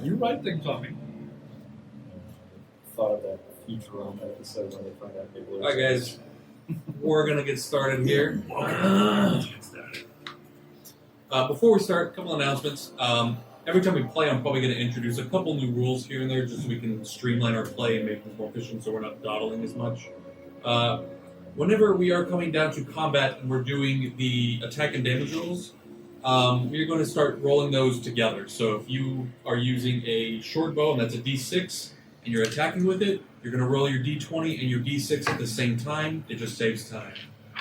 You write things on me. Thought of that Futurama episode when they find out they were. Alright, guys. We're going to get started here. Before we start, a couple announcements. Every time we play, I'm probably going to introduce a couple new rules here and there just so we can streamline our play and make things more efficient so we're not dawdling as much. Whenever we are coming down to combat and we're doing the attack and damage rolls, we're going to start rolling those together. So if you are using a short bow and that's a d6 and you're attacking with it, you're going to roll your d20 and your d6 at the same time. It just saves time.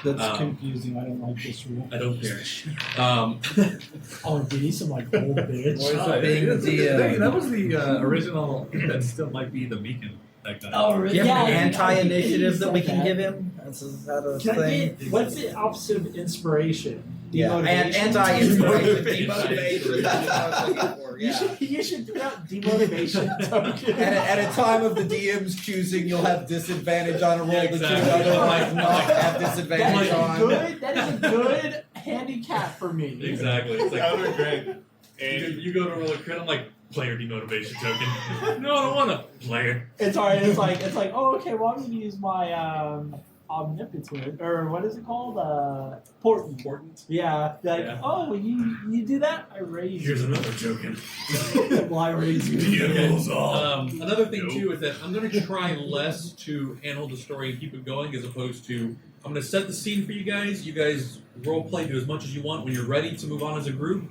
That's confusing. I don't like this rule. I don't care. Oh, did he some like old bitch? That was the original. That still might be the beacon. Oh, really? Do you have an Yeah, anti-initiative that we can that. give him? That's that a Can I thing? get, what's the opposite of inspiration? Yeah, and Demotivation? anti-inspiration, demotivation. That's what I was looking for, yeah. You should put out demotivation token. At a time of the DM's choosing, you'll have disadvantage on a roll that exactly. you would otherwise not have disadvantage on. Good. That is a good handicap for me. Exactly. It's like, That would be great. and you go to roll a crit, I'm like, player demotivation token. No, I don't want to. Player. It's alright. It's like oh okay. Well, I'm gonna use my omnipotent or what is it called? Portent. Important. Yeah. Like Yeah. oh you do that? I raise Here's you. another token. Well, I raise you. Another thing too is that I'm going to try less to handle the story and keep it going as opposed to I'm going to set the scene for you guys. You guys role play, do as much as you want. When you're ready to move on as a group,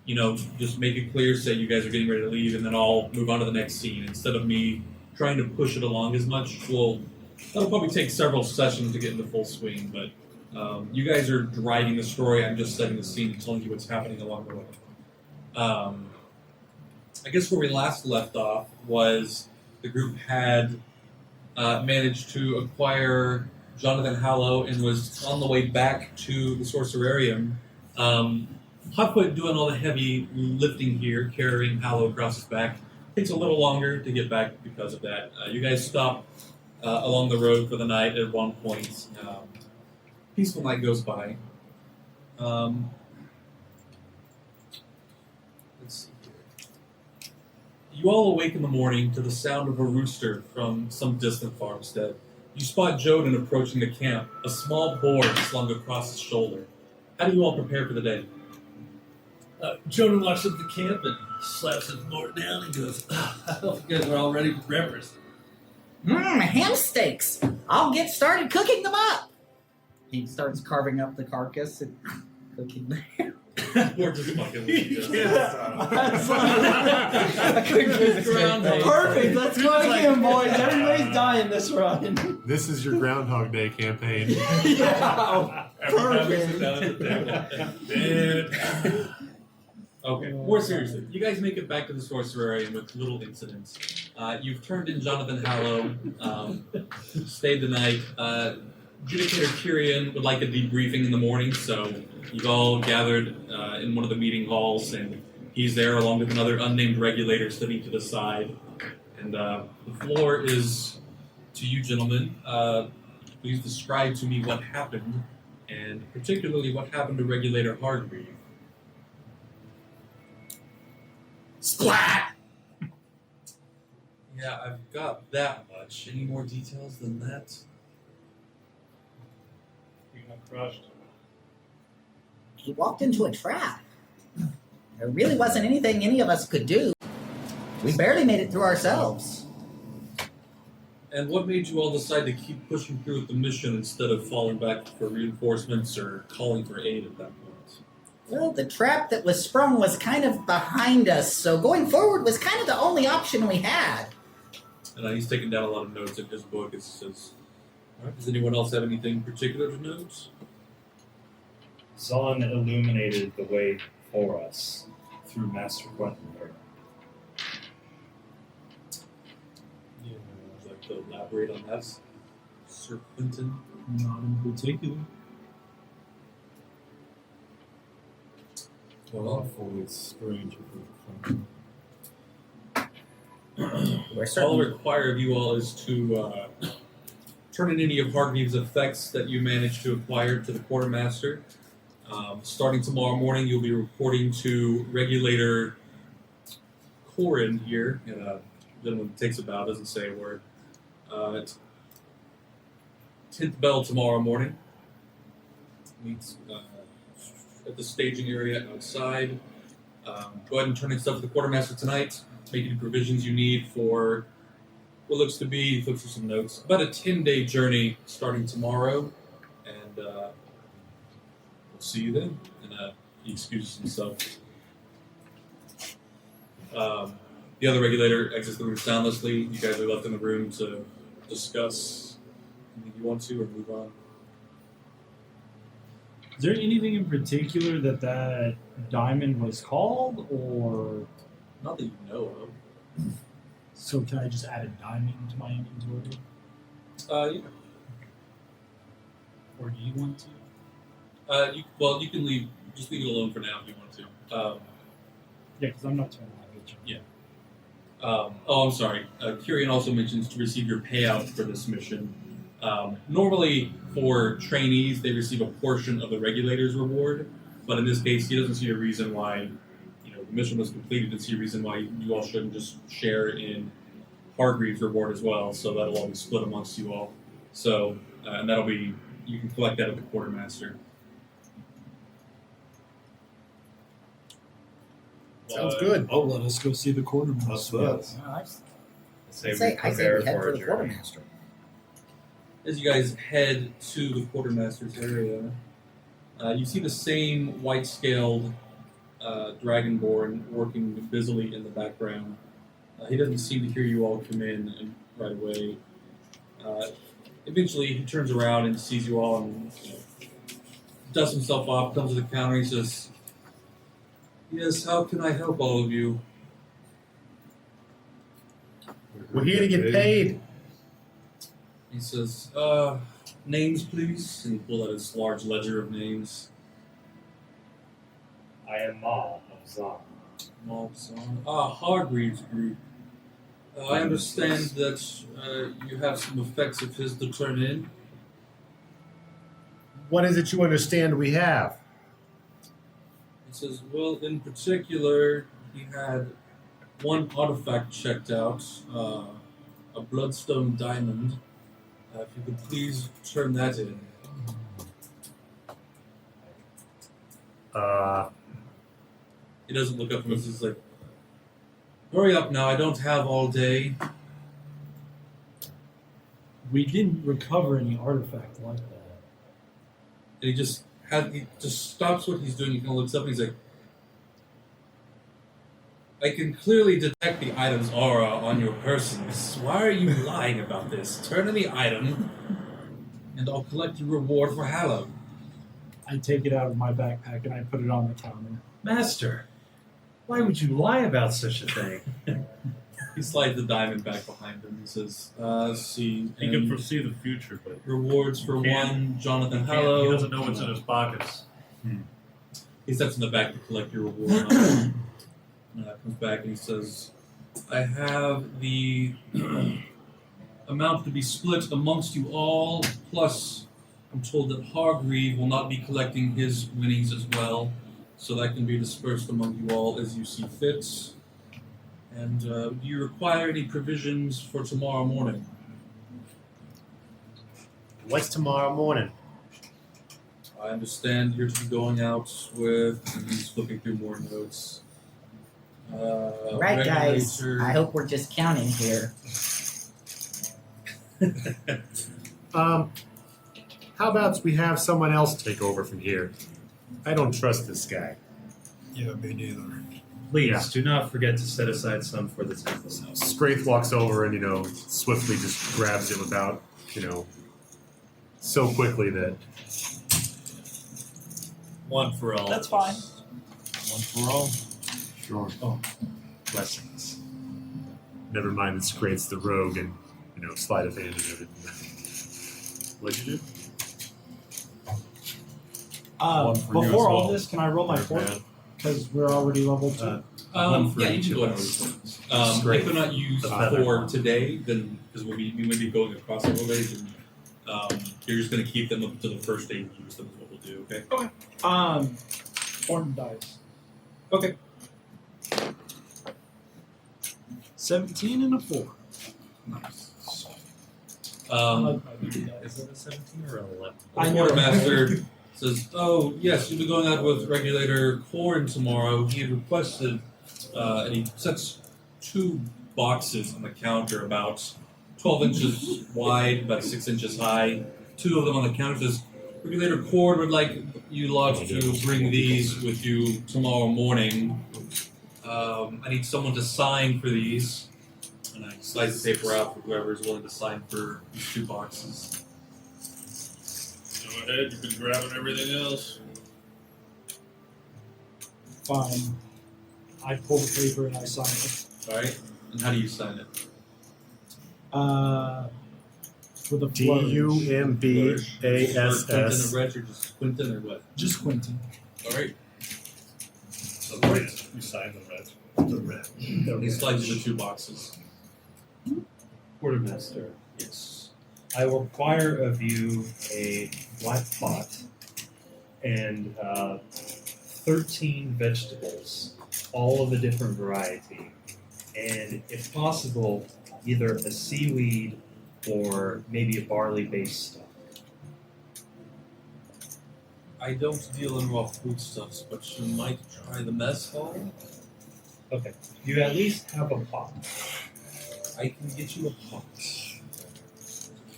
you know, just make it clear, say you guys are getting ready to leave, and then I'll move on to the next scene instead of me trying to push it along as much. Well, that'll probably take several sessions to get into full swing, but you guys are driving the story. I'm just setting the scene and telling you what's happening along the way. I guess where we last left off was the group had managed to acquire Jonathan Hallow and was on the way back to the Sorcerarium. Hotfoot doing all the heavy lifting here, carrying Hallow across his back. Takes a little longer to get back because of that. You guys stop along the road for the night at one point. Peaceful night goes by. Let's see here. You all awake in the morning to the sound of a rooster from some distant farmstead. You spot Joden approaching the camp, a small board slung across his shoulder. How do you all prepare for the day? Jordan walks up to camp and slaps his board down and goes, I hope you guys are all ready for breakfast. Ham steaks. I'll get started cooking them up. He starts carving up the carcass and cooking them. Or just fucking Perfect. Let's go again, boys. Everybody's dying this run. This is your Groundhog Day campaign. Yeah. Every time we sit Perfect. down at the table. Okay, more seriously, you guys make it back to the Sorcerarium with little incidents. You've turned in Jonathan Hallow, stayed the night. Judicator Kyrian would like a debriefing in the morning, so you've all gathered in one of the meeting halls, and he's there along with another unnamed regulator sitting to the side. And the floor is to you gentlemen. Please describe to me what happened, and particularly what happened to Regulator Hargreave. Splat! Yeah, I've got that much. Any more details than that? You got crushed. He walked into a trap. There really wasn't anything any of us could do. We barely made it through ourselves. And what made you all decide to keep pushing through with the mission instead of falling back for reinforcements or calling for aid at that point? Well, the trap that was sprung was kind of behind us, so going forward was kind of the only option we had. And he's taken down a lot of notes in his book. It says, all right, does anyone else have anything particular to note? Zahn illuminated the way for us through Master Quentinberg. Yeah, would you like to elaborate on that, Sir Quentin? Not in particular. Well, hopefully it's strange. We're All I certainly require of you all is to turn in any of Hargreaves' effects that you managed to acquire to the quartermaster. Starting tomorrow morning, you'll be reporting to Regulator Corin here, and gentleman takes a bow, doesn't say a word. It's 10th bell tomorrow morning. Meets at the staging area outside. Go ahead and turn in stuff to the quartermaster tonight. Make any provisions you need for what looks to be, looks through some notes, about a 10-day journey starting tomorrow. And we'll see you then. And he excuses himself. The other regulator exits the room soundlessly. You guys are left in the room to discuss anything you want to or move on. Is there anything in particular that diamond was called, or Not that you know of. so can I just add a diamond to my inventory, Yeah. or do you want to? You can leave. Just leave it alone for now if you want to. Yeah, because I'm not turning my picture. Yeah. I'm sorry. Kyrian also mentions to receive your payout for this mission. Normally, for trainees, they receive a portion of the regulator's reward, but in this case, he doesn't see a reason why, the mission was completed, and see a reason why you all shouldn't just share in Hargreaves' reward as well. So that'll all be split amongst you all. So, and that'll be, you can collect that at the quartermaster. Sounds good. Oh, let us go see the quartermaster. I Say say, we I say prepare we head for for our the journey. quartermaster. As you guys head to the quartermaster's area, you see the same white-scaled dragonborn working busily in the background. He doesn't seem to hear you all come in right away. Eventually, he turns around and sees you all and dusts himself off, comes to the counter, and he says, "Yes, how can I help all of you?" We're here to get paid. He says, "Names, please," and he pulls out his large ledger of names. I am Maul of Zon. Hargreaves Group. I understand that you have some effects of his to turn in. What is it you understand we have? He says, well, in particular, he had one artifact checked out, a bloodstone diamond. If you could please turn that in. He doesn't look up from us. He's like, hurry up now, I don't have all day. We didn't recover any artifact like that. And he just stops what he's doing. He kind of looks up and he's like, I can clearly detect the item's aura on your person. Why are you lying about this? Turn in the item, and I'll collect your reward for Hallow. I take it out of my backpack and I put it on the counter. Master, why would you lie about such a thing? He slides the diamond back behind him. He says, let's see. He can foresee the future, but Rewards for Can't- one, Jonathan he Hallow. doesn't know what's in his pockets. He steps in the back to collect your reward. Comes back and he says, I have the amount to be split amongst you all, plus I'm told that Hargreave will not be collecting his winnings as well, so that can be dispersed among you all as you see fit. And do you require any provisions for tomorrow morning? What's tomorrow morning? I understand you're to be going out with, and he's flipping through more notes. Right, guys. Regulator- I hope we're just counting here. How about we have someone else take over from here? I don't trust this guy. Yeah, me neither. Please Yeah. do not forget to set aside some for the temple. Scraith walks over and, swiftly just grabs it without, so quickly that One for all. That's of us. One for all. Sure. Blessings. Never mind that Scraith's the rogue and, sleight of hand and everything. What'd you do? One for you as Before all well. this, can I roll my Right, fort? man. Because we're already level 2. One for yeah, you each can of go ahead and us. return. If Great. they're not used for today, then because we may be going across several days, and you're just going to keep them up to the first day you use them. Is what we'll do. Okay. Horn dice. Okay. 17 and a 4. Nice. Is it a 17 or an 11? I The know. quartermaster says, "Oh yes, you'll be going out with Regulator Corn tomorrow. He had requested, and he sets 2 boxes on the counter, about 12 inches wide, about 6 inches high. 2 of them on the counter. Says Regulator Corn would like you lot to bring these with you tomorrow morning. I need someone to sign for these." And I slice the paper out for whoever is willing to sign for these 2 boxes. Go ahead, you've been grabbing everything else. Fine. I pull the paper and I sign it. Alright? And how do you sign it? With a flourish. DUMBASS. Quentin or Reg or just Quentin or what? Just Quentin. Alright. So right. You signed the red. He slides the 2 boxes. Quartermaster, Yes. I will require of you a black pot and 13 vegetables, all of a different variety, and if possible, either a seaweed or maybe a barley-based stuff. I don't deal in raw foodstuffs, but you might try the mess hall. Okay, you at least have a pot. I can get you a pot.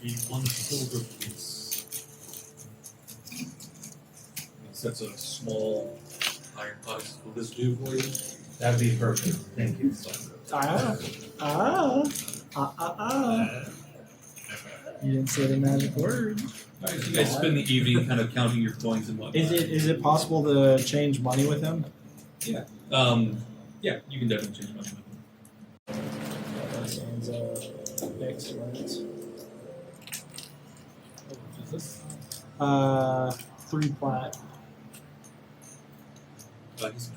Be 1 silver piece. He sets a small iron pot. Will this do for you? That'd be perfect. Thank you. You didn't say the magic word. Alright, so you guys spend the evening kind of counting your coins and whatnot. Is it possible to change money with him? Yeah, you can definitely change money with him. That sounds excellent. What is this? 3 plat.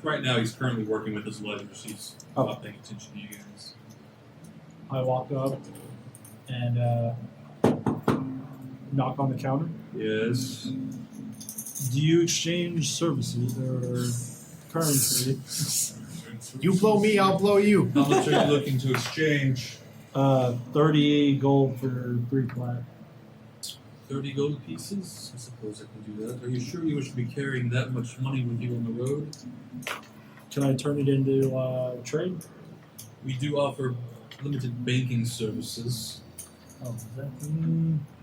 Right now, he's currently working with his ledgers. He's Oh. not paying attention to you guys. I walk up and knock on the counter. Yes. Do you exchange services or currency? You blow me, I'll blow you. How much are you looking to exchange? 30 gold for 3 plat. 30 gold pieces? I suppose I can do that. Are you sure you should be carrying that much money with you on the road? Can I turn it into trade? We do offer limited banking services. Oh, is that?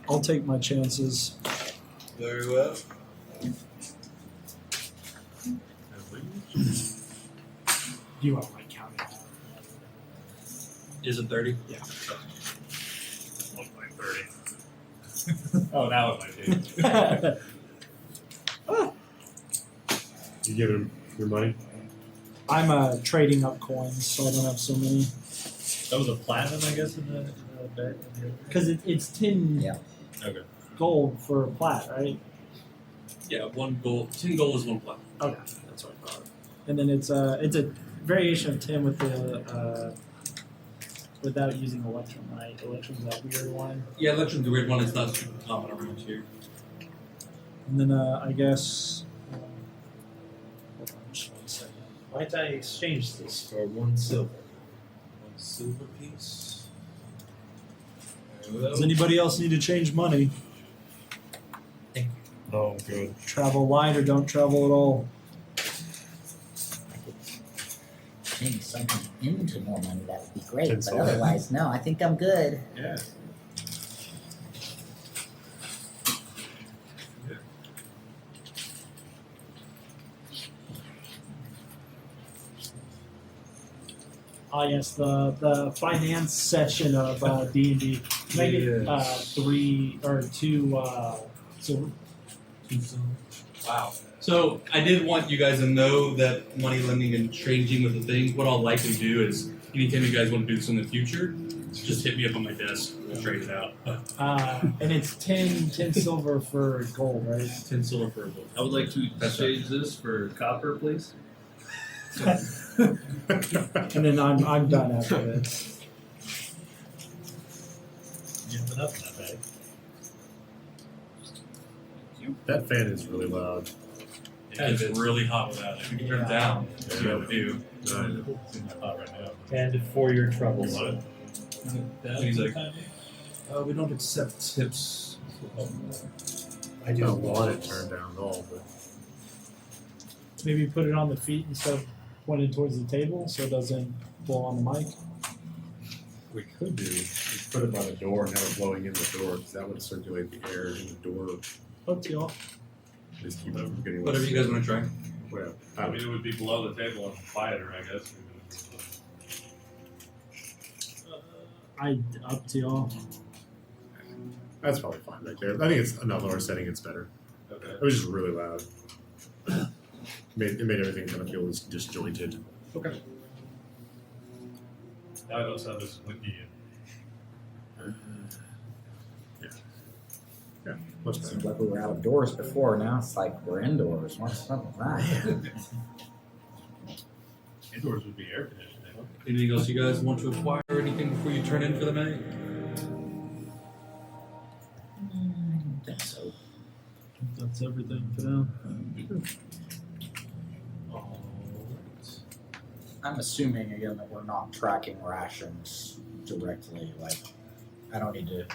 I'll take my chances. Very well. Do you want my counter? Is it 30? Yeah. 1.30. Oh, that was my dude. You give him your money? I'm trading up coins, so I don't have so many. That was a platinum, I guess, in the bet. Because it's 10 Yeah. Okay. gold for a plat, right? Yeah, 1 gold. 10 gold is 1 platinum. Okay. That's what I thought. And then it's a variation of 10 with the without using Electrum, right? Electrum's that weird one. Yeah, Electrum's the weird one. It's not super common around here. And then I guess. Hold on, just 1 second. Might I exchange this for 1 silver? 1 silver piece. Very well. Does anybody else need to change money? Oh, good. Travel light or don't travel at all? Change something into more money, that would be great. Ten But silver. otherwise, no, I think I'm good. Yeah. Yes, the finance session of D&D. Make it 3 or 2 silver. Wow. So I did want you guys to know that money lending and changing with the thing. What I'll likely do is anytime you guys want to do this in the future, just hit me up on my desk. We'll trade it out. And it's 10 silver for gold, right? 10 silver for a gold. I would like to exchange this for copper, please. And then I'm done after this. You have enough in that bag. That fan is really loud. It's really hot without it. You can turn it down. That's what I would do. 9. It's in my thought right now. And for your troubles. What? He's like, Time? we don't accept tips. I I do don't want it turned down at all, but Maybe put it on the feet instead of pointed towards the table so it doesn't blow on the mic. we could do is put it by the door and have it blowing in the door, because that would circulate the air in the door. Up to y'all. Just keep it from getting Whatever you guys want to try. Well, I mean, it would be below the table and quieter, I guess. Up to y'all. that's probably fine right there. I think it's in a lower setting. It's better. Okay. It was just really loud. It made everything kind of feel disjointed. Okay. Now I don't sound as windy. Yeah, much better. Seems like we were outdoors before. Now it's like we're indoors. What's up with that? Indoors would be air conditioning. Anything else you guys want to acquire? Anything before you turn in for the night? I think so. That's everything for now. I'm assuming again that we're not tracking rations directly. Like, I don't need to.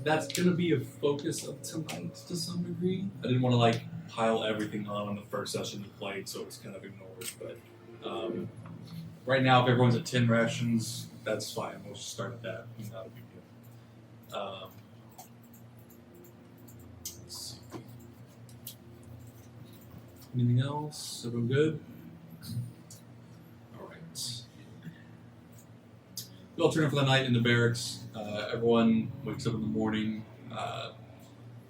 That's gonna be a focus of tonight to some degree. I didn't want to like pile everything on the first session we played, so it's kind of ignored. But right now, if everyone's at 10 rations, that's fine. We'll just start at that. Not a big deal. Let's see. Anything else? Everyone good? All right. We all turn in for the night in the barracks. Everyone wakes up in the morning,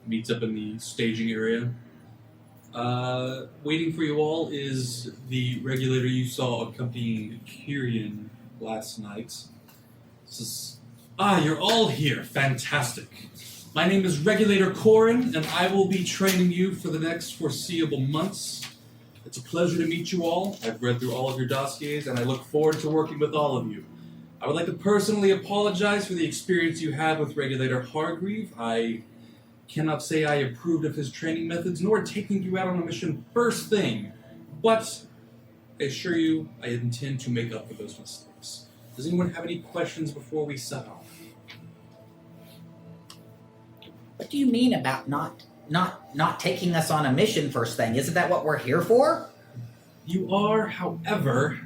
meets up in the staging area. Waiting for you all is the regulator you saw accompanying Kyrian last night. You're all here. Fantastic. My name is Regulator Corin, and I will be training you for the next foreseeable months. It's a pleasure to meet you all. I've read through all of your dossiers, and I look forward to working with all of you. I would like to personally apologize for the experience you had with Regulator Hargreave. I cannot say I approved of his training methods, nor taking you out on a mission first thing, but I assure you I intend to make up for those mistakes. Does anyone have any questions before we set off? What do you mean about not taking us on a mission first thing? Isn't that what we're here for? You are, however...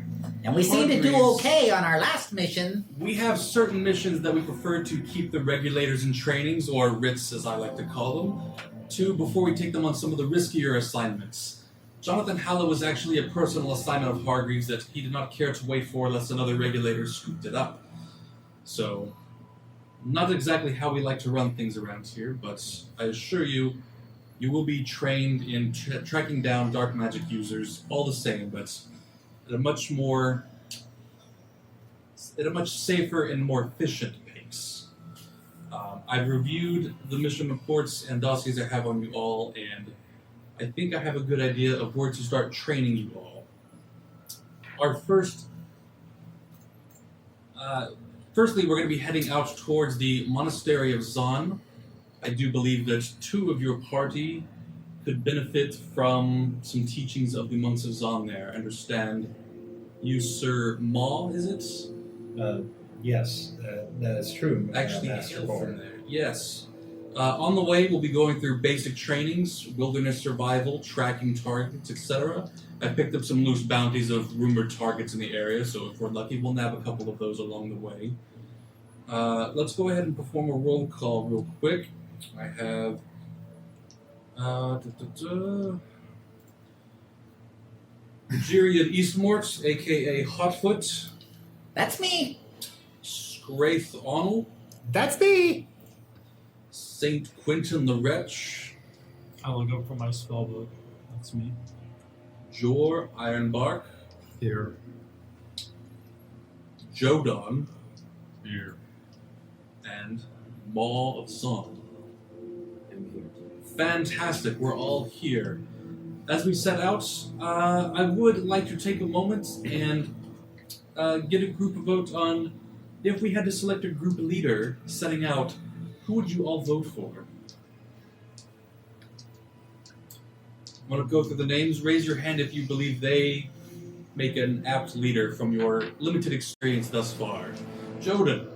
And we seem to do Hargreaves. okay on our last mission. We have certain missions that we prefer to keep the regulators in trainings, or writs as I like to call them, to before we take them on some of the riskier assignments. Jonathan Hallow was actually a personal assignment of Hargreaves that he did not care to wait for lest another regulator scooped it up. So, not exactly how we like to run things around here, but I assure you, you will be trained in tracking down dark magic users all the same, but at a much safer and more efficient pace. I've reviewed the mission reports and dossiers I have on you all, and I think I have a good idea of where to start training you all. Firstly, we're going to be heading out towards the Monastery of Zon. I do believe that 2 of your party could benefit from some teachings of the monks of Zon there. I understand you, Sir Maw, is it? Yes, that is true. Actually, Master hail Cole. from there. Yes. On the way, we'll be going through basic trainings, wilderness survival, tracking targets, etc. I picked up some loose bounties of rumored targets in the area, so if we're lucky, we'll nab a couple of those along the way. Let's go ahead and perform a roll call real quick. I have... Jirian Eastmort, a.k.a. Hotfoot. That's me. Scraith Onel. That's me. Saint Quentin the Wretch. I look up for my spell book. That's me. Jor Ironbark. Here. Jodon. Here. And Maw of Song. Fantastic, we're all here. As we set out, I would like to take a moment and get a group vote on if we had to select a group leader setting out, who would you all vote for? Want to go through the names? Raise your hand if you believe they make an apt leader from your limited experience thus far. Joden.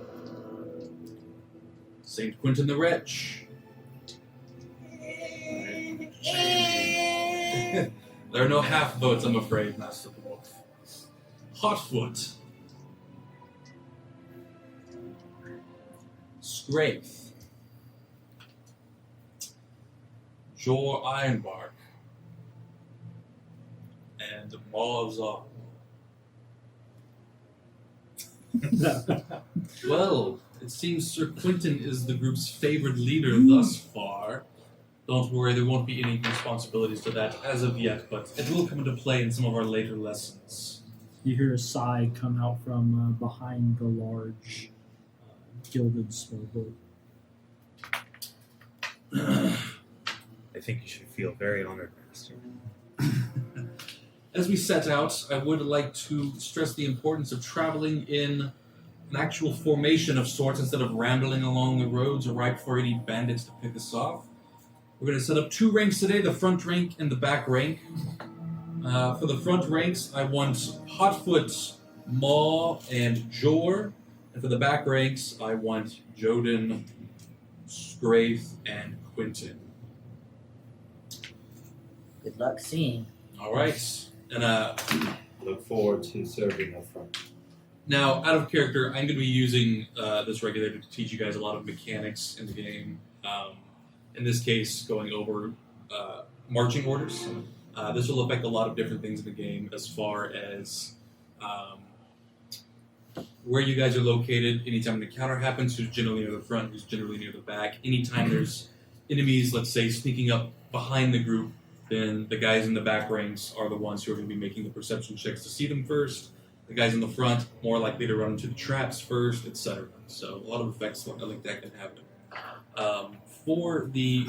St. Quentin the Wretch. There are no half votes, I'm afraid, Master Dwarf. Hotfoot. Scrape. Jor Ironbark. And Marzon. Well, it seems Sir Quentin is the group's favored leader thus far. Don't worry, there won't be any responsibilities to that as of yet, but it will come into play in some of our later lessons. You hear a sigh come out from behind the large gilded small boat. I think you should feel very honored, Master. As we set out, I would like to stress the importance of traveling in an actual formation of sorts instead of rambling along the roads ripe for any bandits to pick us off. We're going to set up 2 ranks today, the front rank and the back rank. For the front ranks, I want Hotfoot, Maw, and Jor. And for the back ranks, I want Joden, Scrape, and Quentin. Good luck seeing. All right. And Look forward to serving up front. now, out of character, I'm going to be using this regulator to teach you guys a lot of mechanics in the game. In this case, going over marching orders. This will affect a lot of different things in the game as far as where you guys are located, anytime an encounter happens, who's generally near the front, who's generally near the back. Anytime there's enemies, let's say, sneaking up behind the group, then the guys in the back ranks are the ones who are going to be making the perception checks to see them first. The guys in the front, more likely to run into the traps first, etc. So a lot of effects like that can happen. For the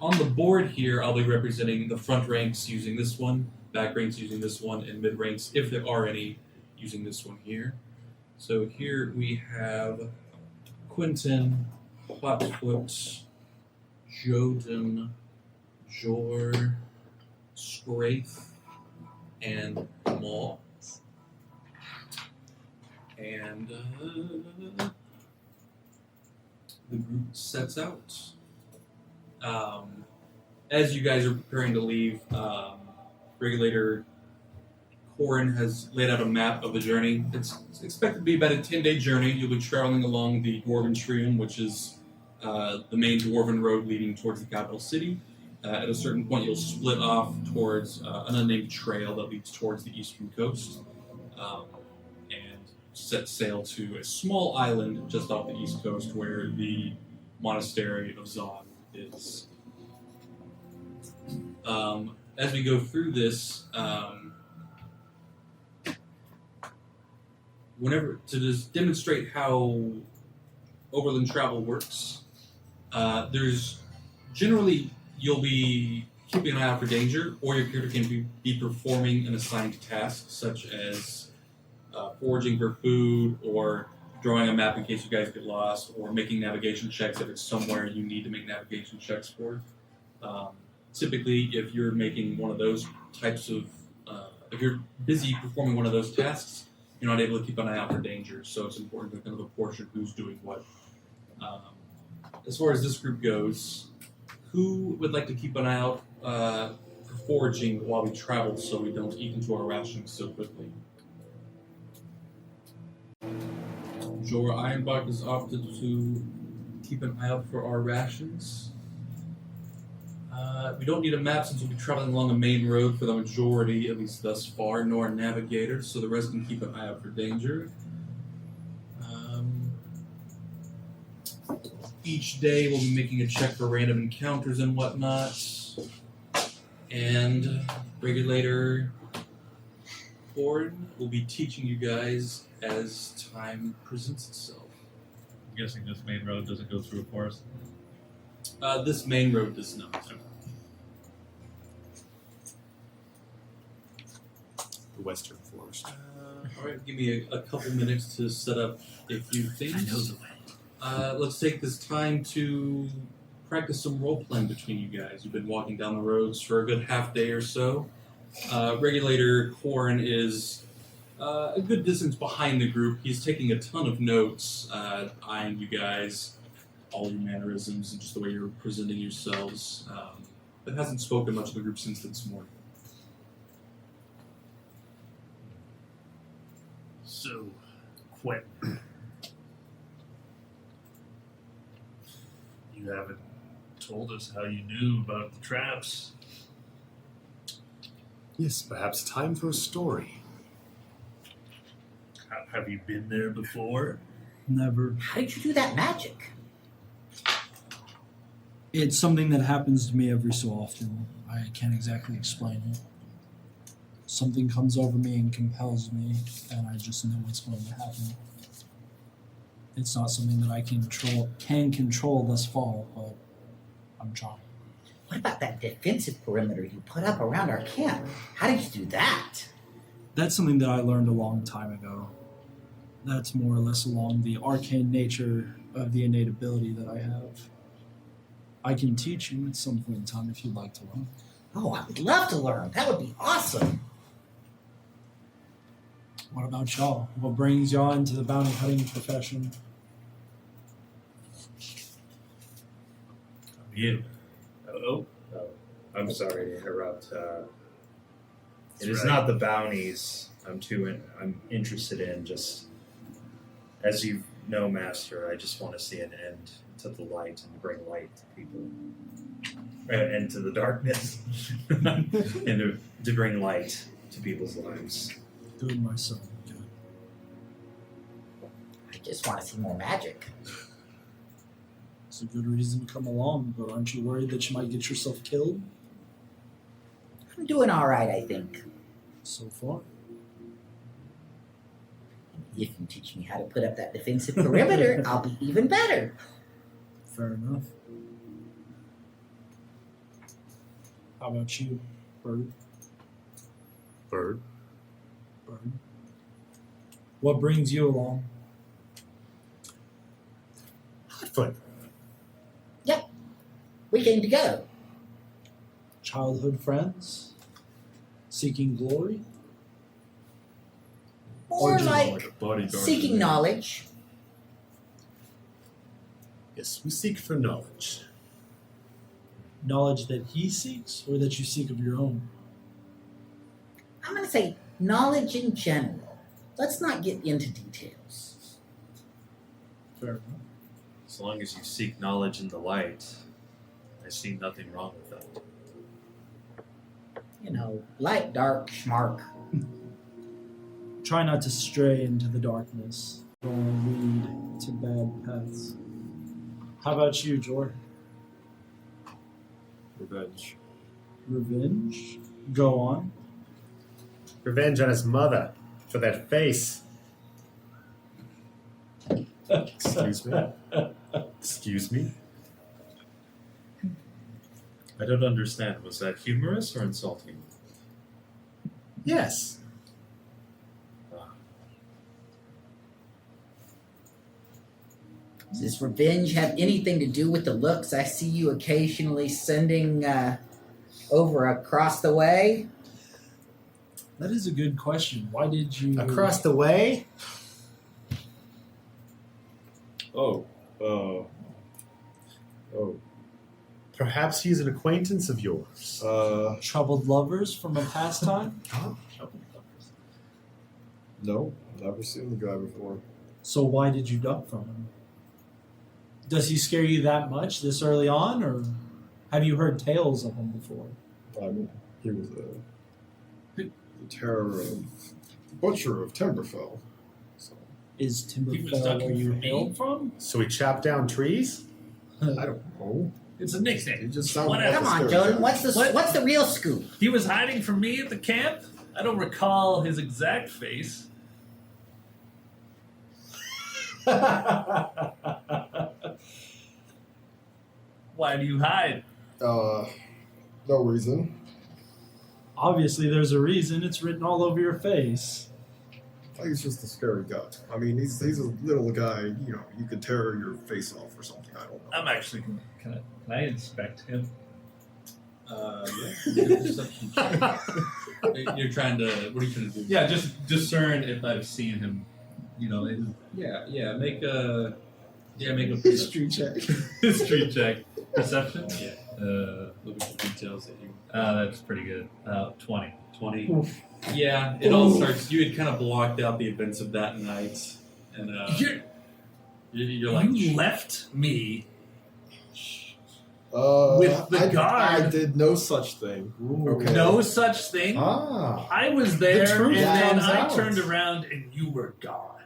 on the board here, I'll be representing the front ranks using this one, back ranks using this one, and mid ranks, if there are any, using this one here. So here we have Quentin, Hotfoot, Joden, Jor, Scrape, and Maw. And the group sets out. As you guys are preparing to leave, Regulator Corin has laid out a map of the journey. It's expected to be about a 10-day journey. You'll be traveling along the Dwarven Trium, which is the main Dwarven road leading towards the capital city. At a certain point, you'll split off towards an unnamed trail that leads towards the eastern coast, and set sail to a small island just off the east coast where the monastery of Zon is. As we go through this, whenever to just demonstrate how overland travel works, there's generally you'll be keeping an eye out for danger, or your character can be performing an assigned task, such as foraging for food, or drawing a map in case you guys get lost, or making navigation checks if it's somewhere you need to make navigation checks for. Typically, if you're making one of those types of, if you're busy performing one of those tasks, you're not able to keep an eye out for danger, so it's important to kind of apportion who's doing what. As far as this group goes, who would like to keep an eye out for foraging while we travel so we don't eat into our rations so quickly? Jorah Ironbark has opted to keep an eye out for our rations. We don't need a map since we'll be traveling along a main road for the majority, at least thus far, nor a navigator, so the rest can keep an eye out for danger. Each day we'll be making a check for random encounters and whatnot. And Regulator Corin will be teaching you guys as time presents itself. I'm guessing this main road doesn't go through a forest. This main road does not. The Western Forest. Alright, give me a couple minutes to set up a few things. I know the way. Let's take this time to practice some role playing between you guys. You've been walking down the roads for a good half day or so. Regulator Corn is a good distance behind the group. He's taking a ton of notes, eyeing you guys, all your mannerisms, and just the way you're presenting yourselves. But hasn't spoken much to the group since this morning. So, Quentin, you haven't told us how you knew about the traps. Yes, perhaps time for a story. Have you been there before? Never. How did you do that magic? It's something that happens to me every so often. I can't exactly explain it. Something comes over me and compels me, and I just know what's going to happen. It's not something that I can control thus far, but I'm trying. What about that defensive perimeter you put up around our camp? How did you do that? That's something that I learned a long time ago. That's more or less along the arcane nature of the innate ability that I have. I can teach you at some point in time if you'd like to learn. Oh, I would love to learn. That would be awesome. What about y'all? What brings y'all into the bounty hunting profession? You. I'm sorry to interrupt. It is right. not the bounties I'm interested in. Just as you know, Master, I just want to see an end to the light and bring light to people, and to the darkness, and to bring light to people's lives. Good, my son. Good. I just want to see more magic. It's a good reason to come along, but aren't you worried that you might get yourself killed? I'm doing all right, I think. So far. If you teach me how to put up that defensive perimeter, I'll be even better. Fair enough. How about you, Bird? Bird. Bird. What brings you along? Hotfoot. We came together. Childhood friends? Seeking glory? More just like a bodyguard. seeking knowledge. Yes, we seek for knowledge. Knowledge that he seeks, or that you seek of your own? I'm going to say knowledge in general. Let's not get into details. Fair enough. As long as you seek knowledge in the light, I see nothing wrong with that. You know, light, dark, schmark. Try not to stray into the darkness or lead to bad paths. How about you, Jor? Revenge. Revenge? Go on. Revenge on his mother for that face. Excuse me. Excuse me. I don't understand. Was that humorous or insulting? Yes. Does this revenge have anything to do with the looks I see you occasionally sending over across the way? That is a good question. Why did you... Across the way? Oh. Perhaps he's an acquaintance of yours. Troubled lovers from a past time? No, never seen the guy before. So why did you duck from him? Does he scare you that much this early on, or have you heard tales of him before? I mean, he was the terror of butcher of Timberfell. So Is He was Timberfell where ducking you from hail me? from? So he chopped down trees? I don't know. It's a nickname. He just sounded Whatever. Come on, scary. Joden. What's the real scoop? He was hiding from me at the camp. I don't recall his exact face. Why do you hide? No reason. Obviously, there's a reason. It's written all over your face. I think he's just a scary guy. I mean, he's a little guy. You know, you could tear your face off or something. I don't know. I'm actually. Can I inspect him? Yeah. Perception check. You're trying to. What are you trying to do? Yeah, just discern if I've seen him. You know, Yeah. Make a History check. history check. Perception? Yeah. Look at the details that you. That's pretty good. 20. 20. Yeah, it all starts. You had kind of blocked out the events of that night, and you're like, You left me. Uh, With the guard. I did no such thing. Okay. No such thing. Ah. I was there, The truth and then comes I out. turned around and you were gone.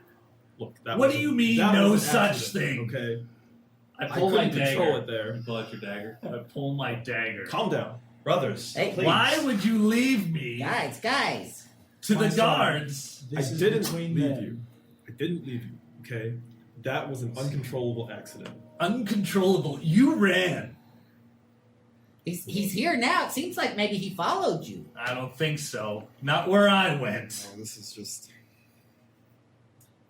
Look, that What was do a- you mean, that no was an such accident, thing? Okay. I I pull my couldn't control dagger. it there. you pull out your dagger. I pull my dagger. Calm down. Brothers, Hey, please. Why would you leave me Guys. to the Fine, sorry. guards? This I is didn't between leave men. you. I didn't leave you. Okay. That was an uncontrollable accident. Uncontrollable. You ran. He's here now. It seems like maybe he followed you. I don't think so. Not where I went. Oh, this is just.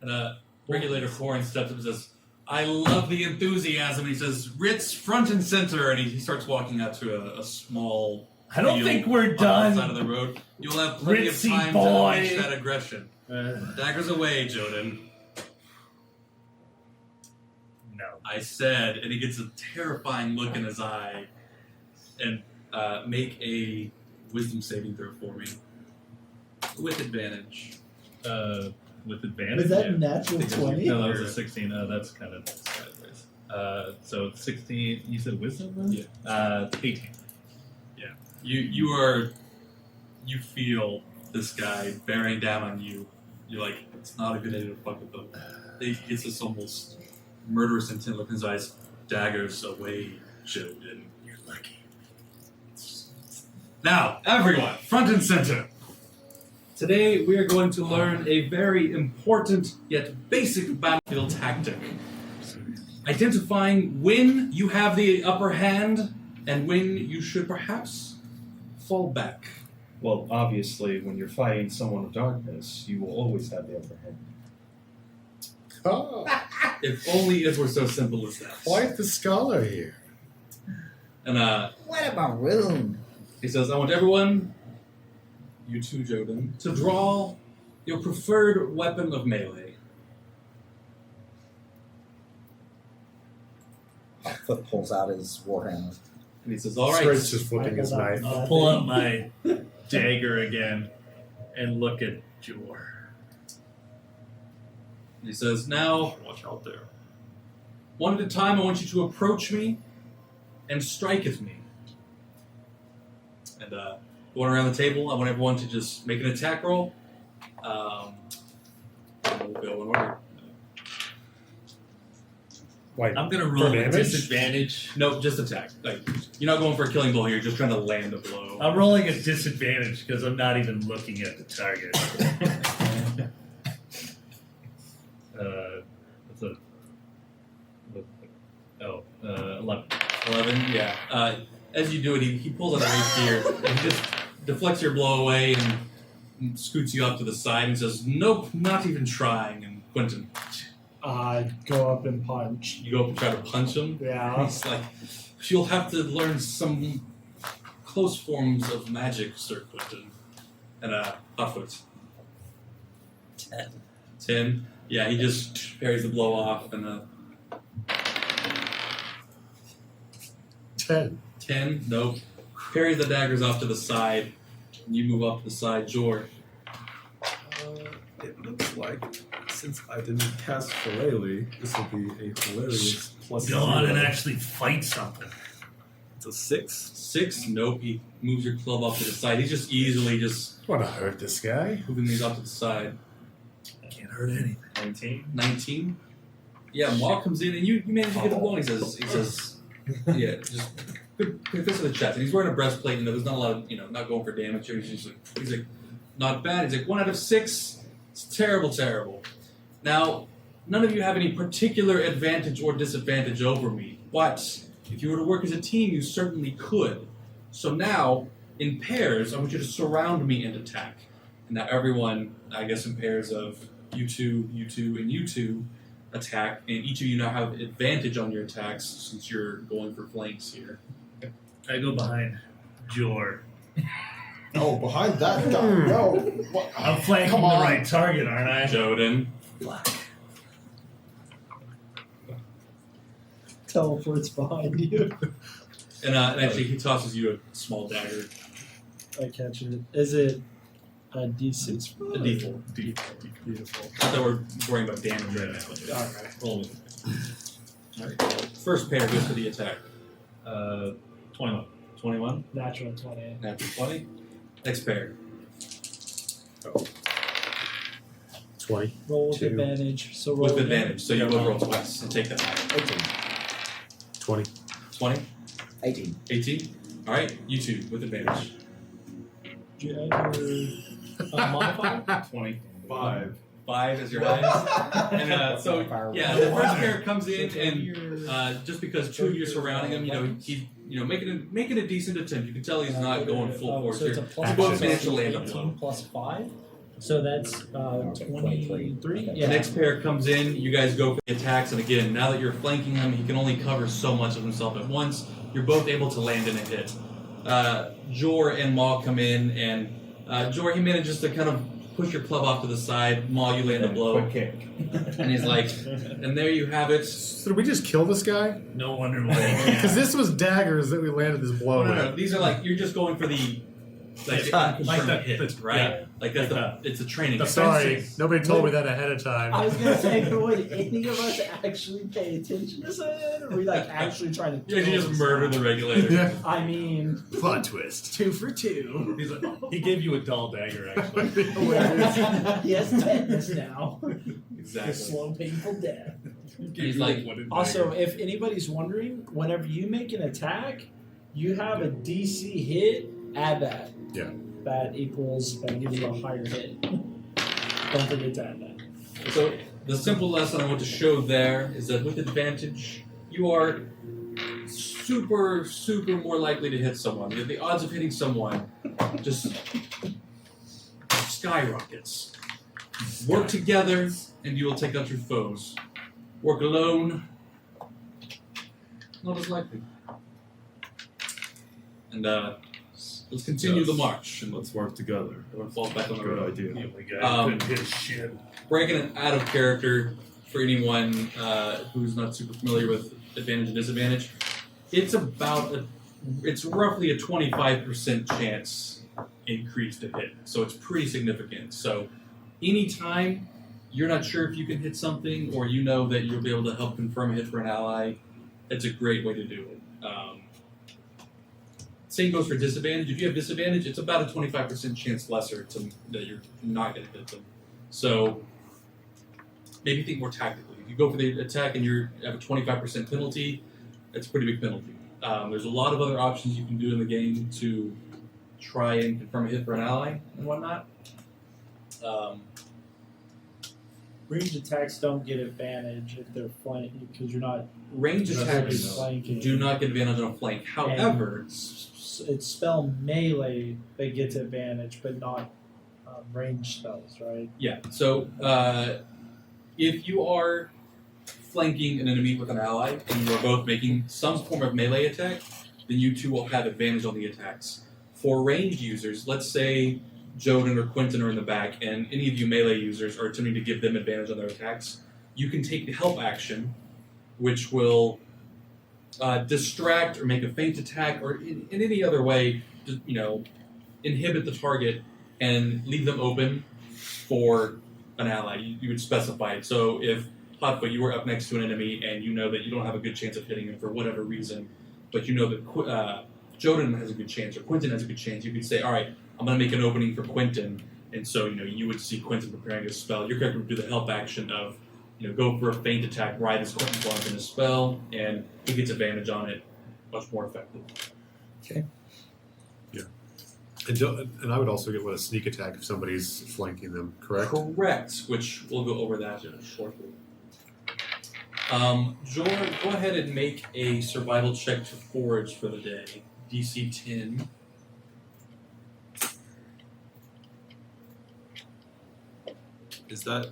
And regulator Florin steps up and says, "I love the enthusiasm." He says, "Ritz front and center," and he starts walking out to a small. I don't field think we're on the side of done. the road. You'll have plenty Ritzy of time boy. to unleash that aggression. Daggers away, Joden. No. I said, and he gets a terrifying look in his eye, and make a wisdom saving throw for me with advantage. With advantage. Was that yeah. natural 20? No, that was a 16. That's kind of sideways. So 16. You said wisdom? Then? Yeah. 18. You feel this guy bearing down on you. You're like, it's not a good idea to fuck with them. He gets this almost murderous intent look in his eyes. Daggers away, Joden. You're lucky. Now, everyone, front and center. Today we are going to learn a very important yet basic battlefield tactic. Identifying when you have the upper hand and when you should perhaps fall back. Well, obviously, when you're fighting someone of darkness, you will always have the upper hand. Oh, If only it were so simple as that. quite the scholar here. And What a maroon. he says, I want everyone, you too, Joden, to draw your preferred weapon of melee. Foot pulls out his warhammer. And he says, all right. Straight's just flipping his knife. I'll pull out my dagger again and look at Jor. And he says, now, Watch out there. one at a time, I want you to approach me and strike at me. And going around the table, I want everyone to just make an attack roll. And we'll go in order. Like, I'm gonna for roll a damage? disadvantage. No, just attack. Like, you're not going for a killing blow here. You're just trying to land a blow. I'm rolling a disadvantage because I'm not even looking at the target. What's a. 11. 11, yeah. As you do it, he pulls out a rapier and he just deflects your blow away and scoots you off to the side and says, nope, not even trying. And Quentin, I go up and punch. you go up and try to punch him. Yeah. He's like, you'll have to learn some close forms of magic, Sir Quentin. And Hotfoot. 10. Yeah, he just parries the blow off and 10. 10. Nope. Parries the daggers off to the side. And you move off to the side, Jor. It looks like, since I didn't cast Philele, this will be a hilarious plus Go on and 0. actually fight something. It's a 6. 6. Nope. He moves your club off to the side. He's just easily just Want to hurt this guy? moving these off to the side. Can't hurt anything. 19. 19. Yeah, Maul comes in and you manage to get the blow. And he says, yeah, just good fist to the chest. And he's wearing a breastplate. There's not a lot of, not going for damage here. He's like, not bad. He's like, 1 out of 6. It's terrible, terrible. Now, none of you have any particular advantage or disadvantage over me, but if you were to work as a team, you certainly could. So now, in pairs, I want you to surround me and attack. And now everyone, I guess in pairs of you two, and you two, attack, and each of you now have advantage on your attacks since you're going for flanks here. I go behind. Jor. Oh, behind that guy. No. What? I'm flanking Come the on. right target, aren't I? Joden. Teleports behind you. And actually, he tosses you a small dagger. I catch it. Is it a D6? A D4. Beautiful. Not that we're worrying about damage right now. Alright. Roll with it. Alright. First pair goes for the attack. 21. 21. Natural 20. Natural 20. Next pair. 20. Roll with 2. advantage. So roll With again. advantage, so you will roll twice and take that. 20. 20. 18. 18. Alright, you two with advantage. Do you have your modifier? 25. 5 is your highest. And so, yeah, the first pair comes in, and just because two of you are surrounding him, he's making a decent attempt. You can tell he's not going full force So it's here. a plus You both managed to land a 18 blow. plus 5. So that's 23. The Yeah. next pair comes in, you guys go for the attacks, and again, now that you're flanking him, he can only cover so much of himself at once. You're both able to land in a hit. Jor and Maul come in, and Jor, he manages to kind of push your club off to the side. Maul, you land a blow. Quick kick. And he's like, and there you have it. So did we just kill this guy? No wonder why. Because this was daggers that we landed this blow No, with. these are like, you're just going for the Like unconfirmed that- hit, that's- right? yeah. Like that's Like it's a training. Sorry, nobody told me that ahead of time. I was gonna say, would any of us actually pay attention to that? Or are we like actually trying to You kill just this murder guy? the regulator. Yeah. I mean, Plot twist. 2 for 2. He's like, he gave you a dull dagger, actually. He has tetanus now. The Exactly. slow, painful death. He's like, Also, if anybody's wondering, whenever you make an attack, you have a DC hit, add that. Yeah. That gives you a higher hit. Don't forget to add that. so the simple lesson I want to show there is that with advantage, you are super, super more likely to hit someone. The odds of hitting someone just skyrockets. Work together, and you will take out your foes. Work alone, not as likely. And let's continue the march. And Let's work together. everyone falls back on the Good road. idea. The only guy Um, who couldn't hit shit. Breaking it out of character for anyone who's not super familiar with advantage and disadvantage, it's roughly a 25% chance increase to hit, so it's pretty significant. So anytime you're not sure if you can hit something, or you know that you'll be able to help confirm a hit for an ally, it's a great way to do it. Same goes for disadvantage. If you have disadvantage, it's about a 25% chance lesser that you're not going to hit them. So maybe think more tactically. If you go for the attack and you have a 25% penalty, that's a pretty big penalty. There's a lot of other options you can do in the game to try and confirm a hit for an ally and whatnot. Range attacks don't get advantage if they're flanking because you're not Range attacks flanking. do not get advantage on a flank. However, It's spell melee that gets advantage, but not range spells, right? yeah. So if you are flanking an enemy with an ally and you are both making some form of melee attack, then you two will have advantage on the attacks. For ranged users, let's say Joden or Quentin are in the back and any of you melee users are attempting to give them advantage on their attacks, you can take the help action, which will distract or make a feint attack or in any other way, inhibit the target and leave them open for an ally. You would specify it. So if Hotfoot, you were up next to an enemy and you know that you don't have a good chance of hitting him for whatever reason, but you know that Joden has a good chance or Quentin has a good chance, you could say, all right, I'm going to make an opening for Quentin. And so, you would see Quentin preparing a spell. Your character would do the help action of, go for a feint attack, ride this Quentin's launch in a spell, and he gets advantage on it, much more effective. And I would also get a sneak attack if somebody's flanking them, correct? Correct, which we'll go over that shortly. Jor, go ahead and make a survival check to forage for the day. DC 10. Is that?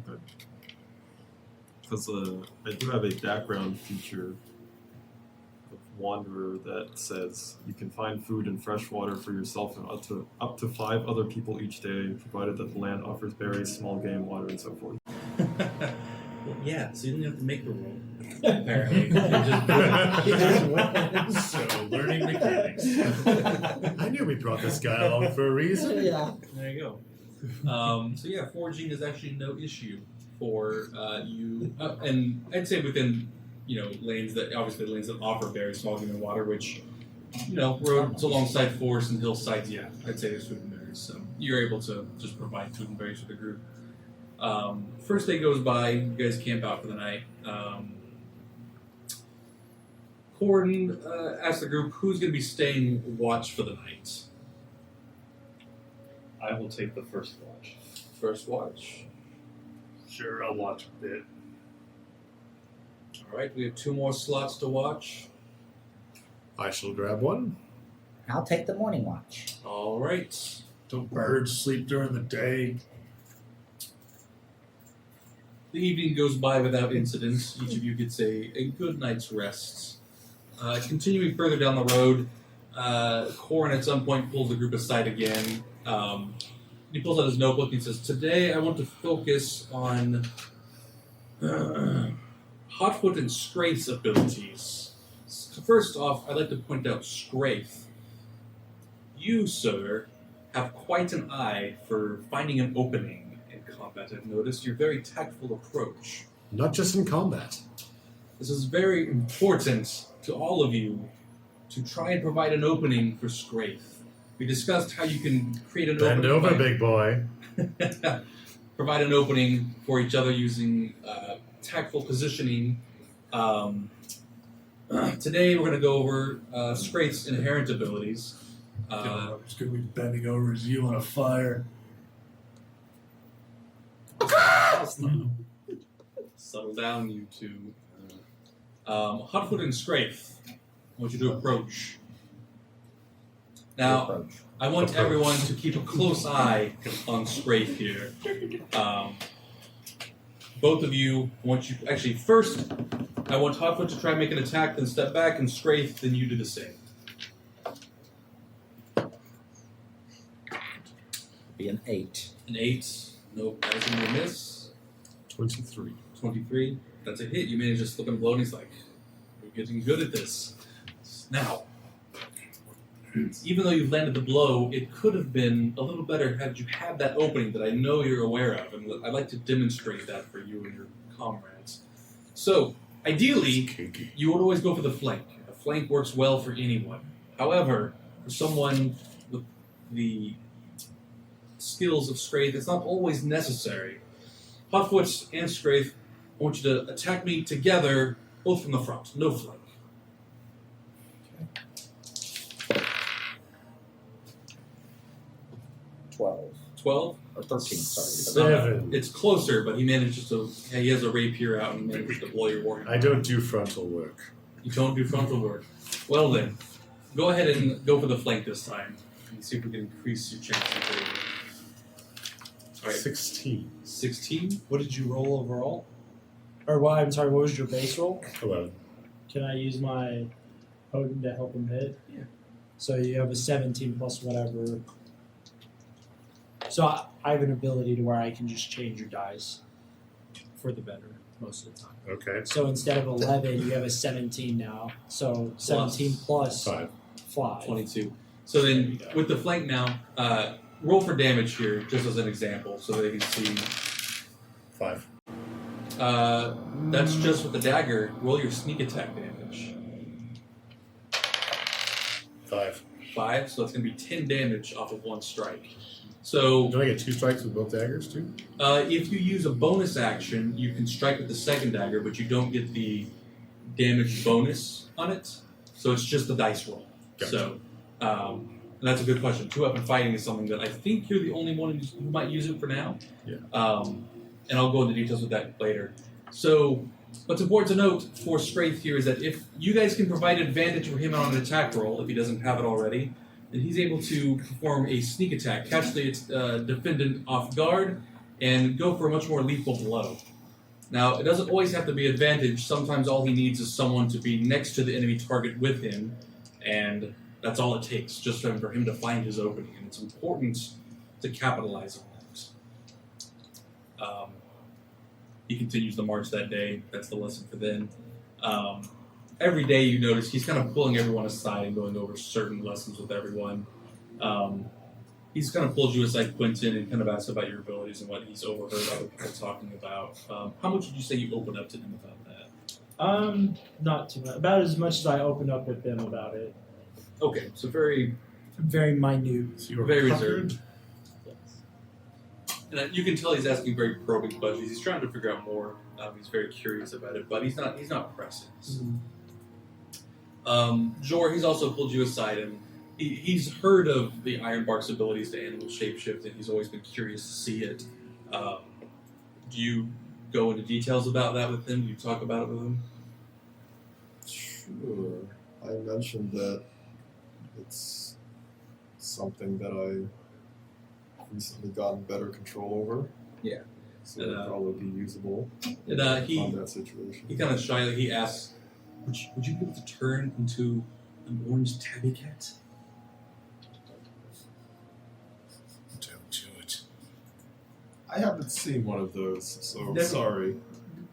Okay. Because I do have a background feature of wanderer that says you can find food and fresh water for yourself and up to 5 other people each day, provided that the land offers berries, small game, water, and so forth. Well, yeah, so you don't have to make the roll. Apparently. So, learning mechanics. I knew we brought this guy along for a reason. Yeah. There you go. So yeah, foraging is actually no issue for you, and I'd say within lanes that offer berries, small game, and water, which roads alongside forests and hillsides. Yeah, I'd say there's food and berries, so you're able to just provide food and berries for the group. First day goes by, you guys camp out for the night. Corden asks the group who's going to be staying watch for the night. I will take the first watch. First watch. Sure, I'll watch a bit. All right, we have 2 more slots to watch. I shall grab one. I'll take the morning watch. All right. Don't birds sleep during the day? The evening goes by without incident. Each of you gets a good night's rest. Continuing further down the road, Corin at some point pulls the group aside again. He pulls out his notebook and says, "Today I want to focus on Hotfoot and Scraith's abilities. So first off, I'd like to point out Scraith. You, sir, have quite an eye for finding an opening in combat. I've noticed your very tactful approach. Not just in combat. This is very important to all of you to try and provide an opening for Scraith. We discussed how you can create an Bend opening. over, big boy. Provide an opening for each other using tactful positioning. Today we're going to go over Scraith's inherent abilities. It's going to be bending over as you on a fire. Settle down, you two. Hotfoot and Scraith, I want you to approach. Now, I want everyone to keep a close eye on Scraith here. Both of you, first, I want Hotfoot to try and make an attack, then step back, and Scraith, then you do the same. Be an 8. An 8, nope, that's going to be a miss. 23. 23, that's a hit. You manage to slip and blow, and he's like, "You're getting good at this." Now, even though you've landed the blow, it could have been a little better had you had that opening that I know you're aware of, and I'd like to demonstrate that for you and your comrades. So, ideally, you would always go for the flank. A flank works well for anyone. However, for someone with the skills of Scraith, it's not always necessary. Hotfoot and Scraith, I want you to attack me together, both from the front, no flank. 12. 12? Or 13, sorry. 7. It's closer, but he has a rapier out and manages to blow your warhammer. I don't do frontal work. You don't do frontal work. Well then, go ahead and go for the flank this time. And see if we can increase your chances. Alright, 16. 16? What did you roll overall? Or what? I'm sorry. What was your base roll? 11. Can I use my potent to help him hit? Yeah. So you have a 17 plus whatever. So I have an ability to where I can just change your dice for the better most of the time. Okay. So instead of 11, you have a 17 now. So 17 plus 5. 22. So then, with the flank now, roll for damage here, just as an example, so they can see. 5. That's just with the dagger. Roll your sneak attack damage. 5. 5, so that's going to be 10 damage off of one strike. So, Do I get 2 strikes with both daggers too? if you use a bonus action, you can strike with the second dagger, but you don't get the damage bonus on it. So it's just the dice roll. Gotcha. So, that's a good question. 2-weapon fighting is something that I think you're the only one who might use it for now. Yeah. And I'll go into details with that later. So, what's important to note for Scraith here is that if you guys can provide advantage for him on an attack roll, if he doesn't have it already, then he's able to perform a sneak attack, catch the defendant off guard, and go for a much more lethal blow. Now, it doesn't always have to be advantage. Sometimes all he needs is someone to be next to the enemy target with him, and that's all it takes, just for him to find his opening. And it's important to capitalize on that. He continues the march that day. That's the lesson for then. Every day you notice he's kind of pulling everyone aside and going over certain lessons with everyone. He's kind of pulled you aside, Quentin, and kind of asked about your abilities and what he's overheard other people talking about. How much would you say you opened up to him about that? Not too much. About as much as I opened up with them about it. Okay, so very minute. So you were Very puckered? reserved. And you can tell he's asking very probing questions. He's trying to figure out more. He's very curious about it, but he's not pressing. Jor, he's also pulled you aside, and he's heard of the Ironbark's abilities to animal shapeshift, and he's always been curious to see it. Do you go into details about that with him? Do you talk about it with him? Sure. I mentioned that it's something that I recently gotten better control over. Yeah. So it'll probably be usable And in combat situation. he kind of shyly asks, would you be able to turn into an orange tabby cat? Don't do it. I haven't seen one of those, so Never. sorry.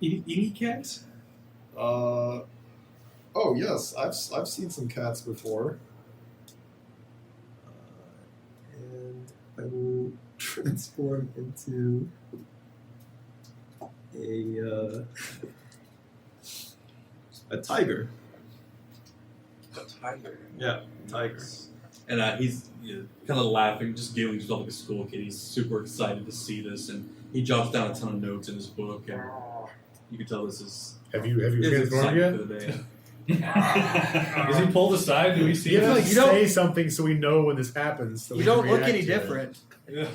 Any cat? Oh yes, I've seen some cats before. And I will transform into a tiger. A tiger. Yeah, tiger. And he's kind of laughing, just giggling, just like a school kid. He's super excited to see this, and he jots down a ton of notes in his book, and you can tell this is Have you his transformed excitement yet? for the day. Is he pulled aside? Do we see You have to this? like You don't- say something so we know when this happens. So You we can don't look react any to it. different. Yeah.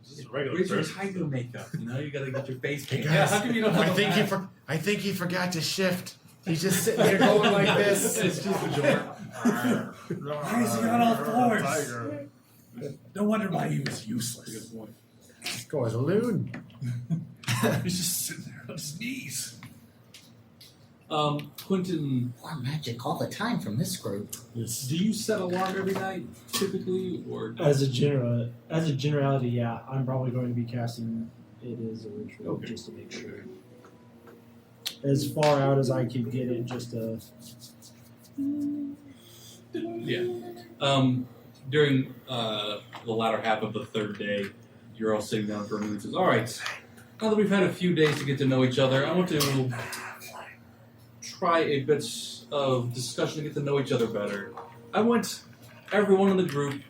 This is a regular Where's your person. tiger makeup? You know, you gotta get your face painted. Yeah, how come you don't have I a think mask? I think he forgot to shift. He's just sitting here going like this. It's just a joke. Why is he on all fours? Tiger. No wonder why he was That's a useless. good point. This guy's a loon. He's just sitting there on his knees. Quentin, More magic all the time from this group. do you set alarm every night, typically, or As a generality, yeah, I'm probably going to be casting it as a ritual Okay. just to make sure. As far out as I can get it, just to. Yeah. During the latter half of the third day, you're all sitting down for a minute and says, all right, now that we've had a few days to get to know each other, I want to try a bit of discussion to get to know each other better. I want everyone in the group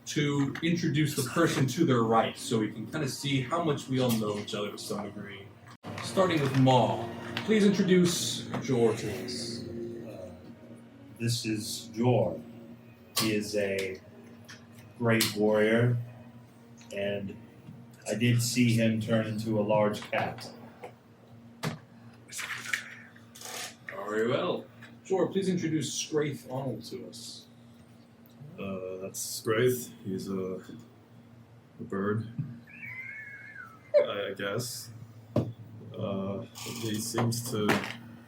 to introduce the person to their right so we can kind of see how much we all know each other to some degree. Starting with Maul, please introduce Jor to us. This is Jor. He is a great warrior, and I did see him turn into a large cat. Very well. Jor, please introduce Straith Arnold to us. That's Graith. He's a bird, I guess. He seems to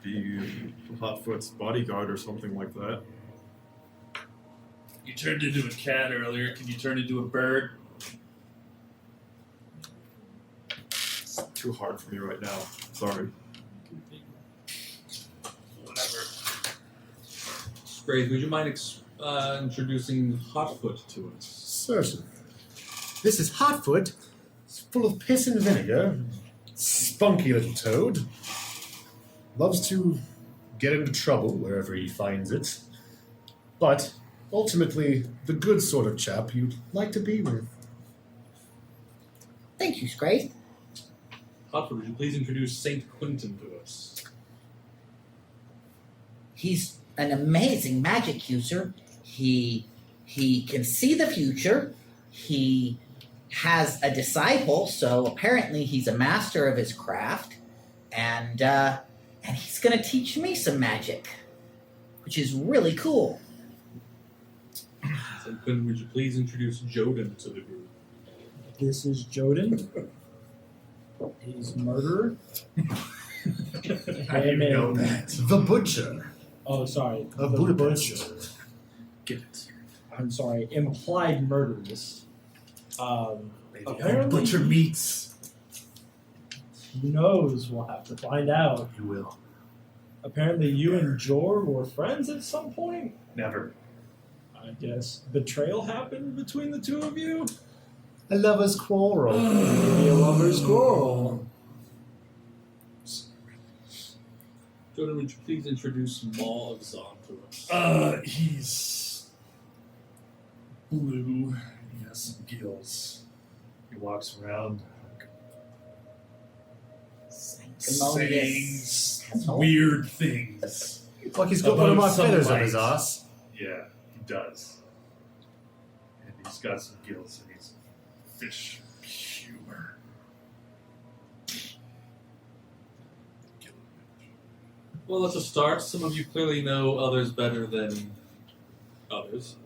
be Hotfoot's bodyguard or something like that. You turned into a cat earlier. Can you turn into a bird? It's too hard for me right now. Sorry. Whatever. Straith, would you mind introducing Hotfoot to us? Certainly. This is Hotfoot. It's full of piss and vinegar. Spunky little toad. Loves to get into trouble wherever he finds it. But ultimately, the good sort of chap you'd like to be with. Thank you, Scrape. Hotfoot, would you please introduce Saint Quentin to us? He's an amazing magic user. He can see the future. He has a disciple, so apparently he's a master of his craft, and he's going to teach me some magic, which is really cool. Saint Quentin, would you please introduce Joden to the group? This is Joden. He's murderer. How do you know that? The butcher. Oh, sorry. A The Budapest. butcher. Get it. I'm sorry. Implied murderist. Maybe Apparently- butcher meats. Who knows? We'll have to find out. You will. Apparently, you and Jor were friends at some point. Never. I guess betrayal happened between the two of you. A lover's quarrel. Maybe a lover's quarrel. Jordan, would you please introduce Maul of Zon to us? He's blue. He has some gills. He walks around Sanctimonious. saying weird things. Like he's got one of my About feathers sunlight. on his ass. Yeah, he does. And he's got some gills and he's fish humor. Well, that's a start. Some of you clearly know others better than others.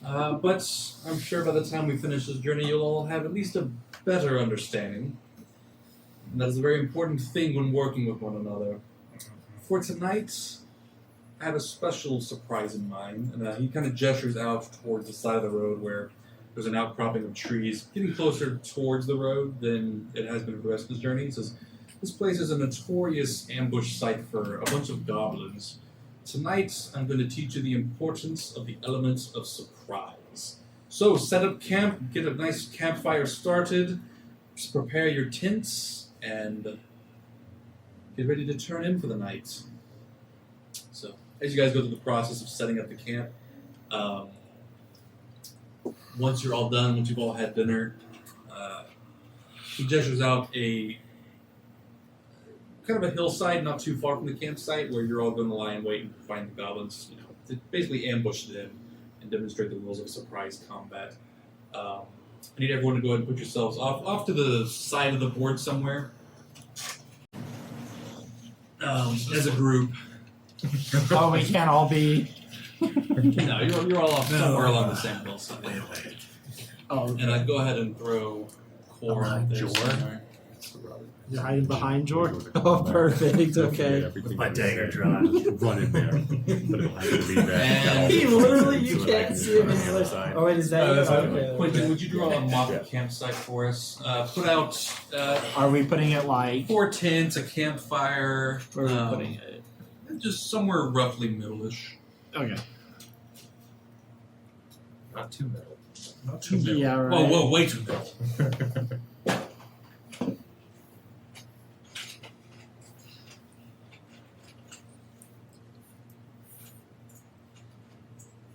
But I'm sure by the time we finish this journey, you'll all have at least a better understanding. And that is a very important thing when working with one another. For tonight, I have a special surprise in mind. And he kind of gestures out towards the side of the road where there's an outcropping of trees, getting closer towards the road than it has been for the rest of this journey. He says, this place is a notorious ambush site for a bunch of goblins. Tonight, I'm going to teach you the importance of the elements of surprise. So, set up camp, get a nice campfire started, just prepare your tents, and get ready to turn in for the night. So, as you guys go through the process of setting up the camp, once you're all done, once you've all had dinner, he gestures out a kind of a hillside, not too far from the campsite, where you're all going to lie in wait and find the goblins. You know, to basically ambush them and demonstrate the rules of surprise combat. I need everyone to go ahead and put yourselves off to the side of the board somewhere. As a group. Oh, we can't all be. No, you're all off somewhere along the same hillside. Oh, And I'd go ahead and throw Core out there somewhere. you're hiding behind Jor. Oh, perfect. Okay. With my dagger drawn. Run in there. But it'll have to be that. And- He literally, you can't see him, and you're like, oh wait, is that you? Okay. Quentin, would you draw a mock campsite for us? Put out Are we putting it like? 4 tents, a campfire. Where are we putting it? Just somewhere roughly middle-ish. Okay. Not too middle. Not too middle. Yeah, right. Whoa, way too middle.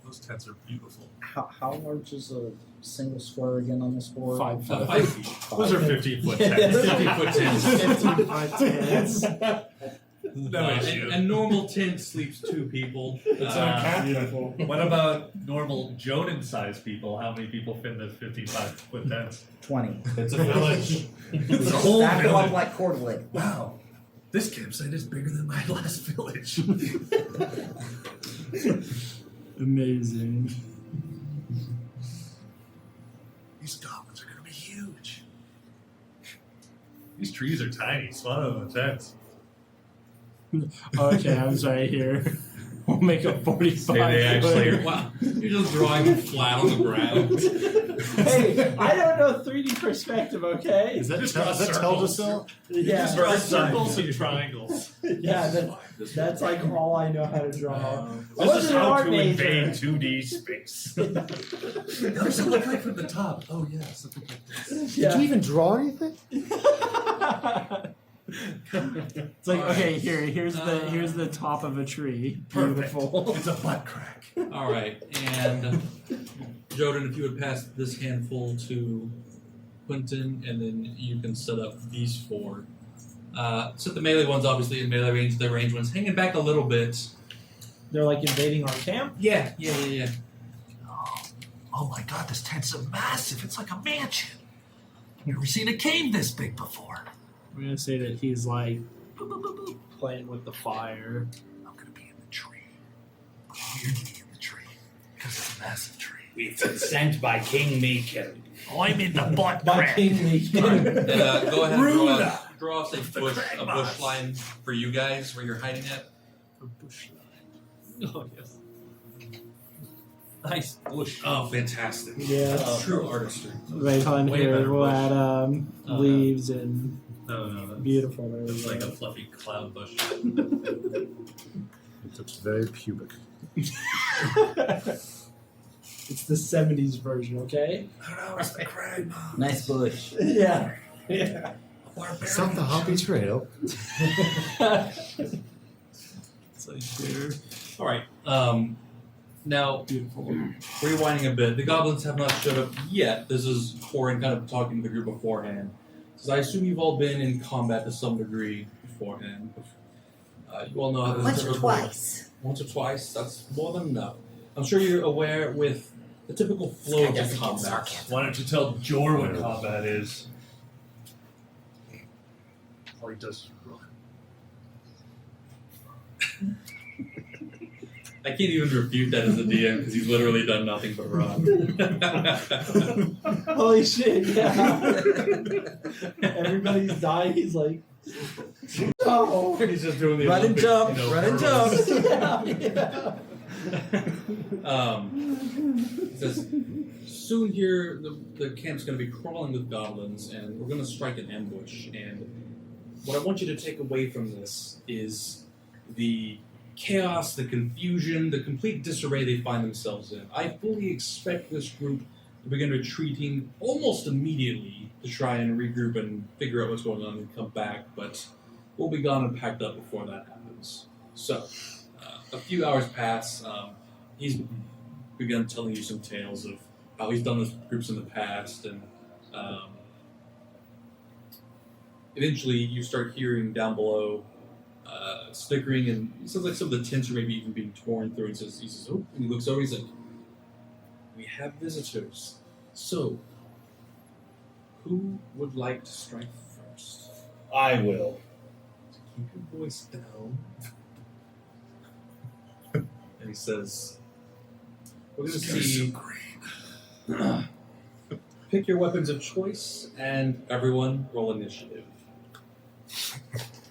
Those tents are beautiful. How large is a single square again on this board? 5 foot. 5 feet. Those are 15-foot Yeah, tents. 50-foot tents. 15 foot tents. No issue. And normal tent sleeps 2 people. Beautiful. What about normal Jonan-sized people? How many people fit in this 55-foot tent? 20. It's a village. It's a whole Stack them up village. like cordwood. Wow. This campsite is bigger than my last village. Amazing. These goblins are going to be huge. These trees are tiny. Smaller than the tents. Okay, I'm sorry. Here, we'll make a 45. They actually- foot. Wow. You're just drawing them flat on the ground. Hey, I don't know 3D perspective. Okay. Is that Just tell draw us circles. so? Yeah. Just draw circles and triangles. Yeah. That's like all I know how to draw. I This is wasn't an how art to major. invade 2D space. What does it look like from the top? Oh, yeah, something like this. Did you even draw anything? It's like, okay, here's the top of a tree. Perfect. Beautiful. It's a butt crack. All right, and Jordan, if you would pass this handful to Quentin, and then you can set up these 4. Set the melee ones obviously in melee range. The range ones hanging back a little bit. They're like invading our camp. Yeah. Oh my god, this tent's so massive. It's like a mansion. I've never seen a cave this big before. I'm gonna say that he's like playing with the fire. I'm gonna be in the tree. Weirdly in the tree. Because it's a massive tree. We've been sent by King Meekin. I'm in the butt My crack. kingly. All right. Go ahead and Ruler. draw us a bush line for you guys where you're hiding at. A bush Oh, yes. Nice bush. Oh, fantastic. Yeah. True artistry. Right on Way here, better we'll bush. add Oh, no. leaves and No, that's, beautiful. There we that's like go. a fluffy cloud bush. It looks very pubic. It's the 70s version, okay? It's the crag. Nice bush. Yeah. Yeah. It's not the Hoppy Trail. It's like there. All right. Now, Beautiful. rewinding a bit, the goblins have not showed up yet. This is Corin kind of talking to the group beforehand. So I assume you've all been in combat to some degree beforehand. You all know how this Once or works. twice. Once or twice. That's more than enough. I'm sure you're aware with the typical flow This guy of doesn't get combat. sarcasm. Why don't you tell Jor what combat is? All he does is run. I can't even refute that as a DM because he's literally done nothing but run. Holy shit, yeah. Everybody's dying. He's like, oh. He's just doing the Run and Olympic, jump, you know, run and hurdles. jump. It says, soon here the camp's going to be crawling with goblins and we're going to strike an ambush. And what I want you to take away from this is the chaos, the confusion, the complete disarray they find themselves in. I fully expect this group to begin retreating almost immediately to try and regroup and figure out what's going on and come back, but we'll be gone and packed up before that happens. So, a few hours pass. He's begun telling you some tales of how he's done this with groups in the past, and eventually you start hearing down below snickering, and it sounds like some of the tents are maybe even being torn through. And he says, oh, and he looks over, he's like, we have visitors. So, who would like to strike first? I will. Keep your voice down. And he says, we're going to see. Pick your weapons of choice, and everyone roll initiative.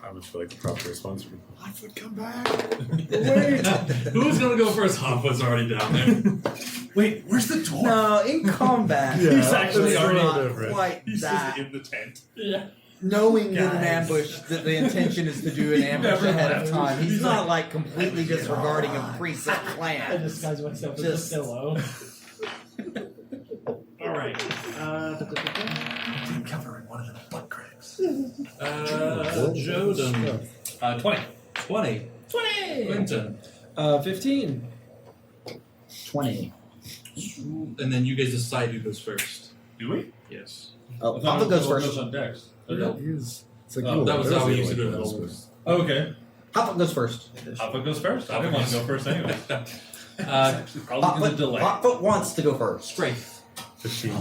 I would feel like the proper response would be, Hotfoot, come back. Who's going to go first? Hopwood's already down there. Wait, where's the door? No, in combat, Yeah, he's actually actually already not different. quite He's that. just in the tent. Yeah. Knowing that an Guys. ambush, that the intention is to do an ambush never ahead of left. time. He's He's not like, like completely disregarding a preset I plan. disguise myself as Just- a pillow. All right. Covering one of the butt cracks. Joe done. 20. 20. 20! Quentin. 15. 20. And then you guys decide who goes first. Do we? Yes. Oh, Papa goes first. on Dex. Okay. It's like Oh, that was how we used to do it. Okay. Papa goes first. Hopfoot goes first. I didn't want to go first anyway. Probably gonna delay. Hotfoot wants to go first. Strength. 15.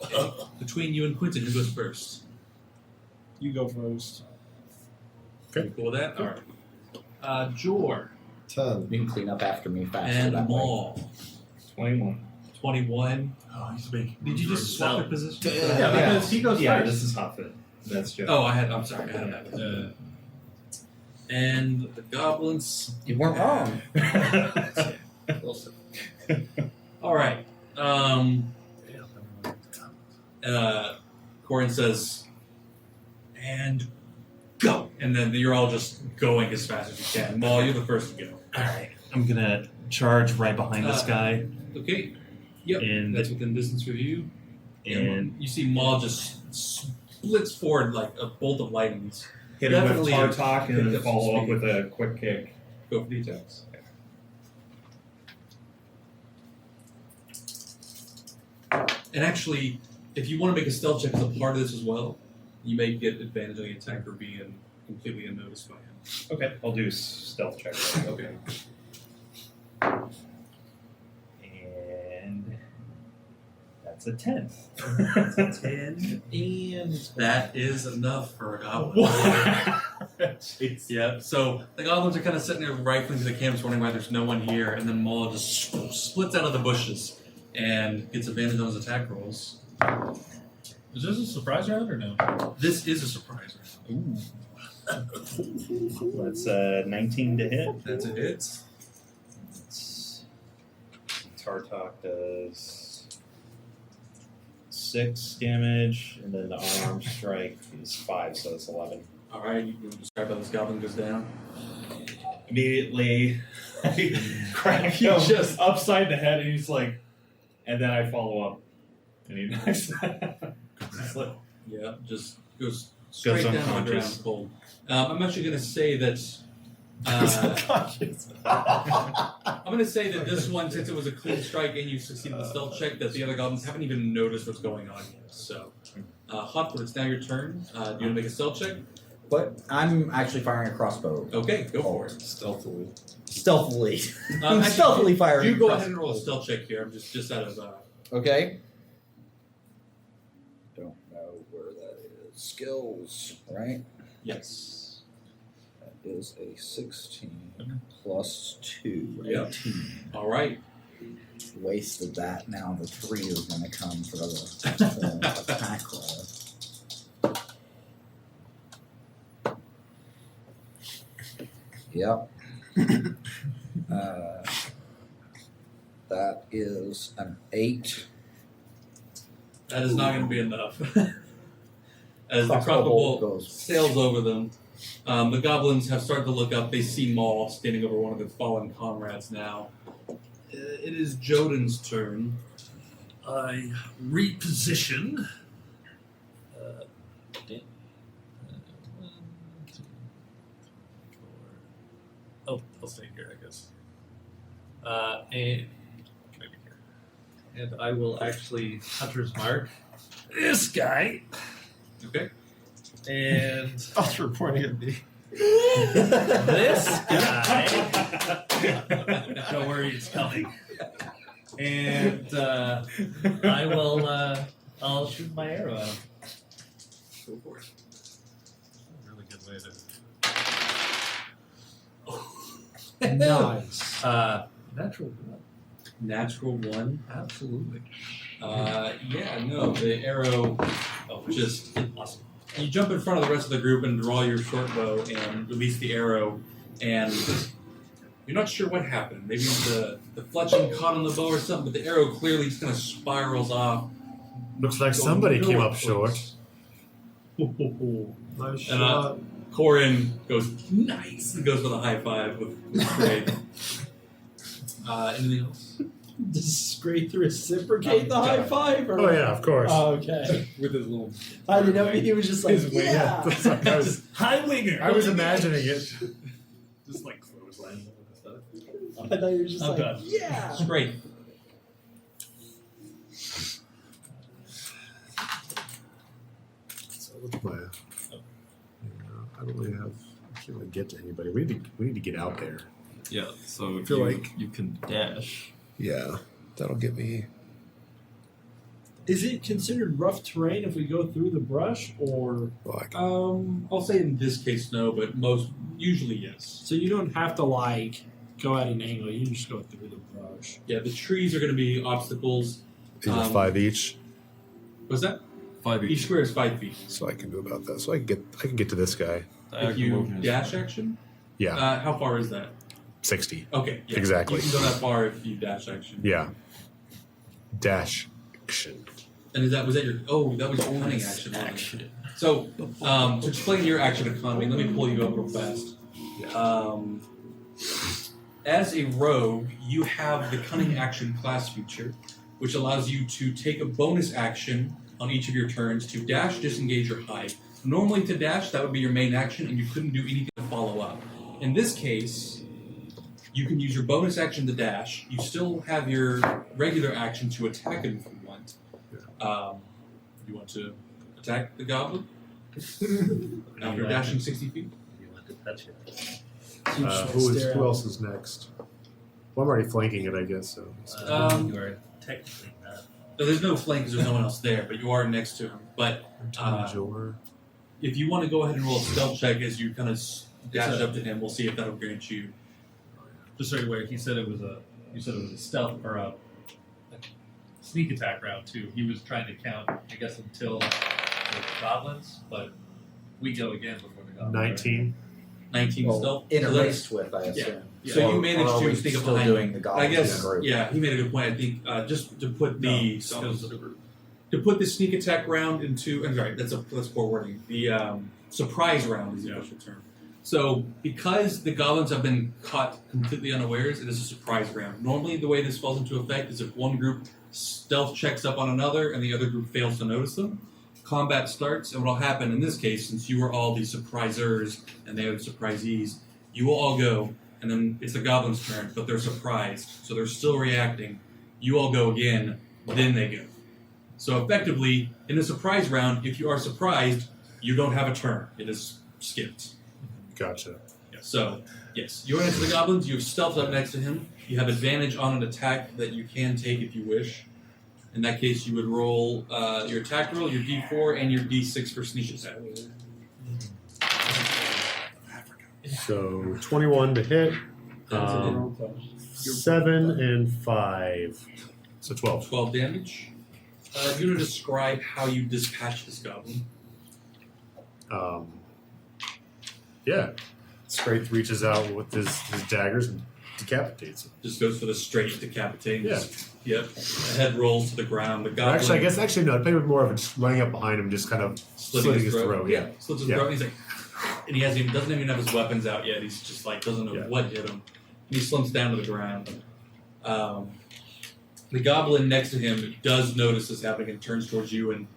Okay. Between you and Quentin, who goes first? You go first. You cool with that? All right. Jor 10. You can clean up after me faster and that way. Maul. 21. 21. Oh, he's making. Did you just swap their position? Yeah, because he goes Yeah, first. this is Hotfoot. That's Joe. Oh, I'm sorry. I had that. And the goblins. You weren't wrong. All right. Corin says, and go. And then you're all just going as fast as you can. Maul, you're the first to go. Alright. I'm gonna charge right behind this guy. Okay. Yep. And That's within distance of you. and You see Maul just splits forward like a bolt of lightning. hit him with Definitely Tartok and picked then up some follow up speed. with a quick kick. Go for the attacks. And actually, if you want to make a stealth check as a part of this as well, you may get advantage on the attack for being completely unnoticed by him. Okay, I'll do stealth check. Okay. And that's a 10. 10. And that is enough for a goblin. Jeez. Yeah, so the goblins are kind of sitting there rifling through the camps, wondering why there's no one here, and then Maul just splits out of the bushes and gets advantage on his attack rolls. Is this a surprise round or no? This is a surprise round. Ooh. That's 19 to hit. That's a hit. Tartok does 6 damage, and then the unarmed strike is 5, so it's 11. All right, you can describe how this goblin goes down. Immediately, I crack He him just- upside the head, and he's like, and then I follow up, and he knocks. Yeah, just goes straight down to the ground unconscious. cold. I'm actually going to say that. Unconscious. I'm going to say that this one, since it was a clean strike and you succeeded the stealth check, that the other goblins haven't even noticed what's going on yet. So, Hotfoot, it's now your turn. Do you want to make a stealth check? But I'm actually firing a crossbow. Okay, go for it. Stealthily. Stealthily. I'm Actually, stealthily firing. You a go crossbow. ahead and roll a stealth check here. I'm just out of. Okay. Don't know where that is. Skills, right? Yes. That is a 16 plus 2. Yep. 18. All right. Wasted that. Now the 3 is going to come for the attack roll. Yep. That is an 8. That is not going to be enough. As the Crossbow crossbow bolt bolt goes. sails over them, the goblins have started to look up. They see Maul standing over one of his fallen comrades now. It is Joden's turn. I reposition. I'll stay here, I guess. And maybe here. And I will actually Hunter's Mark this guy. Okay. And Oh, you're pointing at me. this guy. Don't worry, it's coming. And I will. I'll shoot my arrow at him. Go for it. Really good way to. Nice. Natural one. Natural 1. Absolutely. Yeah, no, the arrow just awesome. You jump in front of the rest of the group and draw your short bow and release the arrow, and you're not sure what happened. Maybe the fletching caught on the bow or something, but the arrow clearly just kind of spirals off. Looks like somebody came up short. Nice And shot. Corin goes, nice, and goes for the high five with Craig. Anything else? Does Scrape reciprocate the high five? Or Oh yeah, of course. Oh, okay. With his little. I didn't know he was just like, His wing, yeah. That's like I was, High winger. I was imagining it. Just like clothesline and stuff. I thought you were just I'm like, done. yeah. It's great. So what's my? I don't really have. I can't really get to anybody. We need to get out there. Yeah, so I feel you, like- you can dash. Yeah, that'll get me. Is it considered rough terrain if we go through the brush, or Well, I can, I'll say in this case no, but usually yes. so you don't have to like go at an angle? You just go through the brush. Yeah, the trees are going to be obstacles. these are 5 each, What's that? 5 Each each. square is 5 feet. so I can do about that. So I can get to this guy. If you dash action, Yeah, how far is that? 60. Okay, yeah. Exactly. You can go that far if you dash action. Yeah. Dash action. And was that your? Oh, that was your cunning action. So, to explain your action economy, let me pull you up real fast. As a rogue, you have the cunning action class feature, which allows you to take a bonus action on each of your turns to dash, disengage, or hide. Normally, to dash, that would be your main action, and you couldn't do anything to follow up. In this case, you can use your bonus action to dash. You still have your regular action to attack it if you want. You want to attack the goblin after dashing 60 feet? You want to touch it. Who else is next? Well, I'm already flanking it, I guess. So You are technically not. So there's no flank because there's no one else there, but you are next to him. But Jor. if you want to go ahead and roll a stealth check as you kind of dash up to him, we'll see if that'll grant you. Just so you're aware, he said it was a. You said it was a stealth or a sneak attack round too. He was trying to count, I guess, until the goblins, but we go again before the goblins. 19. 19 Well, still. interlaced with, I assume. So you managed Or are to we sneak up still behind doing him. the I goblins in guess, a group? yeah, he made a good point. I think just to put the to put the sneak attack round into. I'm sorry, that's poor wording. The surprise round is the official term. So because the goblins have been caught completely unawares, it is a surprise round. Normally, the way this falls into effect is if one group stealth checks up on another and the other group fails to notice them, combat starts, and what will happen in this case, since you were all the surprisers and they are the surprisees, you will all go, and then it's the goblins' turn, but they're surprised, so they're still reacting. You all go again, then they go. So effectively, in the surprise round, if you are surprised, you don't have a turn. It is skipped. Gotcha. So, yes, you run into the goblins, you have stealth up next to him, you have advantage on an attack that you can take if you wish. In that case, you would roll your attack roll, your d4, and your d6 for sneak attack. So 21 to hit. 7 and 5. So 12. 12 damage. You want to describe how you dispatch this goblin? Yeah. Scrape reaches out with his daggers and decapitates him. Just goes for the straight decapitating. Yeah. Yep. The head rolls to the ground. The Or goblin actually, no. I'd play with more of it, just laying up behind him, just kind of slitting his throat. Yeah. Slits his Yeah. throat. And he's like, and he doesn't even have his weapons out yet. He's just like doesn't know what hit him. And he slumps down to the ground. The goblin next to him does notice this happening and turns towards you, and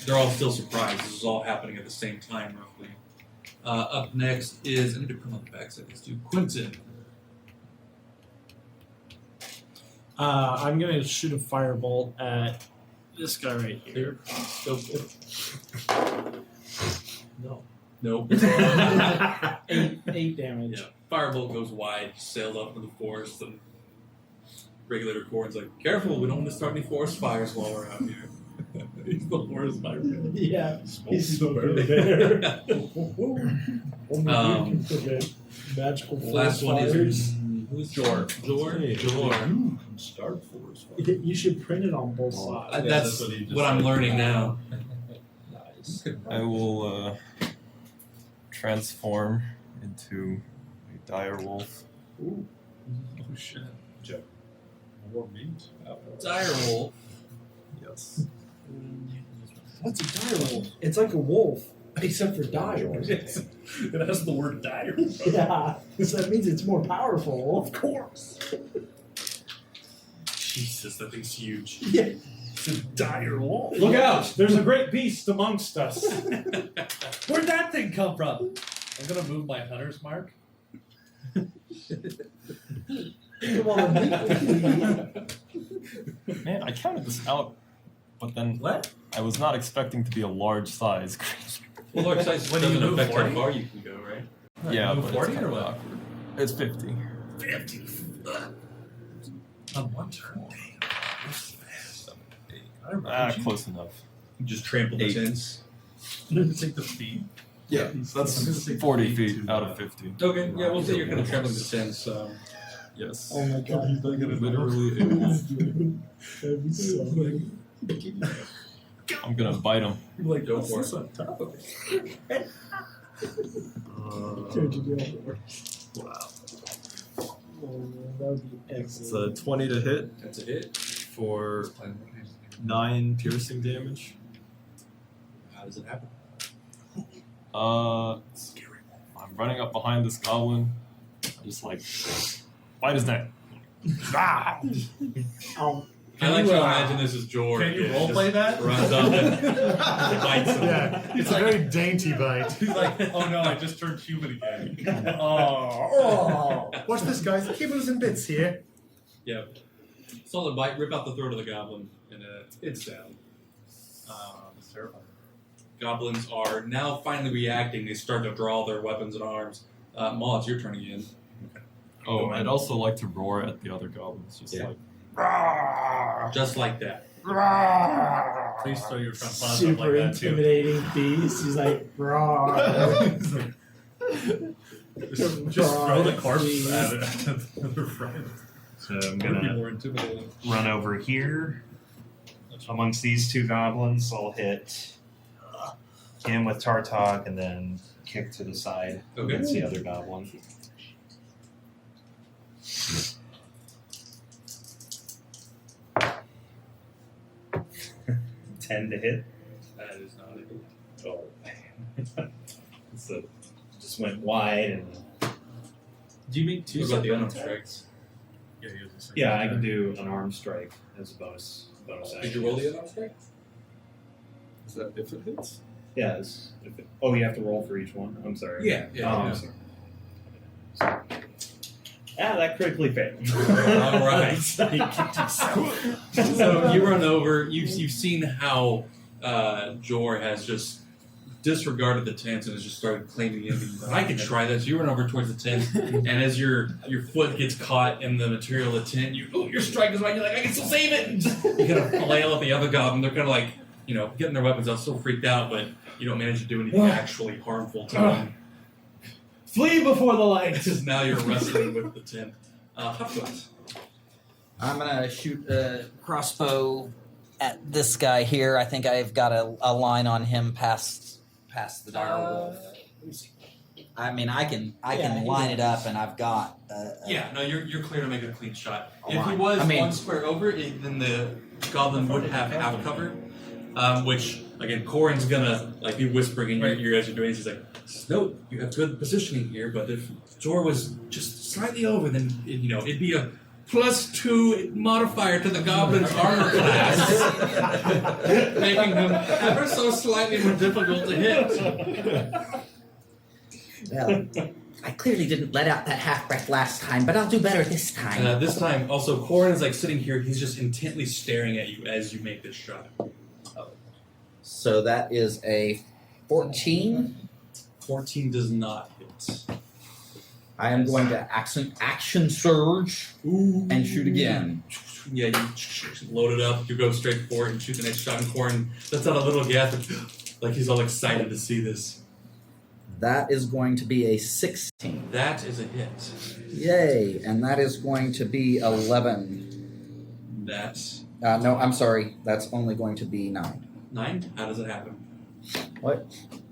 they're all still surprised. This is all happening at the same time, roughly. Up next is I need to put on the backside of this too. Quentin. I'm gonna shoot a firebolt at this guy right here. Go for it. No. Nope. 8 damage. Yeah. Firebolt goes wide, sailed up into the forest, and Regulator Corn's like, careful, we don't want to start any forest fires while we're out here. He's the forest fire. Yeah. He's so there. Magical Last forest one fires. is who's Jor? Jor. Start forest. You should print it on both sides. That's what I'm learning now. Nice. I will transform into a dire wolf. Ooh. Oh shit. More meat. Dire Wolf. Yes. What's a dire wolf? It's like a wolf, except for dire. It has the word dire. Yeah, so that means it's more powerful. Of course. Jesus, that thing's huge. Yeah. It's a dire wolf. Look out! There's a great beast amongst us. Where'd that thing come from? I'm gonna move my hunter's mark. Come on, Man, I counted this out, but then What? I was not expecting to be a large size creature. Well, large size When do you doesn't move, affect 40? how far you can go, right? Yeah, move but 40 it's kind or of what? awkward. It's 50. 50. On one turn. Close enough. You just trample the 8. tents. Take the feet. Yeah, I'm gonna that's say 40 feet feet to, out of 50. Okay, yeah, we'll say you're kind of trampling the tents. Yes. Oh my god. Literally a wolf. That'd be so funny. I'm gonna bite him. Like, Go what's for this it. on top of it? Wow. Oh, that would be It's excellent. a 20 to hit That's a hit. for 9 piercing damage. How does it happen? I'm running up behind this goblin. I'm just like, bite his neck. I like to imagine this is George. Can you roleplay that? Runs up and bites him. Yeah, it's a very dainty bite. He's like, oh no, I just turned human again. Watch this, guys. Kibbles and bits here. Yeah. Solid bite, rip out the throat of the goblin, and it's down. It's terrifying. Goblins are now finally reacting. They start to draw their weapons and arms. Maul, it's your turn again. Oh, I'd also like to roar at the other goblins, just Yeah. like. Just like that. Please throw your front paws up Super like that too. intimidating beast. He's like, raw. Just throw the corpse at it. At the front. So I'm Would be gonna more intimidating. run over here amongst these two goblins. I'll hit him with Tartok and then kick to the side Okay. against the other goblin. Ten to hit. That is not a good. Oh, so just went wide and Do you make two What about the separate unarmed attacks? strikes? Yeah, he has a second yeah, I attack. can do an arm strike as a bonus action. Did you roll the unarmed strike? Is that if it hits? Yeah. Oh, you have to roll for each one. I'm sorry. Yeah. Oh, I'm sorry. Ah, that critically failed. All right. He kicked himself. So you run over. You've seen how Jor has just disregarded the tent and has just started claiming it. I can try this. You run over towards the tent, and as your foot gets caught in the material of the tent, your strike is right. You're like, I can still save it. And just, you kind of flail at the other goblin. They're kind of like, getting their weapons out, so freaked out, but you don't manage to do anything actually harmful to them. Flee before the light. Because now you're wrestling with the tent. Hopfoot. I'm gonna shoot a crossbow at this guy here. I think I've got a line on him past the dire wolf. I mean, I can line it up, and I've got. Yeah, no, you're clear to make a clean shot. A If he line. was I mean- one square over, then the goblin would have half cover. Which again, Corin's gonna be whispering in your ear as you're doing this. He's like, "No, you have good positioning here, but if Jor was just slightly over, then it'd be a +2 modifier to the goblin's armor class, making him ever so slightly more difficult to hit." Well, I clearly didn't let out that half breath last time, but I'll do better this time. This time, also, Corin is sitting here. He's just intently staring at you as you make this shot. So that is a 14. 14 does not hit. I am going to action surge and shoot again. Yeah, you load it up, you go straight for it and shoot the next shot, and Corin lets out a little gasp, like he's all excited to see this. That is going to be a 16. That is a hit. Yay! And that is going to be 11. That's No, I'm sorry. That's only going to be 9. 9? How does it happen? What?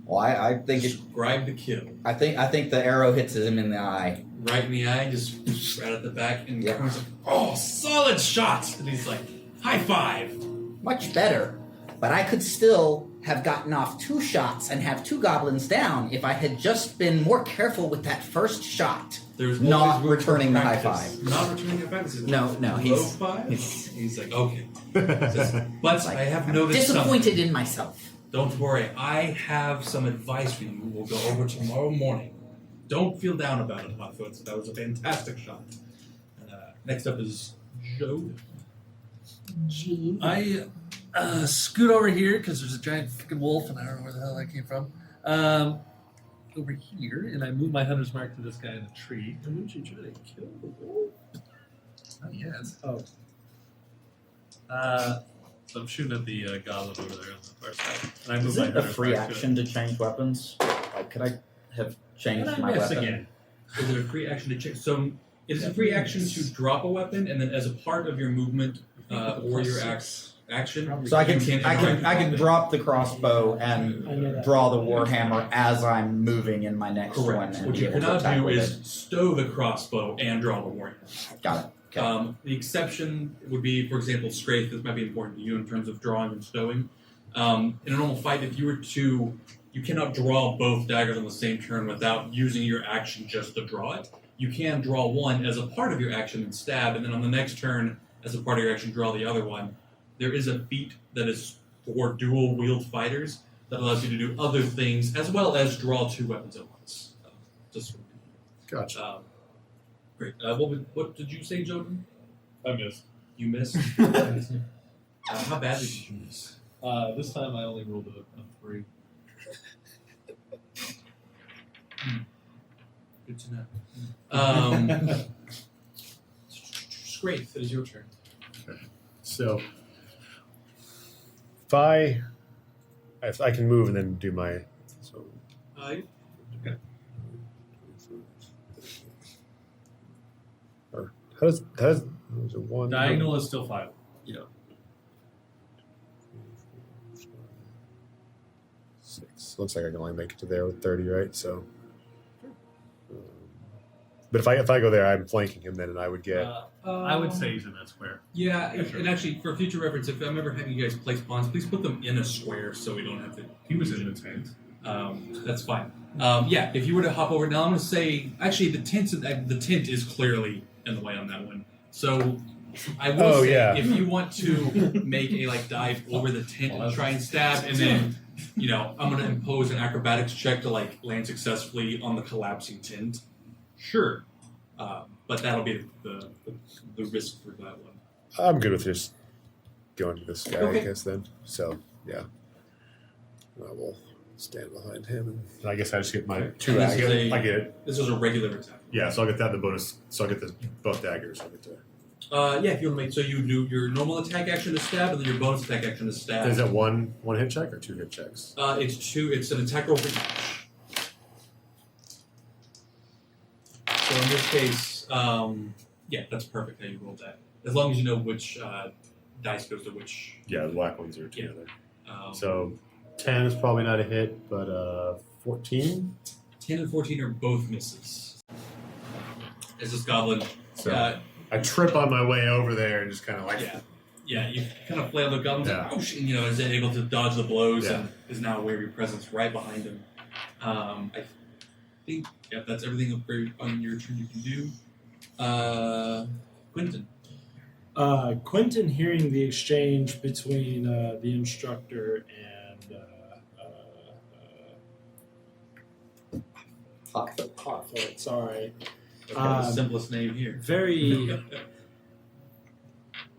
Well, I think it. Describe the kill. I think the arrow hits him in the eye. Right in the eye, just right at the back, and Yep. Corin's like, "Oh, solid shot!" And he's like, "High five!" Much better. But I could still have gotten off 2 shots and have 2 goblins down if I had just been more careful with that first shot. There's Not always room for returning the high practice. five. Not returning the high five. This is No, low he's 5. He's like, okay. But I have noticed disappointed in myself. Don't worry, I have some advice for you. We'll go over tomorrow morning. Don't feel down about it, Hotfoot. That was a fantastic shot. Next up is Joe. I scoot over here because there's a giant freaking wolf, and I don't know where the hell that came from. Over here, and I move my hunter's mark to this guy in the tree. And wouldn't you try to kill the wolf? Not yet. Oh. So I'm shooting at the goblin over there on the far side. And I move Is my it a hunter's free mark action to change weapons? Like, could I have changed my Yes, weapon? again. Is it a free action to check? So it is a free action to drop a weapon, and then as a part of your movement or your action, So I can you I can drop the crossbow and draw the warhammer as I'm moving in my next one. Correct. And What be you able to cannot attack do with is it. stow the crossbow and draw the warhammer. Got it. Okay. The exception would be, for example, Strafe. This might be important to you in terms of drawing and stowing. In a normal fight, if you were to, you cannot draw both daggers on the same turn without using your action just to draw it. You can draw one as a part of your action and stab, and then on the next turn, as a part of your action, draw the other one. There is a feat that is for dual wield fighters that allows you to do other things as well as draw 2 weapons at once. Just Gotcha. great. What did you say, Jordan? I missed. You missed. How badly did you miss? This time I only rolled a 3. Good to know. Scrape, it is your turn. So, if I can move and then do my. So, or how does There's a 1. Diagonal is still 5. 6. Looks like I can only make it to there with 30, right? So. But if I go there, I'm flanking him then, and I would get. I would say he's in that square. Yeah, and actually, for future reference, if I'm ever having you guys place pawns, please put them in a square so we don't have to. He was in the tent. That's fine. Yeah, if you were to hop over now, I'm going to say actually the tent is clearly in the way on that one. So I will say if you want to make a dive over the tent and try and stab, and then I'm going to impose an acrobatics check to land successfully on the collapsing tent. Sure, but that'll be the risk for that one. I'm good with just going to this guy, Okay. I guess, then. So, yeah. I will stand behind him. And I guess I just get my 2 And this daggers. is I get it. This is a regular attack. Yeah, so I'll get that, the bonus. So I'll get both daggers. I'll get to. Yeah, if you want to make so you do your normal attack action to stab, and then your bonus attack action to stab. Is that one hit check or 2 hit checks? It's 2. It's an attack roll for each. So in this case, yeah, that's perfect how you rolled that. As long as you know which dice goes to which. Yeah, the black ones are together. Yeah. So 10 is probably not a hit, but 14? 10 and 14 are both misses. As this goblin. So I trip on my way over there and just kind of Yeah, you kind of flail the goblin. Yeah. Ouch, and is able to dodge the blows Yeah. and is now aware of your presence right behind him. I think that's everything on your turn you can do. Quentin. Quentin, hearing the exchange between the instructor and Hotfoot, sorry. The simplest name here. Very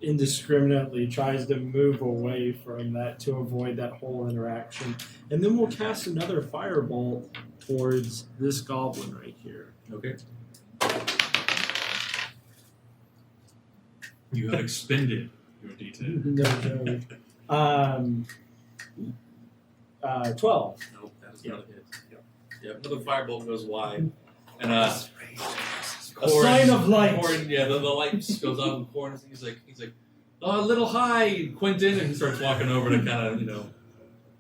indiscriminately tries to move away from that to avoid that whole interaction. And then we'll cast another firebolt towards this goblin right here. Okay. You have expended your D10. No joke. 12. Nope, that is not a hit. Yep, another firebolt goes wide. And a sign of light. Corin, the light goes off in Corin. He's like, oh, a little high, Quentin, and he starts walking over to kind of,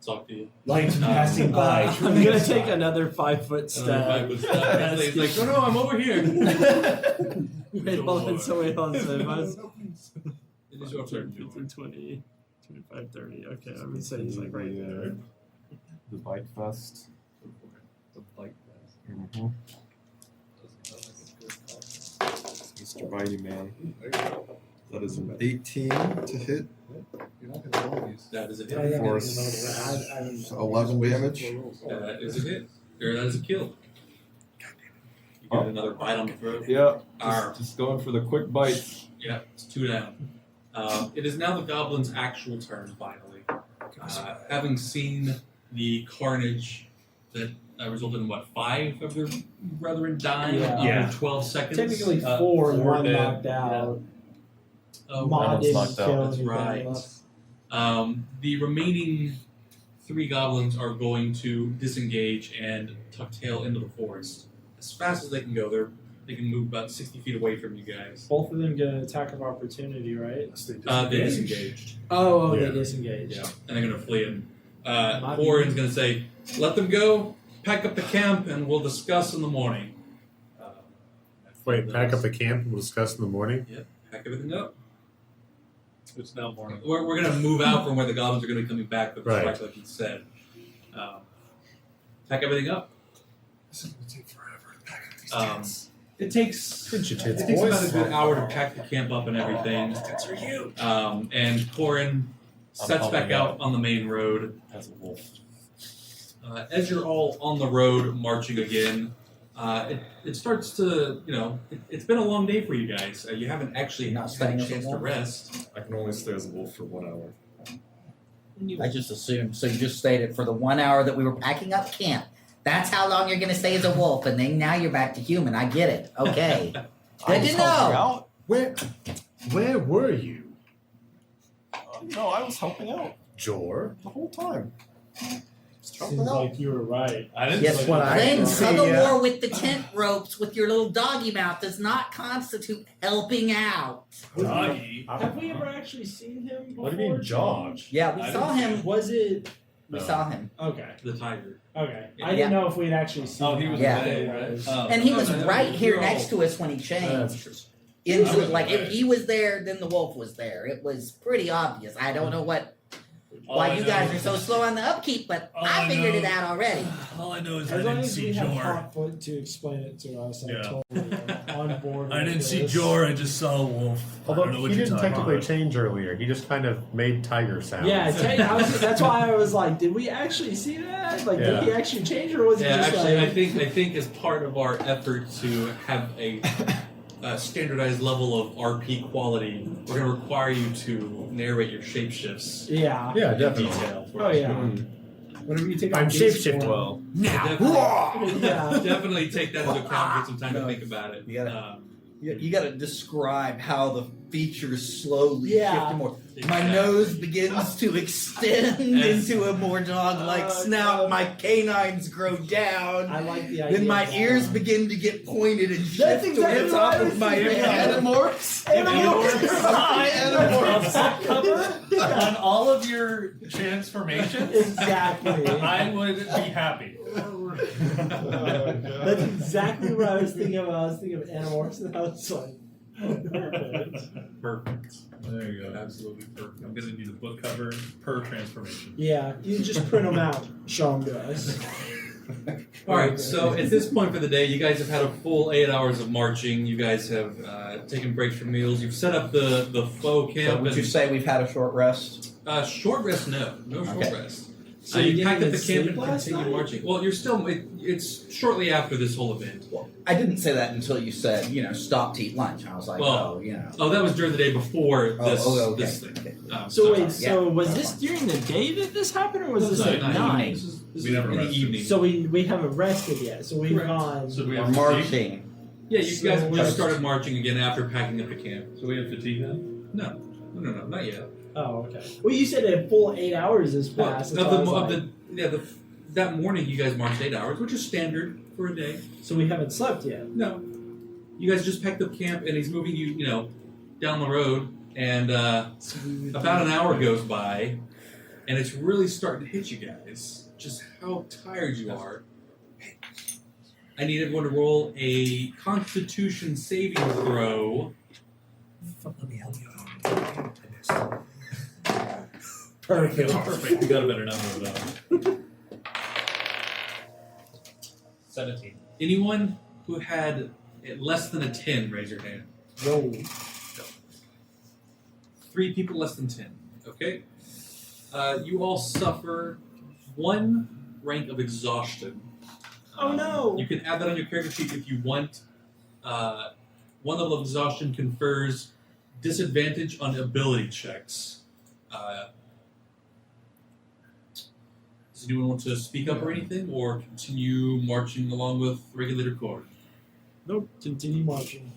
talk to you. Light passing by. I'm gonna take another 5-foot step. He's like, no, I'm over here. Wait, hold on. So wait, hold on. So if I was It is your turn. 20, 25, 30. Okay, I'm gonna say he's like right there. The bike vest. The bike vest. Mm-hmm. Mr. Mighty Man. That is an 18 to hit. You're not going to roll these. That is a Oh, hit. yeah, For 11 damage. That is a hit. Or that is a kill. You get another bite on the throat. Yeah. Arr. Just going for the quick bite. Yeah, it's 2 down. It is now the goblin's actual turn, finally. Having seen the carnage that resulted in, 5 of their brethren dying in 12 seconds? Technically 4 and 1 dead. knocked out. Oh, Ma right. didn't knocked out. kill That's anybody right. else. The remaining 3 goblins are going to disengage and tuck tail into the forest as fast as they can go. They can move about 60 feet away from you guys. Both of them get an attack of opportunity, right? They disengaged. Oh, Yeah. they disengaged. Yeah, and they're going to flee. And Corin's going to say, "Let them go. Pack up the camp, and we'll discuss in the morning." Wait, pack up the camp and we'll discuss in the morning? Yep, pack everything up. It's now morning. We're going to move out from where the goblins are going to be coming back, but Right. like you said. Pack everything up. This is going to take forever to pack up these Um, It takes Pinch your tits, It takes boys. about a good hour to pack the camp up and everything. And Corin sets back out on the main road. As a wolf. As you're all on the road marching again, it starts to, it's been a long day for you guys. You haven't actually Not had staying a as a chance to wolf? rest. I can only stay as a wolf for 1 hour. I just assumed. So you just stated for the 1 hour that we were packing up camp. That's how long you're going to stay as a wolf, and then now you're back to human. I get it. Okay. Good to know. Where were you, No, I was helping out Jor? the whole time. Seems like you were right. I didn't. Yes, what I playing see, tug of war with the tent ropes with your little doggy mouth does not constitute helping out. Doggy. Have we ever actually seen him before? What do you mean, George? Yeah, we I saw didn't him. Was it We saw him. okay? The tiger. Okay. Yeah. I didn't know if we'd actually seen Oh, he him. was Yeah. away, right? Oh. And he was Oh, no, right here no. next to us when he changed. That's true. Into Yeah. like if he was there, then the wolf was there. It was pretty obvious. I don't know All why I you know guys is- are so slow on the upkeep, but All I I figured know- it out already. All I know is As I long didn't as we see have Jor. Hotfoot to explain it to us, Yeah. I'm totally on board. I with didn't see this. Jor. I just saw a wolf. I Although don't know what he you're didn't talking technically about. change earlier. He just kind of made tiger sounds. Yeah, that's why I was like, did we actually see that? Like, Yeah. did he actually change, or was Yeah, it just actually, like? I think as part of our effort to have a standardized level of RP quality, we're going to require you to narrate your shapeshifts Yeah. Yeah, in definitely. detail. For Oh us. yeah. Whenever you take I'm on beast shapeshift form- well. Definitely, Yeah. definitely take that into account. Get some time to think about it. You gotta- Um, You got to describe how the features slowly Yeah. shift more. My Exactly. nose begins to extend Yes. into a more dog-like Oh, snout. God. My canines grow down. I like the idea. Then my of ears that. begin to get pointed and That's shift to exactly the what top I was of my thinking. head. Animorphs. Full cover on all of your transformations. Exactly. I would be happy. That's exactly what I was thinking of. I was thinking of Animorphs, and I was like, perfect. Perfect. There you go. Absolutely perfect. I'm gonna need a book cover per transformation. Yeah, you just print them out, show them to us. All right. So at this point for the day, you guys have had a full 8 hours of marching. You guys have taken breaks for meals. You've set up the faux camp. So would you and, say we've had a short rest? short rest? No short Okay. rest. So you you packed didn't up the even camp and sleep last continued night? marching. Well, you're still. It's shortly after this whole event. I didn't say that until you said, stop to eat lunch. I was like, Well, Oh, that was during the day before this okay. this thing. Okay. So wait, Yeah. so was this during the day that this happened, or was this at Night. night? This is We never in the rested. evening. So we haven't rested yet. So we've Correct. gone. So do we We're have fatigue? marching. Yeah, you guys So- just started marching again after packing up the camp. So we have fatigue now? No, not yet. Oh, okay. Well, you said a full 8 hours has Well, passed. of so I was like, that morning you guys marched 8 hours, which is standard for a day. so we haven't slept yet. No, you guys just packed up camp, and he's moving you, down the road, and about an hour goes by, and it's really starting to hit you guys just how tired you are. I need everyone to roll a Constitution saving throw. Let me help you out. Perfect. Perfect. You got a better number though. 17. Anyone who had less than a 10, raise your hand. Whoa. 3 people less than 10. Okay. You all suffer 1 rank of exhaustion. Oh, no. You can add that on your character sheet if you want. 1 level of exhaustion confers disadvantage on ability checks. Does anyone want to speak up or anything, or continue marching along with regulator core? Nope. Continue marching.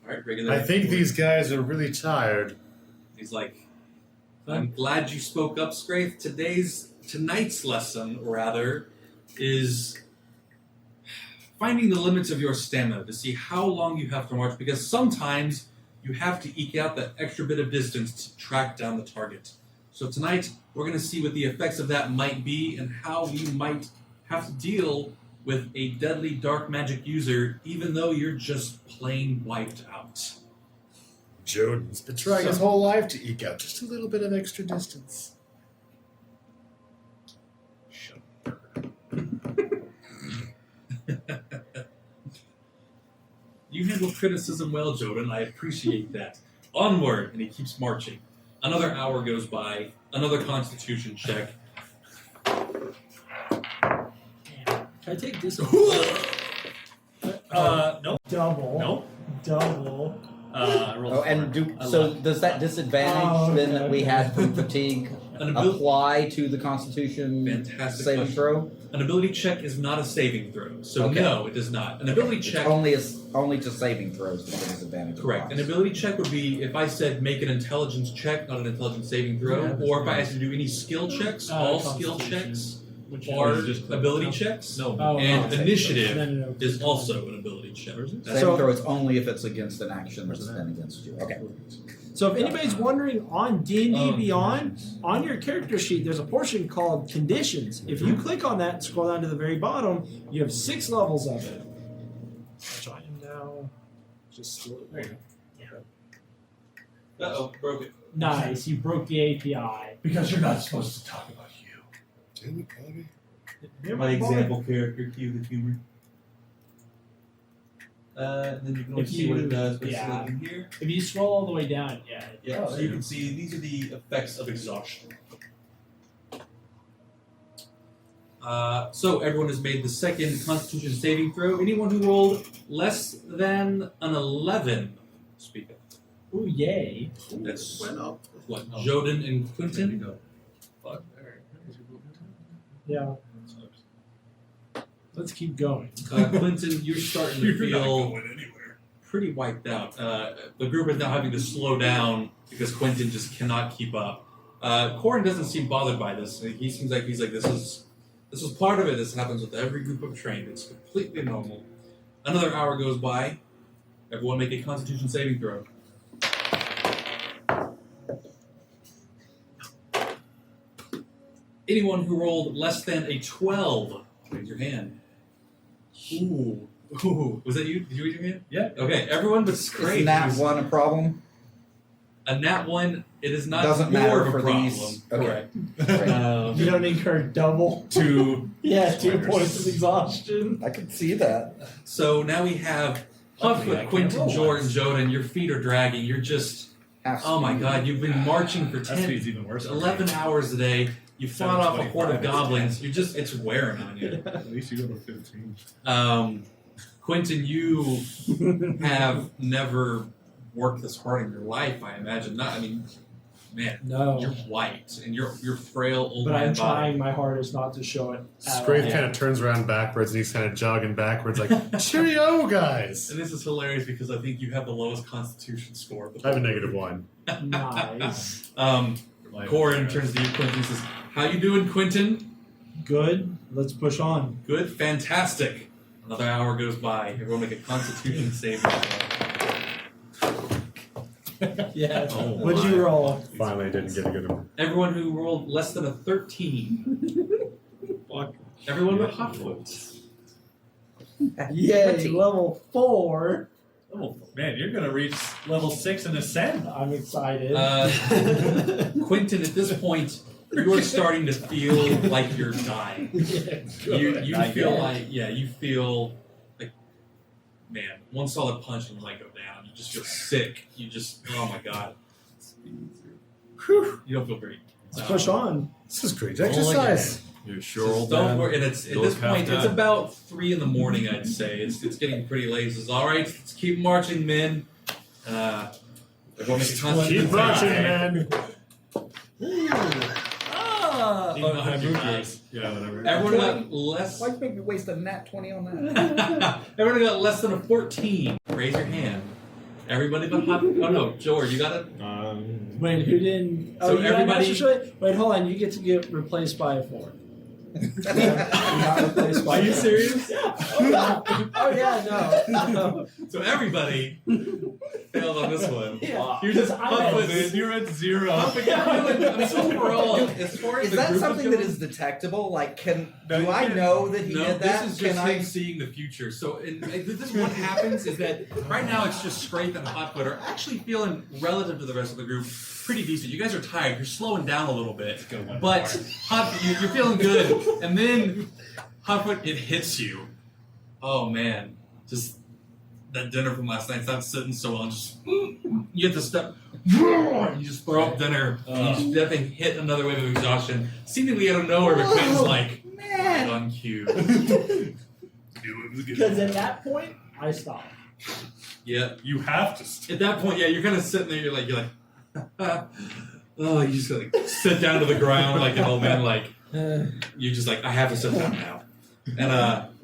All right, regulator. I think core. these guys are really tired. He's like, I'm glad you spoke up, Scraith. Tonight's lesson, rather, is finding the limits of your stamina to see how long you have to march, because sometimes you have to eke out that extra bit of distance to track down the target. So tonight, we're going to see what the effects of that might be and how we might have to deal with a deadly dark magic user, even though you're just plain wiped out. Joden's been trying his whole life to eke out just a little bit of extra distance. You handle criticism well, Joden. I appreciate that. Onward, and he keeps marching. Another hour goes by. Another Constitution check. Can I take this? Nope. Double. Nope. Double. I rolled Oh, a and 4. does that disadvantage then that we had from fatigue An ability, apply to the Constitution Fantastic saving question. throw? an ability check is not a saving throw, so Okay. no, it does not. An ability It's check, only to saving throws that the disadvantage correct. An applies. ability check would be if I said make an intelligence check, not an intelligence saving throw, Yeah, that's or if I right. asked you to do any skill checks, all skill Constitution. checks. Which are just ability checks. No. Oh, And no. initiative No. is also an ability check. Saving So- throw is only if it's against an action that's been against you. Okay. So if anybody's wondering, on D&D Oh, Beyond, on your character sheet, there's a portion called Conditions. If you click on that and scroll down to the very bottom, you have 6 levels of it. Which I am now just slowly. Uh-oh, broke it. Nice, you broke the API. Because you're not supposed to talk about you. Damn it, Bobby. My example character, cue the humor. Then you can If see what you- it does by yeah. selecting here. If you scroll all the way down, yeah. Yeah, so you can see these are the effects of exhaustion. So everyone has made the second Constitution saving throw. Anyone who rolled less than an 11, speak up. Ooh, yay. That's Went up. what, Joden and Quentin? Fuck. Yeah. Let's keep going. Quentin, you're starting to You're not feel going anywhere. pretty wiped out. The group is now having to slow down because Quentin just cannot keep up. Corin doesn't seem bothered by this. He seems like he's like, this is part of it. This happens with every group of trained. It's completely normal. Another hour goes by. Everyone make a Constitution saving throw. Anyone who rolled less than a 12, raise your hand. Ooh. Was that you? Did you raise your hand? Yeah. Okay, everyone but Scrape. Is nat 1 a problem? A nat 1, it is not Doesn't more matter of a for problem. these. Okay. Correct. You don't incur double. Two. Yeah, 2 points of exhaustion. I can see that. So now we have Luckily, I Huffwood, can't Quentin, roll Jordan, once. Joden. Your feet are dragging. You're just, Half oh my speed. god, you've been marching for That 10, speed's even worse. 11 hours a day. You fought off a horde of 7:25 goblins. You're just, it's wearing on you. At least you go to 15. Quentin, you have never worked this hard in your life, I imagine. Not, I mean, man, No. you're white and you're frail old But man I'm body. trying my hardest not to show it. at Scrape all. kind of turns around backwards and he's kind of jogging backwards like, cheerio, guys. And this is hilarious because I think you have the lowest Constitution score. I have a -1. Nice. Corin turns to you, Quentin, and says, "How you doing, Quentin? Good. Let's push on. Good, fantastic." Another hour goes by. Everyone make a Constitution save. Yeah. Oh, What'd you roll? Finally, I didn't get a good one. Everyone who rolled less than a 13. Fuck. Everyone but Hotfoot. Yay, Pretty. level 4. Oh man, you're gonna reach level 6 and ascend. I'm excited. Quentin, at this point, you are starting to feel like you're dying. You feel like, you feel like, man, one solid punch and you might go down. You just feel sick. You just, oh my god. Whew. You don't feel great. Let's push on. This is great exercise. You're sure, Just old don't man? worry. And it's at Don't this have point, it's that. about 3 in the morning, I'd say. It's getting pretty late. It's all right. Let's keep marching, men. Everyone make a Constitution Keep marching, save. man. Ah! Even though I moved yours. Yeah, whatever. Everyone got less. Why'd you make me waste a nat 20 on that? Everyone got less than a 14. Raise your hand. Everybody but Hot. Oh no, George, you got it. Wait, who didn't? So Oh, you got everybody- actually. Wait, hold on. You get replaced by a 4. You're not replaced by Are you a 4. serious? Yeah. Oh yeah. No. So everybody failed on this one. Yeah. You're just I'm at Huffwood. You're at 0. Huffwood, I mean, overall, as far as Is the that group something is that is detectable? Like, do you I can't- know that he no, did that? this is just Can him I? seeing the future. So, what happens is that right now it's just Scrape and Hotfoot are actually feeling, relative to the rest of the group, pretty decent. You guys are tired. You're slowing down a little bit, but Hotfoot, you're feeling good. And then Hotfoot, it hits you. Oh man, just that dinner from last night's not sitting so well. And just you have to step. You just throw up dinner. And that thing hit another wave of exhaustion, seemingly out of nowhere. But Quentin's like, right on cue. Because at that point, I stopped. Yeah. You have to. At that point, yeah, you're kind of sitting there. You're like, oh, you just like sit down to the ground like an old man. Like you're just like, I have to sit down now. And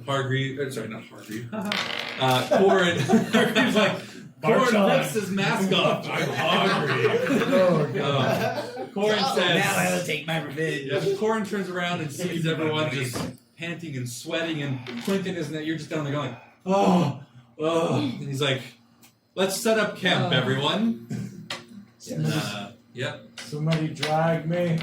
Hargreave, sorry, not Hargreave. Corin, Hargreave's like, Corin rips his mask off. I'm hungry. Corin says. Now I will take my revenge. Yeah, Corin turns around and sees everyone just panting and sweating, and Quentin isn't it? You're just down there going, oh. And he's like, let's set up camp, everyone. Yep. Somebody drag me.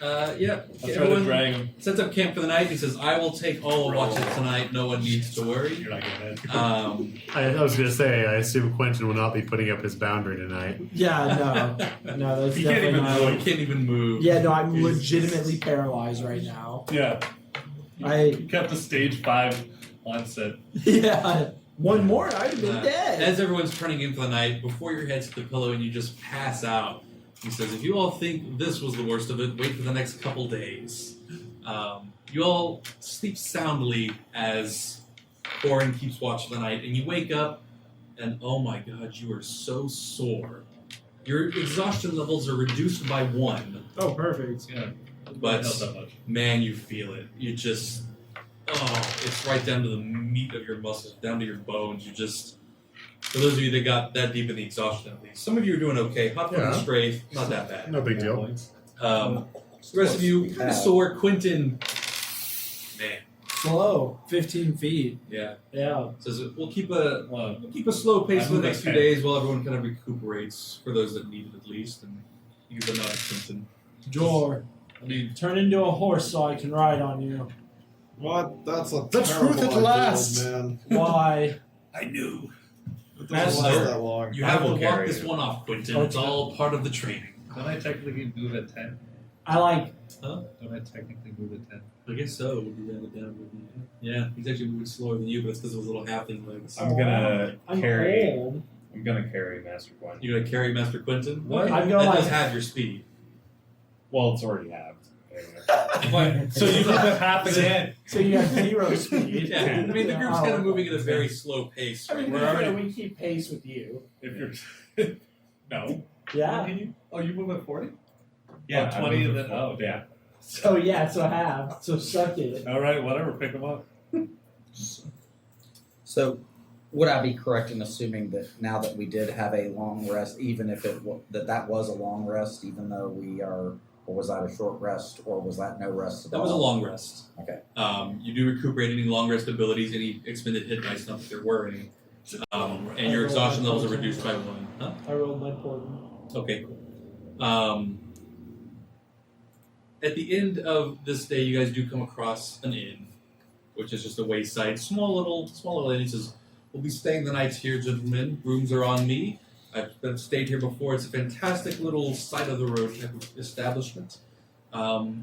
Yep. I'll try to Everyone drag him. sets up camp for the night. He says, I will take all the watches tonight. No one needs to worry. You're not getting it. I was going to say, I assume Quentin will not be putting up his boundary tonight. Yeah, no, that's He can't definitely even not. move. He can't even move. Yeah, no, I'm legitimately paralyzed right now. Yeah. I kept the stage 5 on set. yeah, one more, I'd have been dead. As everyone's turning in for the night, before your head's hit the pillow and you just pass out, he says, if you all think this was the worst of it, wait for the next couple days. You all sleep soundly as Corin keeps watch of the night, and you wake up, and oh my god, you are so sore. Your exhaustion levels are reduced by 1, Oh, perfect. Yeah. but Not that much. man, you feel it. You just, it's right down to the meat of your muscles, down to your bones. You just, for those of you that got that deep in the exhaustion at least, some of you are doing okay. Hot foot and Yeah. strafe, not that bad. No big deal. The rest of you kind of sore. Quentin, man, Slow. 15 feet. yeah. Yeah. Says we'll keep a slow pace for the next few okay. days while everyone kind of recuperates, for those that need it at least. And you give a nod to Quentin. Jor, I mean, turn into a horse so I can ride on you. What? That's a The terrible truth at idea, last. man. Why? I knew. It That's doesn't last fair. that long. You have to will walk carry this you. one off, Quentin. Okay. It's all part of the training. don't I technically move at 10? I like. Huh? Don't I technically move at 10? I guess so. Would be down with you. Yeah, he's actually moving slower than you, but it's because of his little halfling legs. I'm gonna I'm carry. old. I'm gonna carry Master Gwen. You're gonna carry Master Quentin? What? Okay. I'm gonna, that does like- have your speed. Well, it's already halved. Anyway. So you move at half again. So you have 0 speed. Yeah, I mean the group's Oh. kind of moving at a very slow pace. I mean, We're already. we keep pace with you. If you're no. Yeah. Oh, you move at 40? Yeah, Oh, 20 I and moved then oh yeah. So yeah, so half. So suck it. All right, whatever. Pick them up. So, would I be correct in assuming that now that we did have a long rest, even if that was a long rest, even though we are, or was that a short rest, or was that no rest at That all? was a long rest. Okay. You do recuperate any long rest abilities, any expended hit dice, not that there were any. And your exhaustion levels are reduced by 1. Huh? I rolled my portent. Okay, cool. At the end of this day, you guys do come across an inn, which is just a wayside, small little inn. He says, we'll be staying the night here, gentlemen. Rooms are on me. I've stayed here before. It's a fantastic little side-of-the-road type of establishment.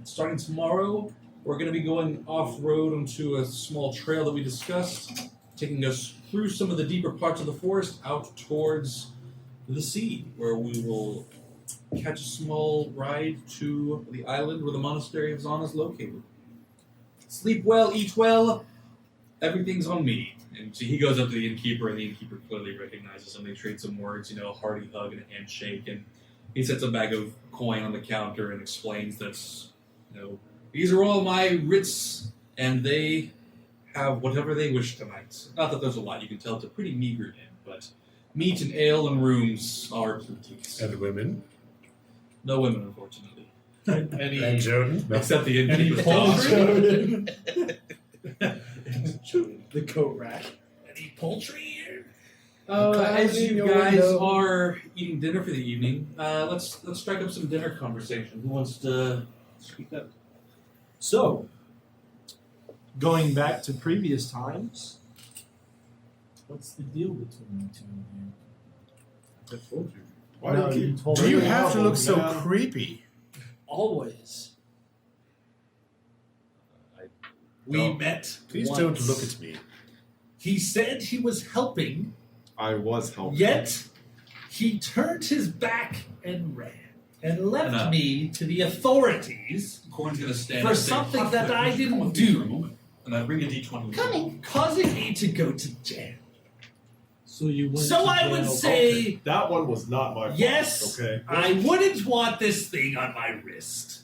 Starting tomorrow, we're going to be going off-road onto a small trail that we discussed, taking us through some of the deeper parts of the forest out towards the sea, where we will catch a small ride to the island where the monastery of Zana is located. Sleep well, eat well, everything's on me. And so he goes up to the innkeeper, and the innkeeper clearly recognizes him. They trade some words, a hearty hug and a handshake, and he sets a bag of coin on the counter and explains that, these are all my writs, and they have whatever they wish tonight. Not that there's a lot, you can tell it's a pretty meager inn, but meat and ale and rooms are plenty. And women. No women, unfortunately. And Any Jordan. No. Except the Any innkeeper's poultry? daughter. The coat rack. Any poultry here? As you your guys window. are eating dinner for the evening, let's strike up some dinner conversation. Who wants to speak up? So, going back to previous times, what's the deal between the two of you? I told you. Why No, do you you keep told Do you me have to all, look so man. creepy? Always. We Don't. met. Please once. don't look at me. He said he was helping, I was helping. yet he turned his back and ran and left Enough. me to the authorities Corn's going to stand for and say, something that I Come didn't with me for a do, moment, and I bring a d20. Coming. causing me to go to jail. So you went So to I would jail. say, That one was not my fault. yes, Okay. I wouldn't want this thing on my wrist.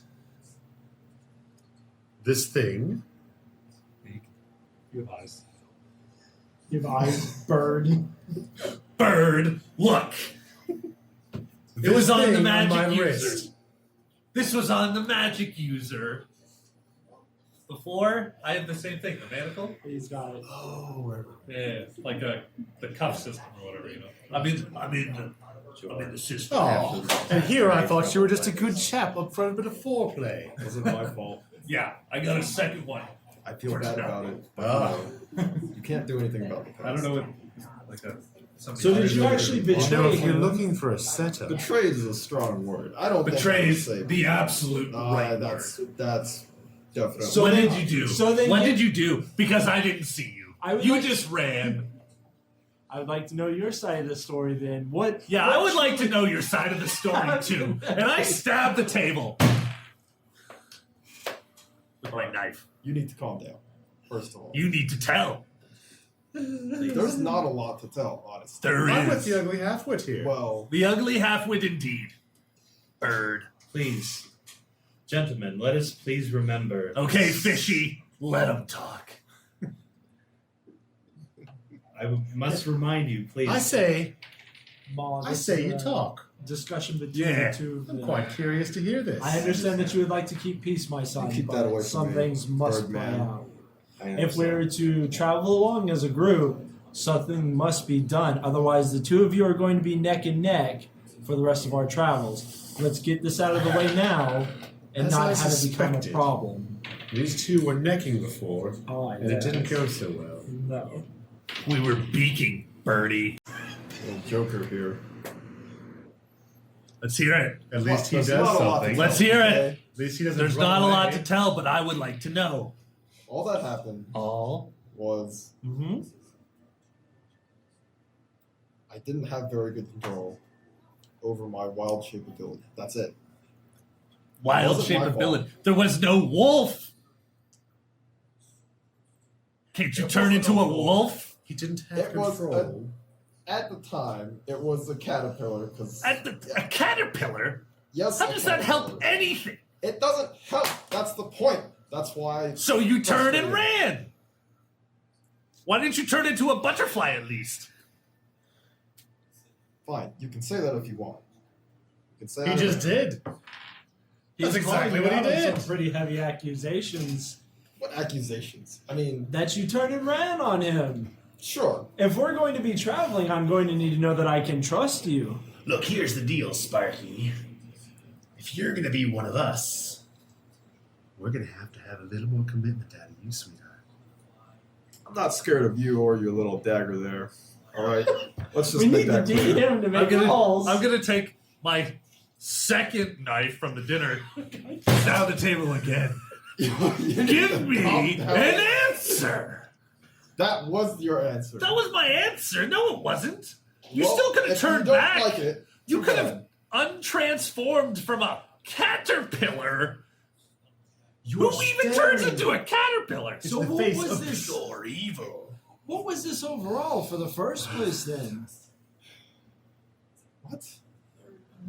This thing. You have eyes. Your eyes burned. Bird, look. It was on the thing magic my user. wrist. This was on the magic user. Before, I had the same thing. The manacle. He's got it. Oh, Yeah, like the cuff system or whatever, you know. I'm in the system. oh. And here I thought you were just a good chap up for a bit of foreplay. It wasn't my fault. Yeah, I got a second one. I feel bad about it. But, Ah. you can't do anything about it. I don't know what like a. So did you actually You know, betray if you're him? looking for a setup, Betrayed is a strong word. I don't Betrays think I would the absolute say. right that's word. definitely. So what then- did you do? so then what you- did you do? Because I didn't see you. I would You like- just ran. I would like to know your side of the story then. What? Yeah, what I would like to truly- know your side of the story too. And I stabbed the table with my knife. You need to calm down. First of all, You need to tell. there's not a lot to tell, honestly. There I'm with is. the ugly half-wit here. Well, The ugly half-wit indeed. Bird. Please, gentlemen, let us please remember. Okay, fishy. Let him talk. Must remind you, please. I say Maul, I this say is you a talk. Discussion between Yeah. the two. of I'm them. quite curious to hear this. I understand that you would like to keep peace, my son. keep but that away from some me, things must play Birdman. out. I If we understand. were to travel along as a group, something must be done. Otherwise, the two of you are going to be neck and neck for the rest of our travels. Let's get this out of the way now and As not I have it become a suspected. problem. These two were necking before, Oh, and it didn't go so well. No. We were beaking, Birdie. Little Joker here. Let's hear it. At least he There's does not a lot to something. tell, Let's hear it. okay? At least he doesn't. There's run not a lot away. to tell, but I would like to know. All that happened All. was Mm-hmm. I didn't have very good control over my wild shape ability. That's it. Wild wasn't shape my ability. There was no wolf. Can't you It turn wasn't into a a wolf? He didn't have It was control. At the time, it was a caterpillar because A caterpillar? yes. How a does that help caterpillar. anything? It doesn't help. That's the point. That's why. So you turned and Frustrating. ran. Why didn't you turn into a butterfly at least? Fine, you can say that if you want. You can say He that just if- did. He's That's exactly calling what he you out on did. Some pretty heavy accusations What accusations? I mean, that you turned and ran on him. sure. If we're going to be traveling, I'm going to need to know that I can trust you. Look, here's the deal, Sparky. If you're gonna be one of us, We're gonna have a little more commitment out of you, sweetheart. I'm not scared of you or your little dagger there. All right, let's just We make need the that clear. DM to make calls. I'm gonna take my second knife from the dinner down the table again. You need Give to me calm an down. answer. That was your answer. That was my answer. No, it wasn't. You Well, still could have if you turned don't back. Like it, You too could bad. have untransformed from a caterpillar. Who even turns into a caterpillar? So the what face was of this? you're evil. What was this overall for the first place then?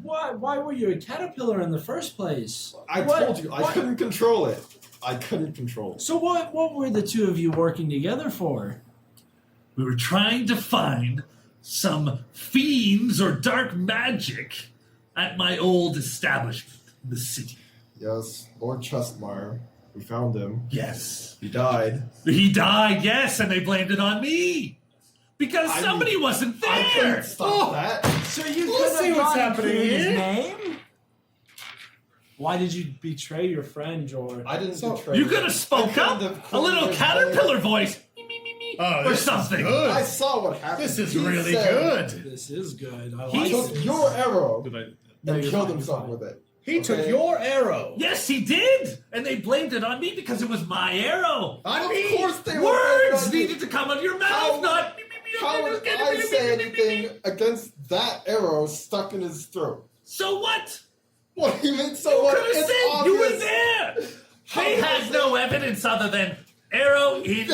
What? Why were you a caterpillar in the first place? I What- told you I what- couldn't control it. I couldn't control it. So what were the two of you working together for? We were trying to find some fiends or dark magic at my old establishment in the city. Yes, Lord Chestmire. We found him. Yes. He died. He died, yes, and they blamed it on me. Because I somebody wasn't I there. couldn't stop that. So you Let's could see have what's not happening included his here. name? Why did you betray your friend, George? I didn't So, betray You him. could have spoke I up. couldn't have A little called his caterpillar name. voice. Oh, Or this something. Is good. I saw what happened. This is He really said good. This is good. I He like took this. your arrow Did I? No, and you're killed fine, himself you're with it. He took Okay. your arrow. Yes, he did. And they blamed it on me because it was my arrow. On Of me. course they were. Words blaming needed to come out of your mouth, How- not. How would I say anything against that arrow stuck in his throat? So what? What do you mean? So You what? could have It's said obvious. you were there. They How had was no evidence other than arrow in,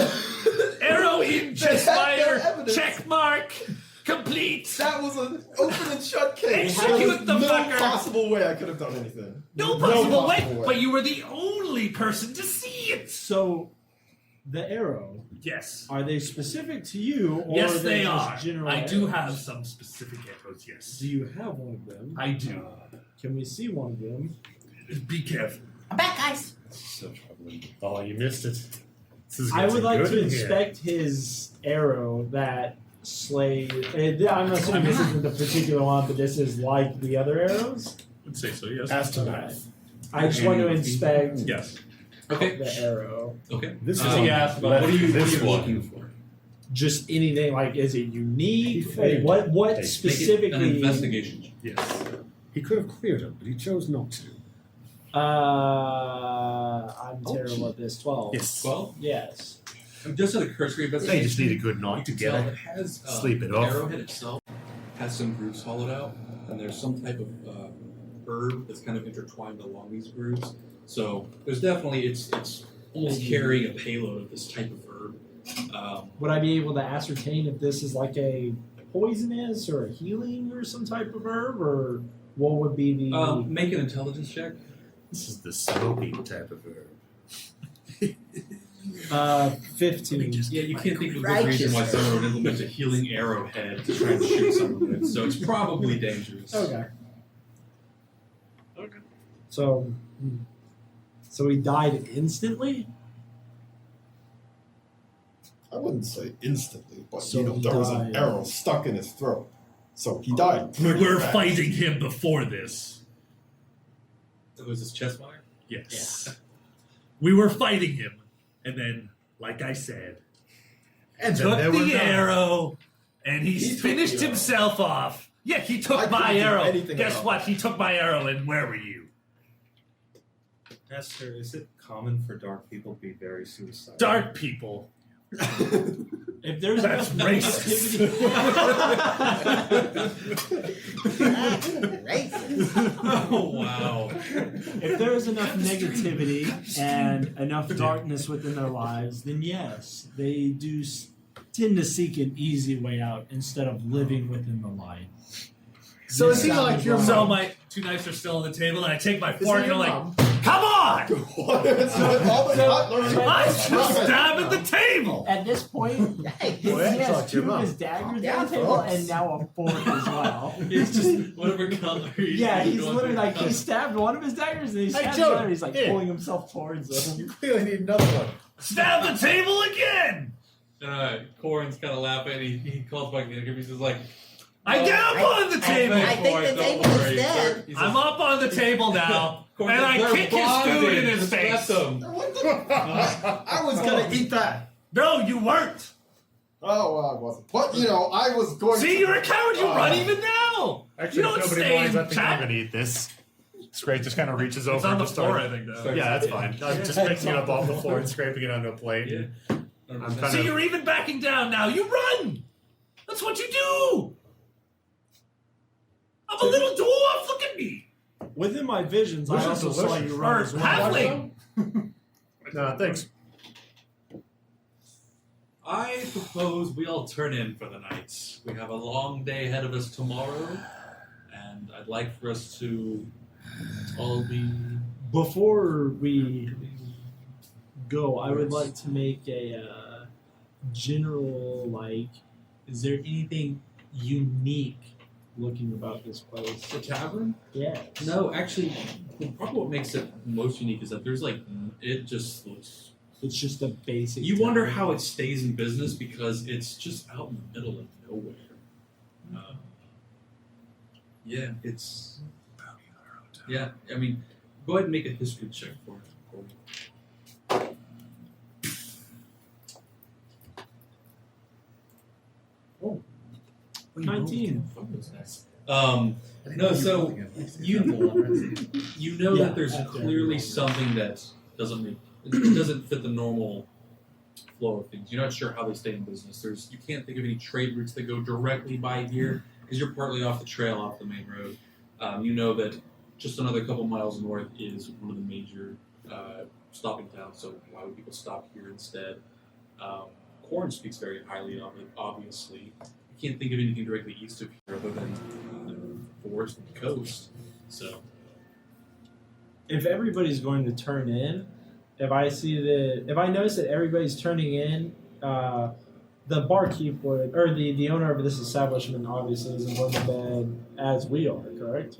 arrow in, They chest had no fire, evidence. check mark, complete. That was an open and shut case. Execute There was the no fucker. possible way I could have done anything. No possible way, possible but you were the only person to see it. So the arrow. Yes. Are they specific to you, or Yes, are they just are. general I do arrows? have some specific arrows, yes. Do you have one of them? I do. Can we see one of them? Be careful. I'm back, guys. So troubling. Oh, you missed it. This is I would getting like good to in here. inspect his arrow that slayed. I'm assuming this isn't the particular one, but this is like the other arrows. I'd say so, yes. As to knife. I just want to inspect Yes. Okay. the arrow. Okay. This Um, is so you asked about what are you this one. looking for? Just anything like, is it unique? He failed. What Make it Make it an specifically? investigation. Yes. He could have cleared him, but he chose not to. I'm terrible at this. 12. Yes. 12? Yes. Just at a cursory investigation. They just need a good you night can together. tell it has Sleep it the off. arrowhead itself has some grooves hollowed out, and there's some type of herb that's kind of intertwined along these grooves. So there's definitely it's almost carrying a payload of this type of herb. Would I be able to ascertain if this is like a poisonous or a healing or some type of herb, or what would be the? Make an intelligence check. This is the smoking type of herb. 15. Yeah, you can't think of a good reason why someone would implement a healing arrowhead to try and shoot someone with. So it's probably dangerous. Okay. So he died instantly. I wouldn't say instantly, but So he there was an died. arrow stuck in his throat. So he died. We pretty were fast. fighting him before this. Was this chest wire? Yes. We were fighting him. And then, like I said, And took then there were the none. arrow, and he He took finished the arrow. himself off. Yeah, he I took couldn't my do arrow. anything Guess about what? He took my arrow, and where were you? Master, is it common for dark people to be very suicidal? Dark people. If there's That's enough racist. Racist. Oh wow. if there is enough negativity and enough darkness within their lives, then yes, they do tend to seek an easy way out instead of living within the light. So This is he like sounds your wrong. So my two knives are still on the table, and I take my Is fork he and I'm your like, mom? come on! What? It's all the not learning. I should stab at the table! At this point, Yikes. he Well, that's has like your 2 of mom. his daggers Yeah, on the table folks. and now a fork as well. It's just whatever color. Yeah, he's going literally through. like, he stabbed one of his daggers and he Hey, stabbed Joe, the other. He's like here. pulling himself towards him. You clearly need another one. Stab the table again! Corin's kind of laughing. He calls back the He's just like, I get up on the table! I think the table is dead. I'm up on the table now, and I They're kick his food bonded. in his Just let face. them. I was gonna eat that. No, you weren't. Oh, well, I wasn't. But I was going. See, to. you're a coward. You run even now. Actually, You don't if nobody stay minds, I in think I'm chat. gonna eat this. Scrape just kind of reaches over It's on and the just floor, starts- I think. Though. Yeah, that's fine. I'm just picking it up off the floor and scraping it onto a plate. Yeah. I'm kind See, of. you're even backing down now. You run. That's what you do. I'm a little dwarf. Look at me. Within my visions, I This is also saw delicious. you run Or as well. halfling. No, thanks. I propose we all turn in for the night. We have a long day ahead of us tomorrow, and I'd like for us to all be. Before we go, I would like to make a general, is there anything unique looking about this place? The tavern? Yeah. No, actually, probably what makes it most unique is that there's it just looks. It's just a basic. You wonder tavern. how it stays in business because it's just out in the middle of nowhere. Yeah, it's. Yeah, I mean, go ahead and make a history check for it. 19. No, so you know Yeah, that there's after clearly everyone. something that it doesn't fit the normal flow of things. You're not sure how they stay in business. You can't think of any trade routes that go directly by here because you're partly off the trail, off the main road. You know that just another couple miles north is one of the major stopping towns. So why would people stop here instead? Corn speaks very highly of it. Obviously, you can't think of anything directly east of here other than the forest and the coast. So If everybody's going to turn in, if I notice that everybody's turning in, the barkeep would, or the owner of this establishment obviously isn't going to bed as we are, correct?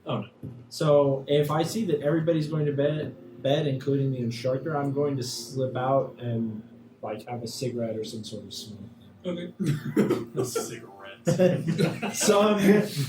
Oh, no. So if I see that everybody's going to bed, including the instructor, I'm going to slip out and like have a cigarette or some sort of smoke. Okay. A cigarette. Some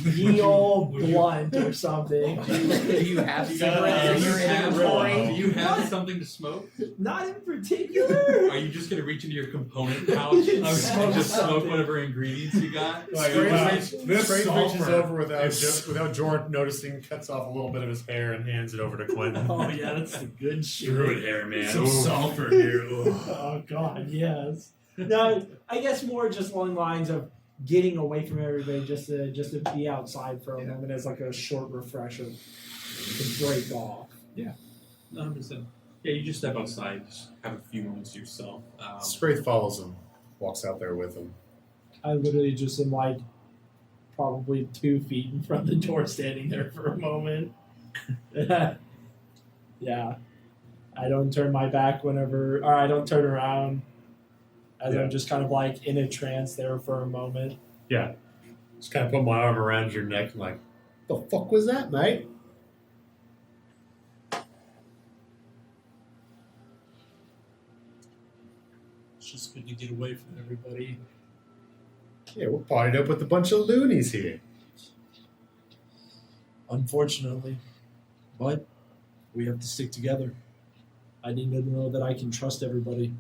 ye old blunt or something. Do you have Do cigarettes in your inventory? you have something to smoke? Not in particular. Are you just gonna reach into your component pouch and just smoke something. whatever ingredients you got? Straith reaches sulfur. over without Jordan noticing, cuts off a little bit of his hair and hands it over to Quentin. Oh yeah, that's the good shit. Druid hair, man. Some Ooh. sulfur here. Ooh. Oh god, yes. No, I guess more just along the lines of getting away from everybody, just to be outside for a moment as like a short refresher to break off. 100%. Yeah, you just step outside, just have a few moments to yourself. Straith follows him, walks out there with him. I literally just am like probably 2 feet in front of the door, standing there for a moment. Yeah, I don't turn my back or I don't turn around. As I'm just kind of like in a trance there for a moment. Yeah. Just kind of put my arm around your neck and like, the fuck was that, mate? It's just good to get away from everybody. Yeah, we're partied up with a bunch of loonies here. Unfortunately. But we have to stick together. I need to know that I can trust everybody.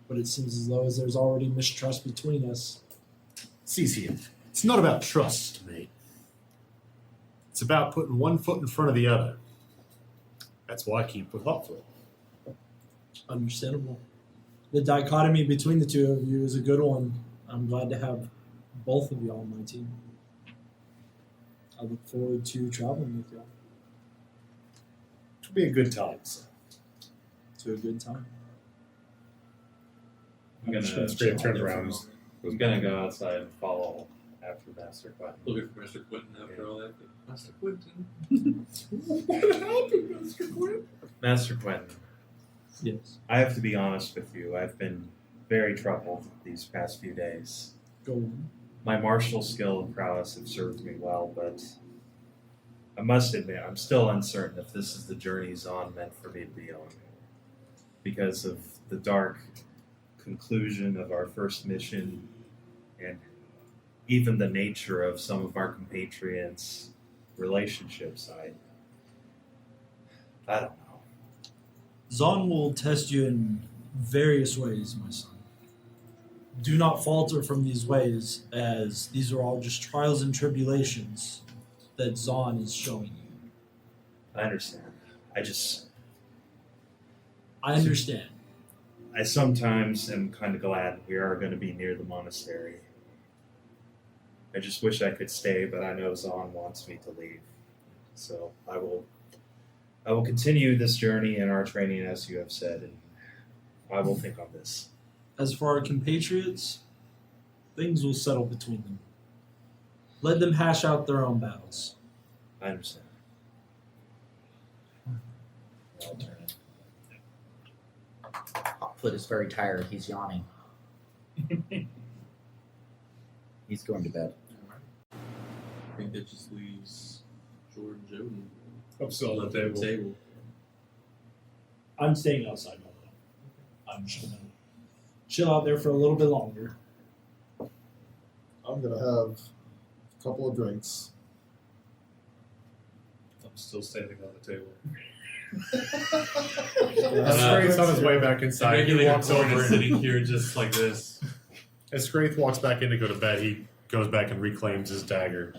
But it seems as though there's already mistrust between us. Cecil, it's not about trust, mate. It's about putting one foot in front of the other. That's why I keep with Hotfoot. Understandable. The dichotomy between the two of you is a good one. I'm glad to have both of y'all on my team. I look forward to traveling with y'all. It'll be a good time, son. To a good time. I'm gonna Straith turns around. I'm gonna go outside and follow after Master Quentin. Looking for Mr. Quentin after all that. Master Quentin. What happened, Mr. Quinn? Master Quentin, Yes. I have to be honest with you. I've been very troubled these past few days. Go on. My martial skill and prowess have served me well, but I must admit, I'm still uncertain if this is the journey Zahn meant for me to be on. Because of the dark conclusion of our first mission and even the nature of some of our compatriots' relationships, I don't know. Zahn will test you in various ways, my son. Do not falter from these ways, as these are all just trials and tribulations that Zahn is showing you. I understand. I understand. I sometimes am kind of glad we are going to be near the monastery. I just wish I could stay, but I know Zahn wants me to leave. So I will continue this journey and our training as you have said, and I will think on this. As for our compatriots, things will settle between them. Let them hash out their own battles. I understand. I'll turn it. Hotfoot is very tired. He's yawning. He's going to bed. I think that just leaves Jordan Joden I'm still on the table. I'm staying outside. By the way. I'm just gonna chill out there for a little bit longer. I'm gonna have a couple of drinks. I'm still standing on the table. Straith's on his way back inside. He Regulator walks Jordan over is and sitting here just like this. as Straith walks back in to go to bed, he goes back and reclaims his dagger.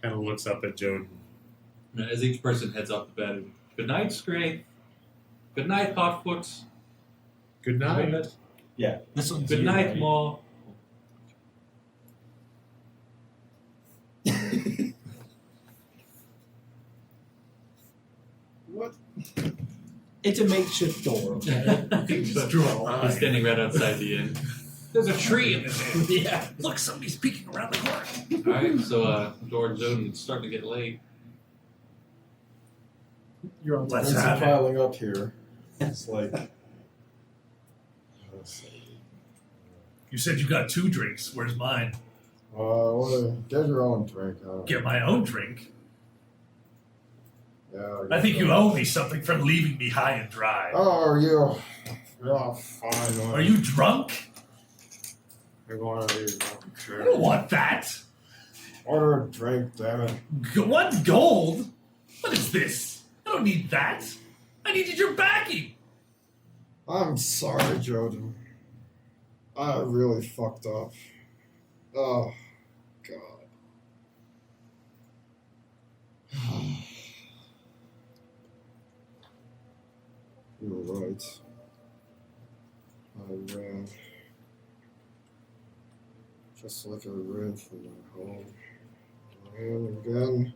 Kind of looks up at Joden. As each person heads off to bed. Good night, Scrape. Good night, Hotfoot. Good night. This one's Good you, night, right? Maw. What? It's a makeshift door, okay? Just drew a line. He's standing right outside the inn. There's a tree in this inn. Yeah. Look, somebody's peeking around the corner. Alright, so Jordan Joden, it's starting to get late. You're on Let's top. have piling up here. It's like. You said you got 2 drinks. Where's mine? Well, get your own drink. Get my own drink? Yeah. I think you owe me something for leaving me high and dry. Oh, you. Yeah, fine. Are you drunk? You're going to leave. I don't want that. Order a drink, damn it. 1 gold? What is this? I don't need that. I needed your backing. I'm sorry, Joden. I really fucked up. Oh, God. You're right. I ran. Just like I ran from my home. I ran again.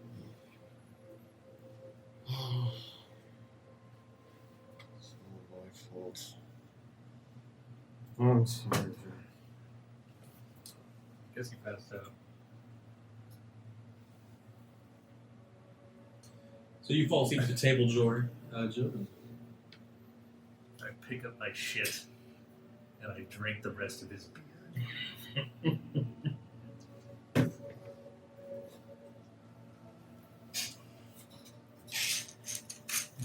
It's all my fault. I'm sorry. Guess he passed out. So you fall asleep at the table, Jordan. I pick up my shit and I drink the rest of his beer.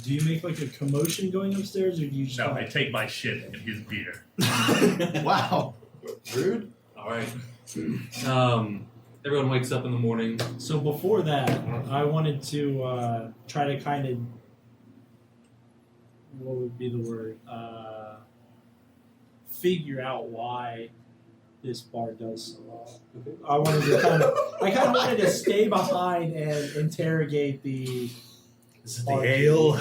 Do you make like a commotion going upstairs, or do you just? No, I take my shit and his beer. Wow. Rude. All right. Everyone wakes up in the morning. So before that, I wanted to try to kind of, what would be the word? Figure out why this bar does so well. I wanted to I kind of wanted to stay behind and interrogate the. Is it the ale?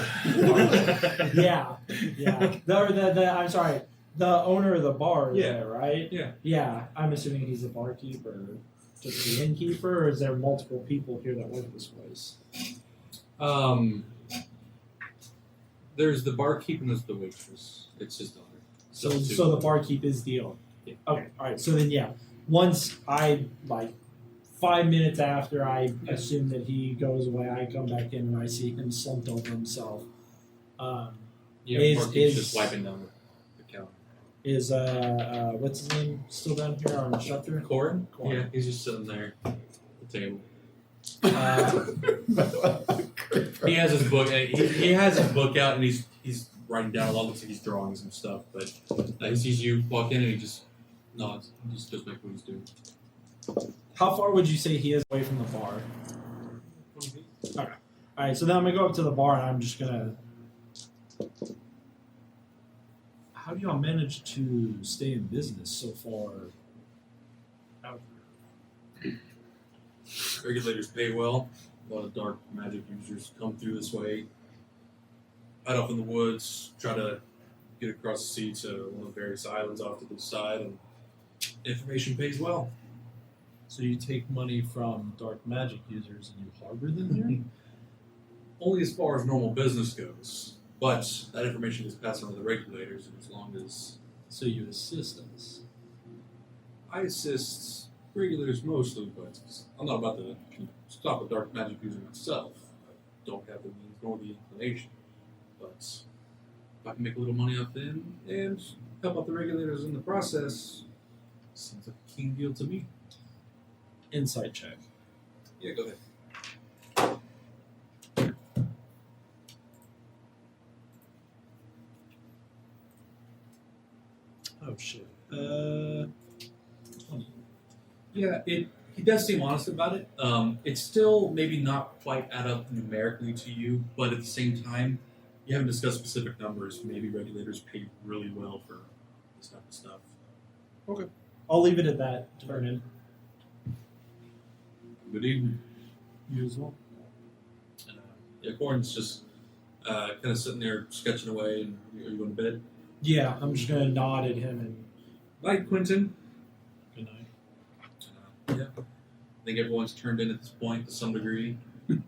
Yeah. I'm sorry. The owner of the bar, Yeah. there, right? Yeah. Yeah. I'm assuming he's a barkeeper, just the innkeeper, or is there multiple people here that work this place? There's the barkeep and there's the waitress. It's his daughter. So the barkeep is the owner. Yeah. Okay. All right. So then, yeah. Once 5 minutes after I assume that he goes away, I come back in and I see him slumped over himself. Barkeep's just wiping down the counter. Is what's his name still down here on the shutter? Corin? Corin. Yeah, he's just sitting there at the table. He has his book. He has his book out and he's writing down a lot. Looks like he's drawing some stuff. But he sees you walk in and he just nods. He just goes back to what he's doing. How far would you say he is away from the bar? Okay. All right. So then I'm gonna go up to the bar and I'm just gonna. How do y'all manage to stay in business so far out here? Regulators pay well. A lot of dark magic users come through this way. Hide off in the woods, try to get across the sea to one of the various islands off to the side, and information pays well. So you take money from dark magic users and you harbor them here? Only as far as normal business goes, but that information is passed on to the regulators, and as long as So you assist us. I assist regulators mostly, but I'm not about to stop a dark magic user myself. I don't have the means nor the inclination, but if I can make a little money off them and help out the regulators in the process, seems like a keen deal to me. Insight check. Yeah, go ahead. Oh shit. 20. Yeah, he does seem honest about it. It's still maybe not quite add up numerically to you, but at the same time, you haven't discussed specific numbers. Maybe regulators pay really well for this type of stuff. Okay. I'll leave it at that, Vernon. Good evening. You as well. Yeah, Corin's just kind of sitting there sketching away. And are you going to bed? Yeah, I'm just gonna nod at him and Night, Quentin. good night. Yeah, I think everyone's turned in at this point to some degree. In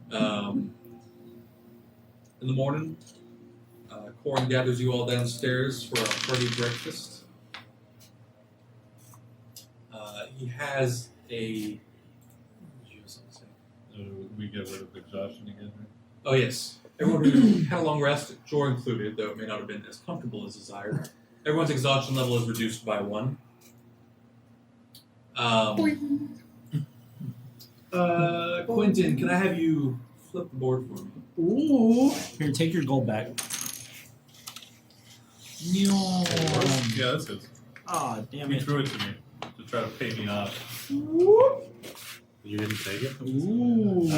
the morning, Corin gathers you all downstairs for a hearty breakfast. He has a. What did you have something to say? We get rid of exhaustion again. Right? Oh yes, Everyone who had a long rest, Jor included, though it may not have been as comfortable as desired. Everyone's exhaustion level is reduced by 1. Quentin, can I have you flip the board for me? Ooh. Here, take your gold back. Yeah, that's it. Ah, damn He it. threw it to me to try to pay me off. You didn't take it? Ooh.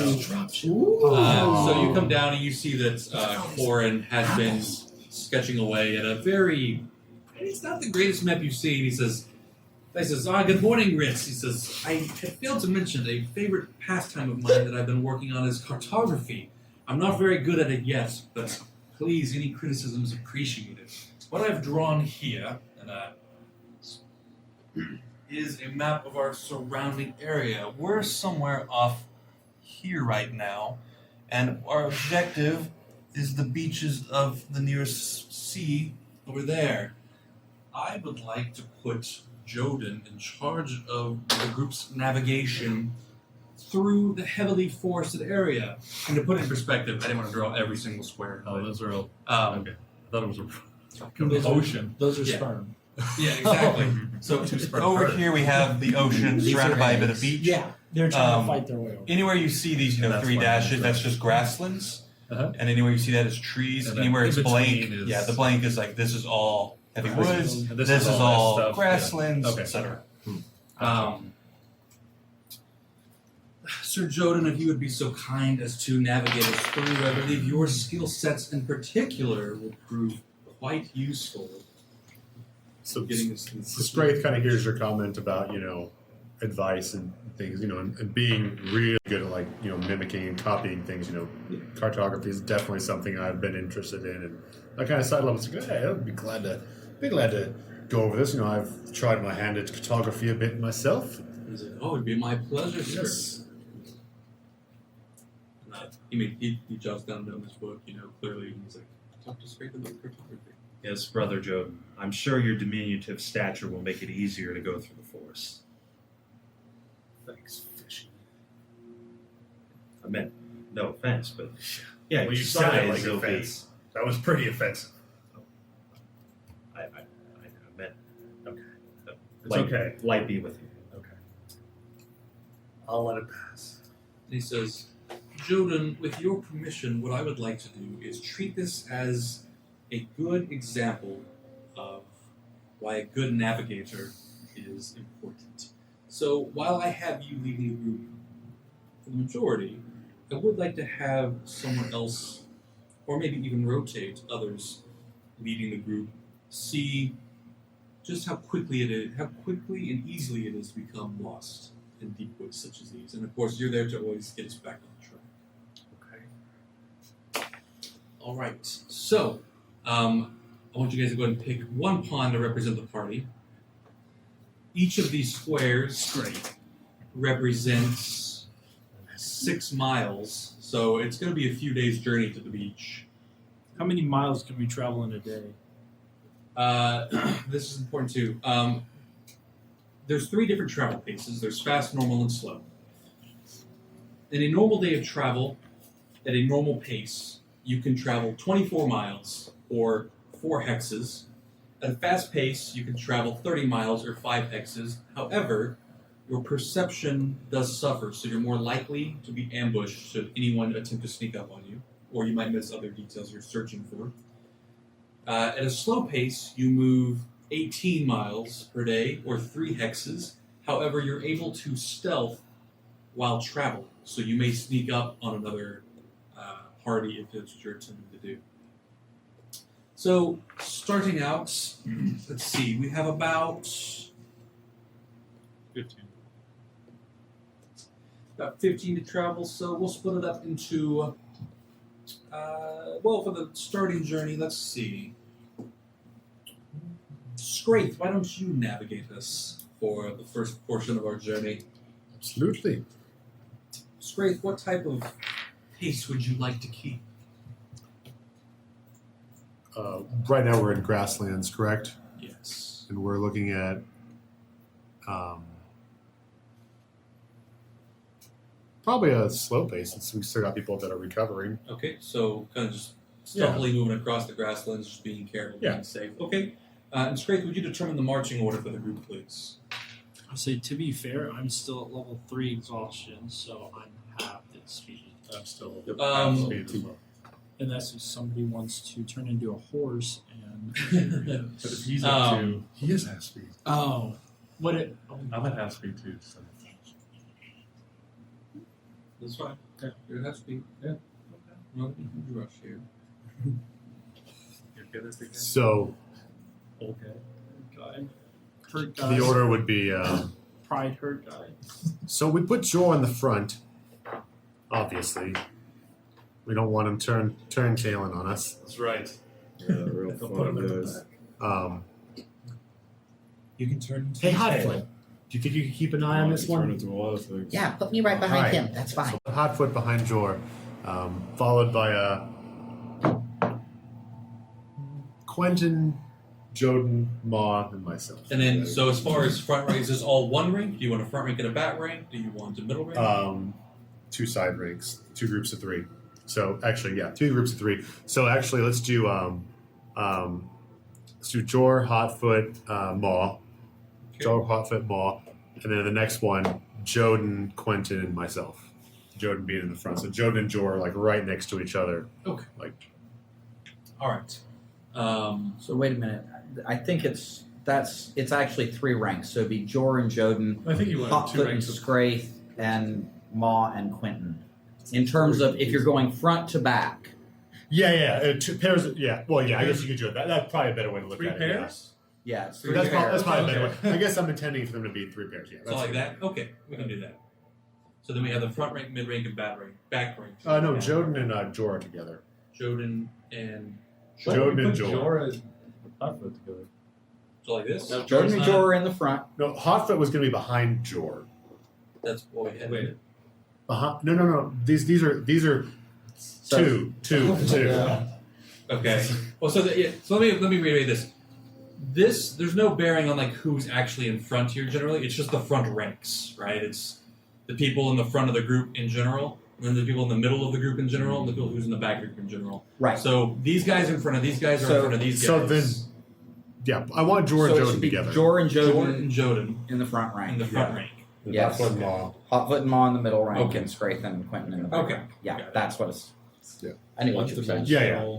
So you come down and you see that Corin has been sketching away at a very... It's not the greatest map you've seen. He says, good morning, Ritz. He says, I had failed to mention a favorite pastime of mine that I've been working on is cartography. I'm not very good at it yet, but please, any criticism is appreciated. What I've drawn here is a map of our surrounding area. We're somewhere off here right now, and our objective is the beaches of the nearest sea over there. I would like to put Joden in charge of the group's navigation through the heavily forested area. And to put it in perspective, I didn't want to draw every single square. Oh, those are all. Okay. I thought it was a Ocean. Those are Yeah. sperm. Yeah, exactly. So over here we have the ocean surrounded by a bit of beach. Yeah, they're trying to fight their way over. Anywhere you see these, And that's 3 why dashes, it's that's just grasslands. Uh-huh. And anywhere you see that is trees. And then Anywhere in it's blank, between is- yeah, the blank is like this is all heavy woods. And This, this is is all all that stuff, grasslands, yeah. Okay. etc. Sir Joden, if you would be so kind as to navigate us through, I believe your skill sets in particular will prove quite useful. So Getting us through. Spraith kind of hears your comment about, advice and things, and being really good at mimicking and copying things, cartography is definitely something I've been interested in, and I kind of sidle up and say, hey, I'd be glad to go over this. I've tried my hand at cartography a bit myself. He said, "Oh, it'd be my pleasure, sir." Yes. He jots down in his book, clearly, and he's like, "Talk to Spraith about cartography." Yes, Brother Joden. I'm sure your diminutive stature will make it easier to go through the forest. Thanks, fishy. I meant, no offense, but yeah, Well, you your sounded size like will be. offense. That was pretty offensive. I meant, okay. It's okay. Light be with you. Okay. I'll let it pass. And he says, "Joden, with your permission, what I would like to do is treat this as a good example of why a good navigator is important. So while I have you leading the group for the majority, I would like to have someone else, or maybe even rotate others leading the group, see just how quickly and easily it is to become lost in deep woods such as these. And of course, you're there to always get us back on track. Okay. All right. So, I want you guys to go ahead and pick one pawn to represent the party. Each of these squares represents 6 miles, so it's going to be a few days' journey to the beach. How many miles can we travel in a day? This is important too. There's 3 different travel paces. There's fast, normal, and slow. In a normal day of travel, at a normal pace, you can travel 24 miles or 4 hexes. At a fast pace, you can travel 30 miles or 5 hexes. However, your perception does suffer, so you're more likely to be ambushed should anyone attempt to sneak up on you, or you might miss other details you're searching for. At a slow pace, you move 18 miles per day, or 3 hexes. However, you're able to stealth while traveling, so you may sneak up on another party if that's what you're attempting to do. So, starting out, let's see, we have about 15 to travel, so we'll split it up into, for the starting journey, let's see. Scraith, why don't you navigate us for the first portion of our journey? Absolutely. Scraith, what type of pace would you like to keep? Right now we're in grasslands, correct? Yes. And we're looking at Probably a slow pace since we still got people that are recovering. Okay, so kind of just stealthily moving across the grasslands, just being careful, Yeah. being safe. Okay. And Scrape, would you determine the marching order for the group, please? I'll say, to be fair, I'm still at level 3 exhaustion, so I'm half its speed. I'm still Um, speed as well. Unless if somebody wants to turn into a horse and. But if he's up to, he is half speed. Oh. What it. Oh, I'm at half speed too. So. That's fine. Yeah. You're at speed. Yeah. No huge rush here. You're good at the game. So okay. Guy. Hurt guy. the order would be. Pride hurt guy. So we put Jor in the front. Obviously, we don't want him tailing on us. That's right. Yeah, real Don't put fun him in the guys. back. You can turn into Hey, a tail. Hotfoot. Do you think you can keep an eye on this Turn one? into a lot of things. Yeah, put me right behind Alright. him. That's fine. So Hotfoot behind Jor, followed by Quentin, Joden, Maw, and myself. And then, so as far as front rank, is this all one rank? Do you want a front rank and a back rank? Do you want a middle rank? 2 side ranks, 2 groups of 3. So actually, yeah, 2 groups of 3. So actually, let's do Jor, Hotfoot, Maw, Okay. Jor, Hotfoot, Maw, and then the next one, Joden, Quentin, and myself. Joden being in the front. So Joden and Jor are like right next to each other. Okay. Like All right. So wait a minute. I think it's actually 3 ranks. So it'd be Jor and Joden, I think you want 2 Hotfoot and ranks of Scraith, and Maw and Quentin. In terms of if you're going front to back. yeah, 2 pairs. Yeah, well, yeah, I guess you could do it. That's probably a better way to look 3 at it. pairs. Yeah, it's Yeah. 3 That's pairs. probably a better Okay. way. I guess I'm intending for them to be 3 pairs. Yeah, So that's like good. that? Okay, we can do that. So then we have the front rank, mid rank, and back rank. No, Yeah. Joden and Jor are together. Joden and Joden and Put Jor. and Hotfoot together. so like this. No, Joden and Jor are in the front. No, Hotfoot was going to be behind Jor. That's what we had. Wait. No. These are So- two. Okay. Well, so let me reiterate this. There's no bearing on like who's actually in front here. Generally, it's just the front ranks, right? It's the people in the front of the group in general, and then the people in the middle of the group in general, and the people who's in the back group in general. Right. So these guys in front of these guys are in front of these guys. So then, yeah, I want Jor So and it Joden should be together. Jor and Jor Joden and Joden in the front in rank. the front Yeah. rank. Yes. Hotfoot and Maw. Hotfoot and Maw in the middle rank, Okay. and Scraith and Quentin in the back Okay. rank. Yeah, Got it. that's what it's. Yeah. I knew what you were saying. Yeah.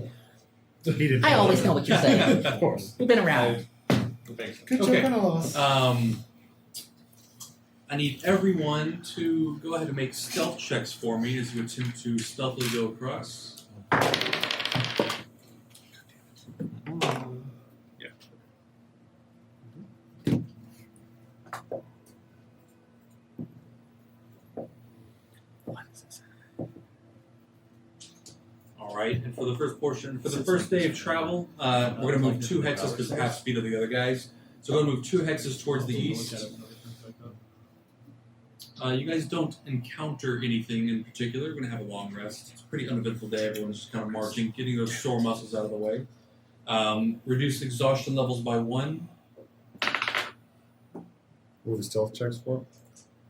He didn't I always know what you're saying. Of course. We've been around. Good Okay. job on a loss. I need everyone to go ahead and make stealth checks for me as you attempt to stealthily go across. All right, and for the first portion, for the first day of travel, we're going to move 2 hexes because half speed of the other guys. So we're going to move 2 hexes towards the east. You guys don't encounter anything in particular. We're going to have a long rest. It's a pretty uneventful day. Everyone's just kind of marching, getting those sore muscles out of the way. Reduce exhaustion levels by 1, What were the stealth checks for?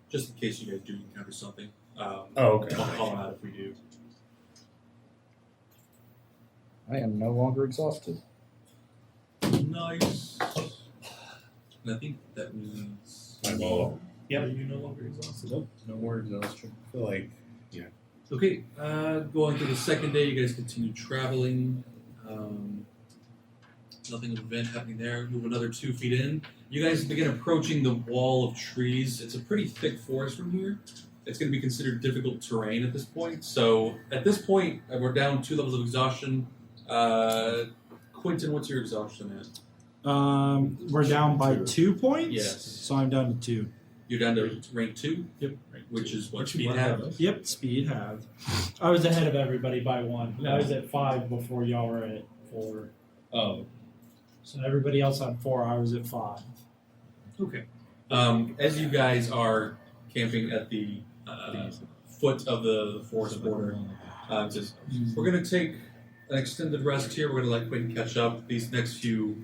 just in case you guys do encounter something. Oh, okay. I'll call them out if we do. I am no longer exhausted. Nice. And I think that means. I'm all. Yeah, you no longer exhausted. Nope. No more exhaustion. I feel like Okay, going to the second day, you guys continue traveling. Nothing of event happening there. Move another 2 feet in. You guys begin approaching the wall of trees. It's a pretty thick forest from here. It's going to be considered difficult terrain at this point. So at this point, we're down 2 levels of exhaustion. Quentin, what's your exhaustion at? We're down by 2 points? Yes. So I'm down to 2. You're down to rank 2? Yep. Which is what Which speed one have? have? Yep, speed have. I was ahead of everybody by 1. I was at 5 before y'all were at 4. Oh. So everybody else on 4, I was at 5. Okay. As you guys are camping at the foot of the forest border, we're going to take an extended rest here. We're going to let Quentin catch up. These next few,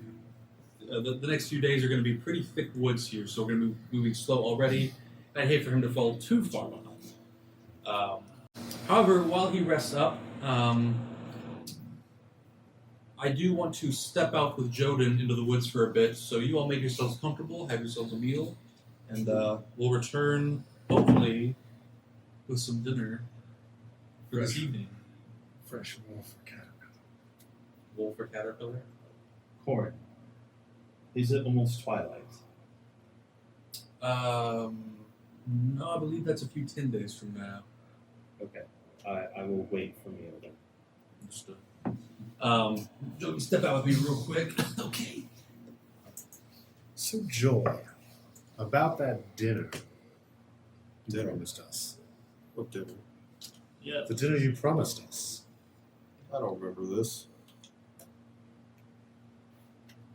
the next few days are going to be pretty thick woods here, so we're going to be moving slow already. I'd hate for him to fall too far behind. However, while he rests up, I do want to step out with Joden into the woods for a bit, so you all make yourselves comfortable, have yourselves a meal, and we'll return, hopefully, with some dinner for this evening. Fresh wolf caterpillar. Wolf or caterpillar? Corin, is it almost twilight? No, I believe that's a few 10 days from now. Okay. I will wait for meal then. Understood. Joden, step out with me real quick. Okay. So, Joy, about that dinner you promised us. What dinner? Yeah. The dinner you promised us. I don't remember this.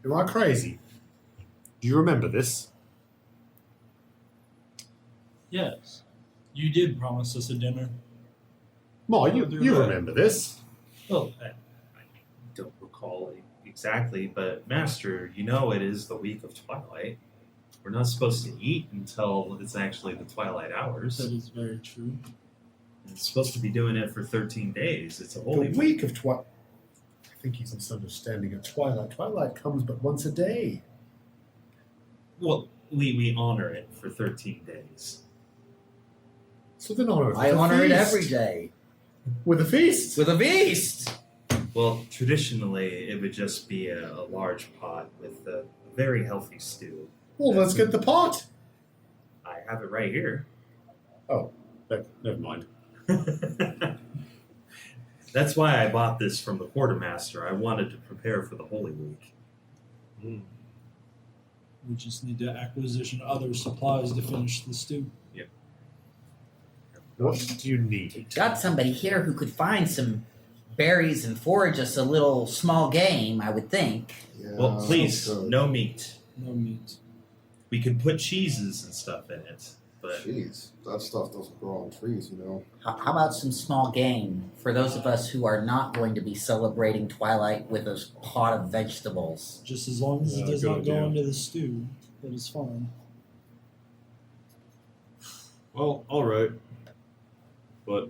You are crazy. Do you remember this? Yes. You did promise us a dinner. Ma, I'll you do that. remember this. Oh, I don't recall exactly, but Master, you know it is the week of twilight. We're not supposed to eat until it's actually the twilight hours. that is very true. It's supposed to be doing it for 13 days. It's a The holy week of twilight. I think he's misunderstanding of twilight. Twilight comes but once a day. Well, we honor it for 13 days. So then honor it. I with a honor it feast. every day. With a feast. With a feast! Well, traditionally, it would just be a large pot with a very healthy stew. Well, let's get the pot. I have it right here. Never mind. That's why I bought this from the quartermaster. I wanted to prepare for the Holy Week. We just need to acquisition other supplies to finish the stew. What do you need? Got somebody here who could find some berries and forage us a little small game, I would think. Yeah, Well, please, sounds good. no meat. No meat. We could put cheeses and stuff in it, but Jeez, that stuff doesn't grow on trees, you know. How about some small game for those of us who are not going to be celebrating Twilight with a pot of vegetables? Just as long as Yeah, it does good not go idea. into the stew, that is fine. Well, all right. But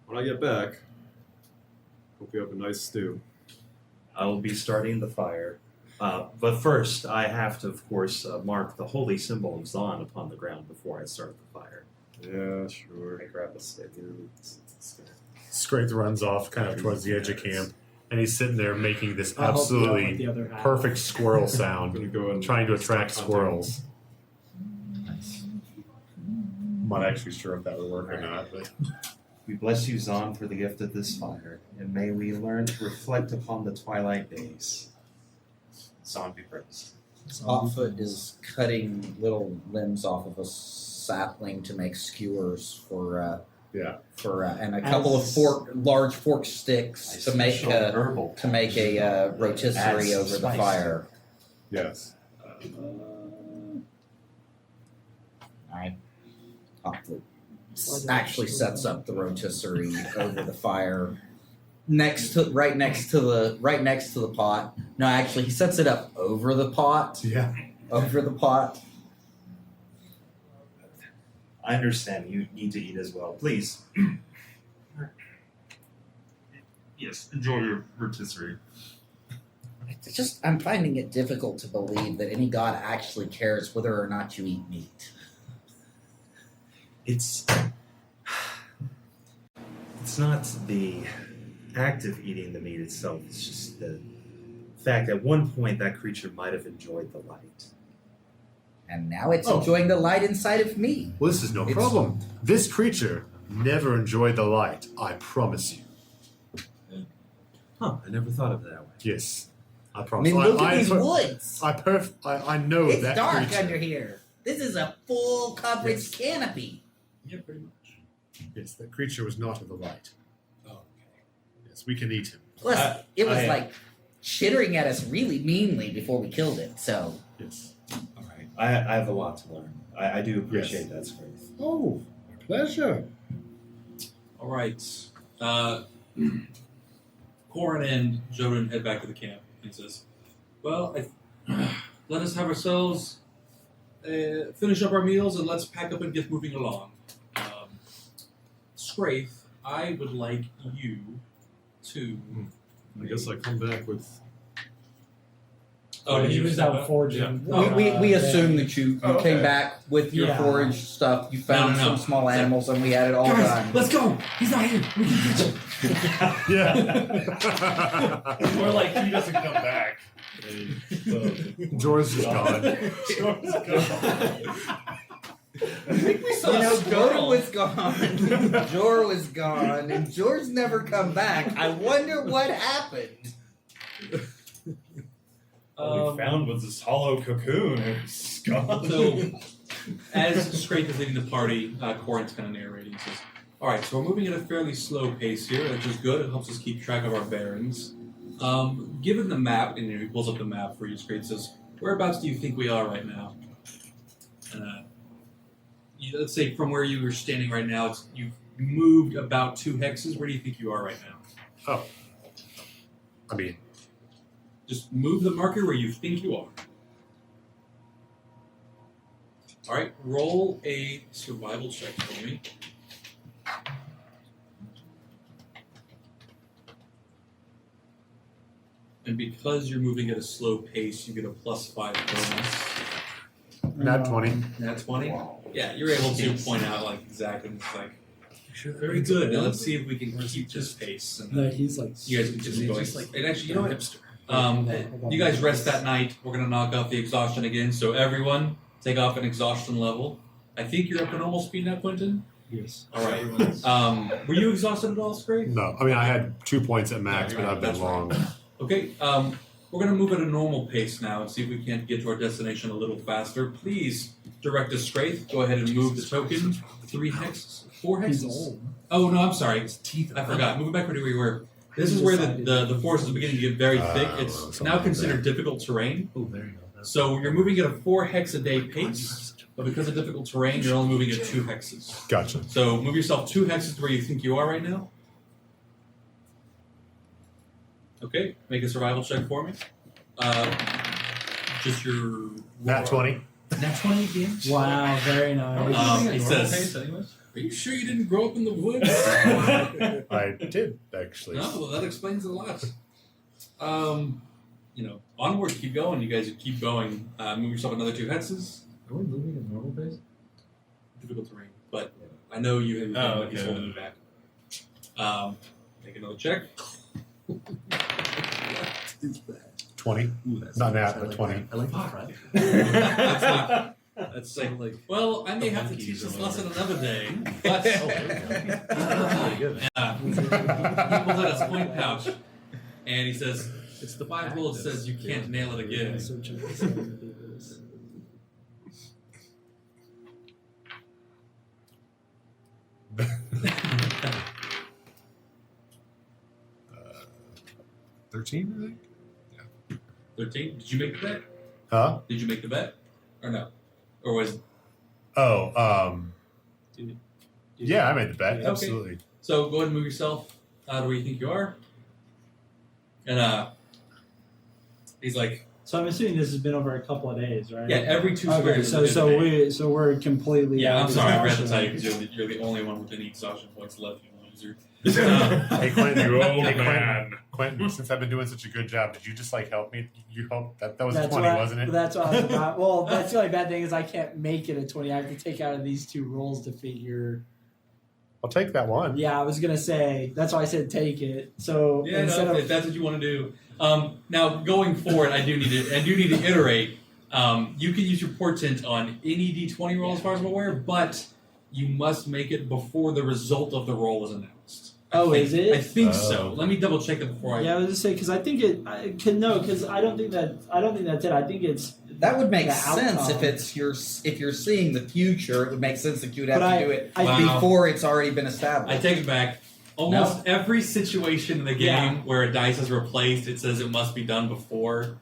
when I get back, hope you have a nice stew. I will be starting the fire. But first, I have to, of course, mark the holy symbol of Zon upon the ground before I start the fire. Yeah, sure. I grab a stick. Scrape runs off kind of towards the edge of camp, and he's sitting there making this I'll help you out with absolutely the other half. perfect squirrel I'm sound, gonna go and trying to attract start hunting. squirrels. I'm not actually sure if that would work or not, but We bless you, Zon, for the gift of this fire, and may we learn to reflect upon the twilight days. Zon be praised. Hotfoot is cutting little limbs off of a sapling to make skewers for and a couple of large fork sticks to make a herbal rotisserie Adds over the spice. fire. yes. Alright. Hotfoot actually sets up the rotisserie over the fire right next to the pot. No, actually he sets it up over the pot. Yeah. Over the pot. I understand you need to eat as well. Please. Yes, enjoy your rotisserie. It's just I'm finding it difficult to believe that any god actually cares whether or not you eat meat. It's not the act of eating the meat itself. It's just the fact at one point that creature might have enjoyed the light. And now it's Oh. enjoying the light inside of me. Well, this is no It's- problem. This creature never enjoyed the light. I promise you. Huh, I never thought of it that way. Yes, I I promise. mean, look I, at these woods. I know It's that dark creature. under here. This is a full coverage Yes. canopy. Yeah, pretty much. Yes, that creature was not of the light. Oh, Yes, we can eat him. Plus, it was I- like chittering at us really meanly before we killed it. So Yes. All right. I have a lot to learn. I do appreciate that, Scrape. Oh, my pleasure. All right. Corin and Joden head back to the camp and says, "Well, let us have ourselves finish up our meals and let's pack up and get moving along. Scraith, I would like you to. I guess I come back with. Oh, did he you was step out up? forging. We assumed that you Oh, came okay. back with your Yeah. forage stuff. You found No. some small animals, and we had it all Guys, done. let's go. He's not here. We can catch him. Yeah. Or like he doesn't come back. Jor's just gone. I think we saw You a know, squirrel. Goda was gone, Jor was gone, and Jor's never come back. I wonder what happened. All we found was this hollow cocoon. It's gone. So, as Scrape is leading the party, Corin's kind of narrating. He says, "Alright, so we're moving at a fairly slow pace here, which is good. It helps us keep track of our bearings. Given the map," and he pulls up the map for you, Scrape says, "Whereabouts do you think we are right now?" Let's say from where you were standing right now, you've moved about 2 hexes. Where do you think you are right now? I mean, Just move the marker where you think you are. Alright, roll a survival check for me. And because you're moving at a slow pace, you get a +5 bonus. nat 20. Nat 20? Yeah, you're able to point out like exactly. It's like, very good. Now let's see if we can keep this pace. And, No, he's like. you guys can just keep going. And actually, you know what? You guys rest that night. We're gonna knock out the exhaustion again. So everyone, take off an exhaustion level. I think you're up to normal speed now, Quentin. Yes. All right. Were you exhausted at all, Scrape? No, I mean, I had 2 points at max, but I've been That's long. right. Okay. We're gonna move at a normal pace now and see if we can't get to our destination a little faster. Please, Director Scrape, go ahead and move the token 3 hexes, 4 hexes. He's old. Oh no, I'm sorry. His teeth. I forgot. Move it back where you were. This is where the forest is beginning to get very thick. It's now considered difficult terrain. Oh, there you go. So you're moving at a 4 hex a day pace, but because of difficult terrain, you're only moving at 2 hexes. Gotcha. So move yourself 2 hexes to where you think you are right now. Okay, make a survival check for me. Just your Nat 20. Nat 20 again. Wow, very nice. He says, "Are you sure you didn't grow up in the woods?" I did, actually. No, well, that explains a lot. Onward, keep going. You guys keep going. Move yourself another 2 hexes. Are we moving at normal pace? Difficult terrain, but I know you have Oh, he's okay. holding you back. Make another check. 20. Not nat, but 20. I like that, right? That's like, well, I may have to teach this lesson another day, but Very good. he pulls out his coin pouch and he says, "It's the Bible that says you can't nail it again." So check this out, do this. 13, I think? 13. Did you make the bet? Huh? Did you make the bet, or no? Or was Oh, yeah, I made the bet. Okay. Absolutely. so? Go ahead and move yourself out of where you think you are, and he's like, So I'm assuming this has been over a couple of days, right? yeah, every 2 Okay, squares. so is a day. we're completely. Yeah, out I'm of sorry, I forgot to exhaustion. tell you because you're the only one with any exhaustion points left, you loser. Hey, Quentin. You old Hey, man. Quentin, since I've been doing such a good job, did you just help me? You hope that was That's 20, what, wasn't it? That's what I was about. Well, that's the only bad thing is I can't make it a 20. I have to take out of these 2 rolls to figure. I'll take that one. Yeah, I was gonna say that's why I said take it. So Yeah, instead no, of if that's what you want to do. Now going forward, I do need to iterate. You can use your portent on any D20 roll, as far as I'm aware, but you must make it before the result of the roll is announced. is it? I think so. Let me double check it before I. Yeah, I was just saying because I think because I don't think that's it. I think it's That would make the sense outcome. if you're seeing the future. It would make sense that you would have But to do it Wow. before it's already been I established. take it back. Almost every situation in the game Yeah. where a dice is replaced, it says it must be done before.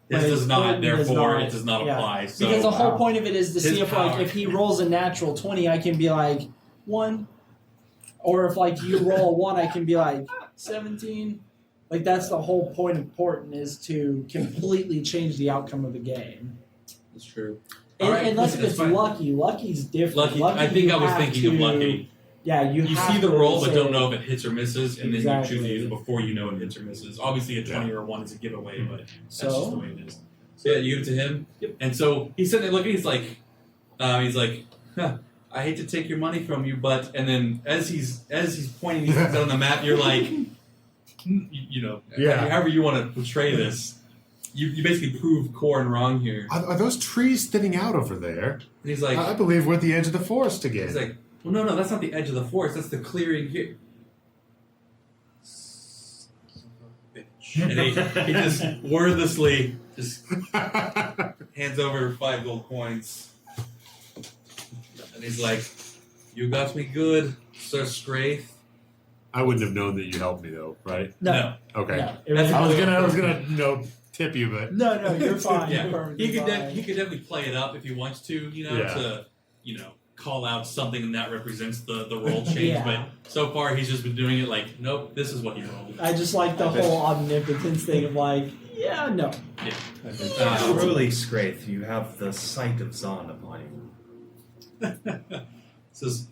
This But does not, it does therefore not. it does not Yeah. apply. So because the whole point of it is to His see if power. if he rolls a natural 20, I can be like 1, or if you roll a 1, I can be like 17. That's the whole point of Portent is to completely change the outcome of the game. That's true. And, All right, unless that's it's fine. lucky. Lucky's different. Lucky. I think you I was have thinking of to- lucky. Yeah, you You have see the to roll, but say- don't know if it hits or misses, and then you choose to Exactly. use it before you know it hits or misses. Obviously, a 20 or a 1 is a giveaway, but that's just the So way it is. So yeah, you give it to him. Yep. And so he's sitting there looking. He's like, huh, I hate to take your money from you, but and then as he's pointing these things out on the map, you're like, you know, however you want to portray this, you basically prove Corin wrong here. Are those trees thinning out over there? And he's like, I believe we're at the edge of the forest again. he's like, well, no, that's not the edge of the forest. That's the clearing here. And he just wordlessly just hands over 5 gold coins. And he's like, you got me good, Sir Scraith. I wouldn't have known that you helped me though, right? No. Okay. No, it was- I was gonna tip you, but No, you're fine. Yeah. You're perfectly He could fine. definitely play it up if he wants to, to call out something that represents the roll change. Yeah. But so far he's just been doing it like, nope, this is what he rolled. I just like the whole omnipotence thing of like, yeah, no. Truly, Scraith, you have the sight of Zahn upon you. Says,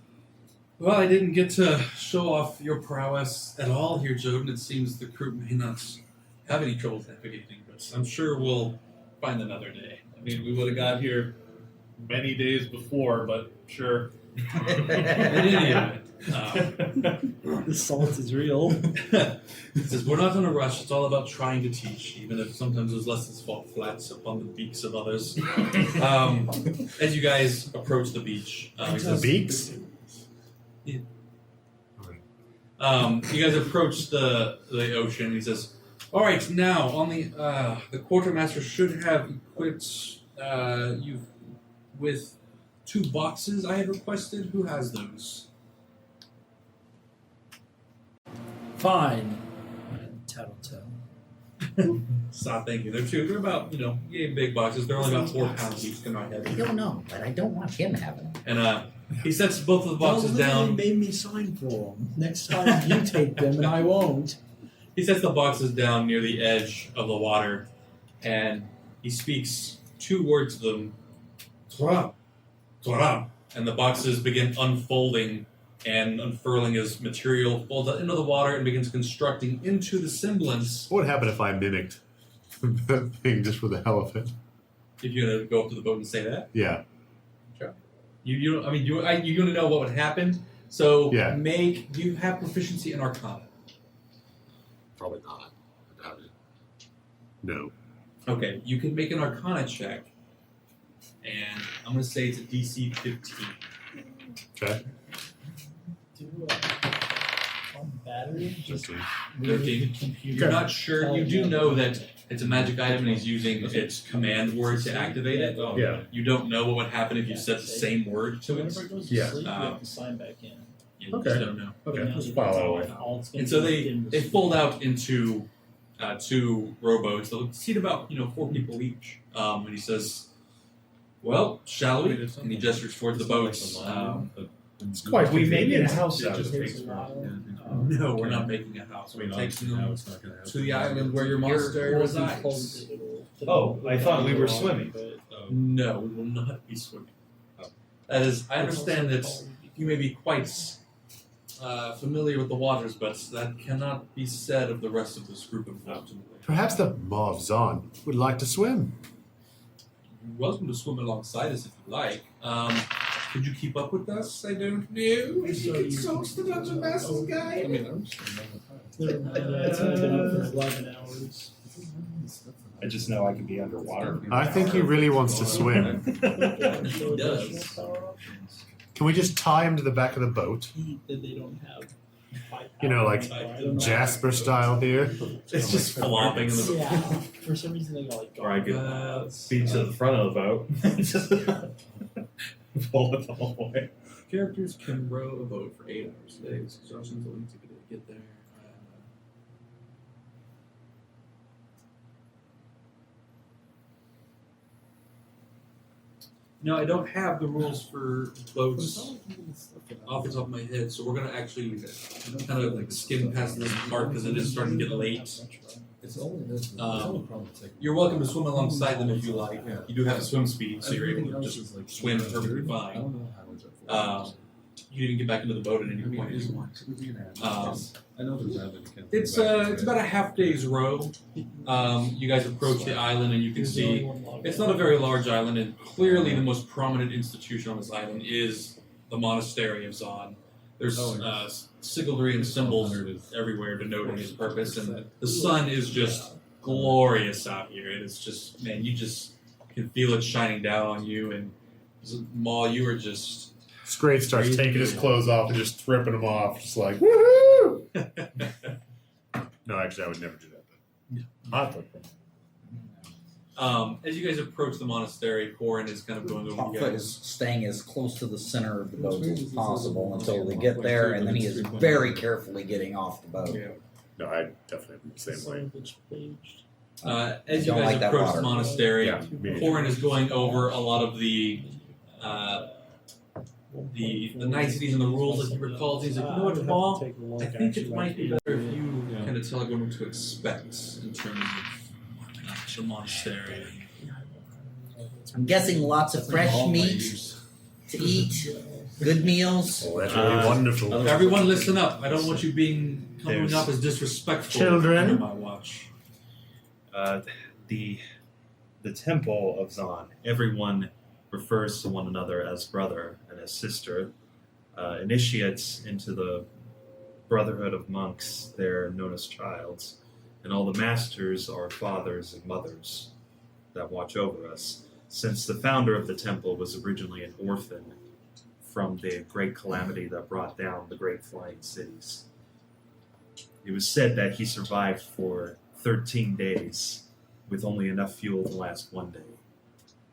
well, I didn't get to show off your prowess at all here, Joden. It seems the crew may not have any trouble navigating, but I'm sure we'll find another day. I mean, we would have got here many days before, but sure. In any event, The salt is real. He says, we're not in a rush. It's all about trying to teach, even if sometimes those lessons fall flat upon the beaks of others. As you guys approach the beach, he says, beaks? Yeah. You guys approach the ocean. He says, all right, now, on the quartermaster should have equipped you with 2 boxes I had requested. Who has those? Fine. Tattletale. Thank you. They're about, big boxes. They're only about 4 pounds each. They're not I heavy. don't know, but I don't want him having them. And he sets both of the boxes down. They made me sign for them. Next time you take them, and I won't. He sets the boxes down near the edge of the water, and he speaks 2 words to them. Tora, Tora. And the boxes begin unfolding and unfurling as material folds out into the water and begins constructing into the semblance. What would happen if I mimicked that thing just for the hell of it? If you're gonna go up to the boat and say that, Yeah. sure. You're gonna know what would happen. So Yeah. do you have proficiency in Arcana? Probably not. I doubt it. No. Okay, you can make an Arcana check, and I'm gonna say it's a DC 15. Okay. On battery, just 13. You're not sure. You do know that it's a magic item and he's using its command word to activate it. Yeah. You don't know what would happen if you set the same word to it. Whenever it goes Yeah. to sleep, you have to sign back in. You Okay. just don't know. Okay. Now Let's you file know that away. all it's gonna And so be in they the fold out into 2 rowboats. They'll seat about 4 people each. And he says, "Well, shall we?" And he gestures towards the boats. It's quite We make convenient. a house It out just of takes it. a while. No, we're not making a house. We're taking them to the island where your monastery Once you resides. close it, it'll- Oh, I thought we were swimming. No, we will not be swimming. That is, I understand that you may be quite familiar with the waters, but that cannot be said of the rest of this group, unfortunately. Perhaps the Maw of Zahn would like to swim. You're welcome to swim alongside us if you like. Could you keep up with us? I don't know. If you consult the Dungeon Master's Guide. It's only been up for 11 hours. I just know I could be underwater. I think he really wants to swim. He does. Can we just tie him to the back of the boat? That they don't have. Like Jasper style here? It's just flopping in the Yeah. For some reason they got like. Or I could speed to the front of the boat. Just pull it the whole way. Characters can row a boat for 8 hours a day. Suggestions will need to get there. No, I don't have the rules for boats off the top of my head, so we're gonna actually kind of skim past this part because it is starting to get late. You're welcome to swim alongside them if you like. You do have a swim speed, so you're able to just swim perfectly fine. You didn't get back into the boat at any point. I know there's island. It's about a half day's row. You guys approach the island and you can see it's not a very large island, and clearly the most prominent institution on this island is the monastery of Zon. There's sigilry and symbols everywhere denoting its purpose, and the sun is just glorious out here. It is just, man, you just can feel it shining down on you, and Maul, you are just... Scrape starts taking his clothes off and just stripping them off, just like, woohoo! No, actually, I would never do that. But hot foot. As you guys approach the monastery, Corin is kind of going over you Hotfoot guys. is staying as close to the center of the boat as possible until they get there, and then he is very carefully getting off the boat. Yeah. No, I definitely am the same way. As you Don't guys like that approach water. the monastery, Yeah, me Corin is going over a lot of the niceties and the rules that he recalls. He's like, you know what, Maul? I think it might be better if you kind of tell everyone what to expect in terms of the monastery. I'm guessing lots of fresh meat to eat, good meals. Oh, that's really wonderful. Everyone listen up. I don't want you coming up as disrespectful Children. under my watch. The temple of Zon, everyone refers to one another as brother and as sister. Initiates into the brotherhood of monks, they're known as childs. And all the masters are fathers and mothers that watch over us. Since the founder of the temple was originally an orphan from the great calamity that brought down the great flying cities. It was said that he survived for 13 days with only enough fuel to last one day.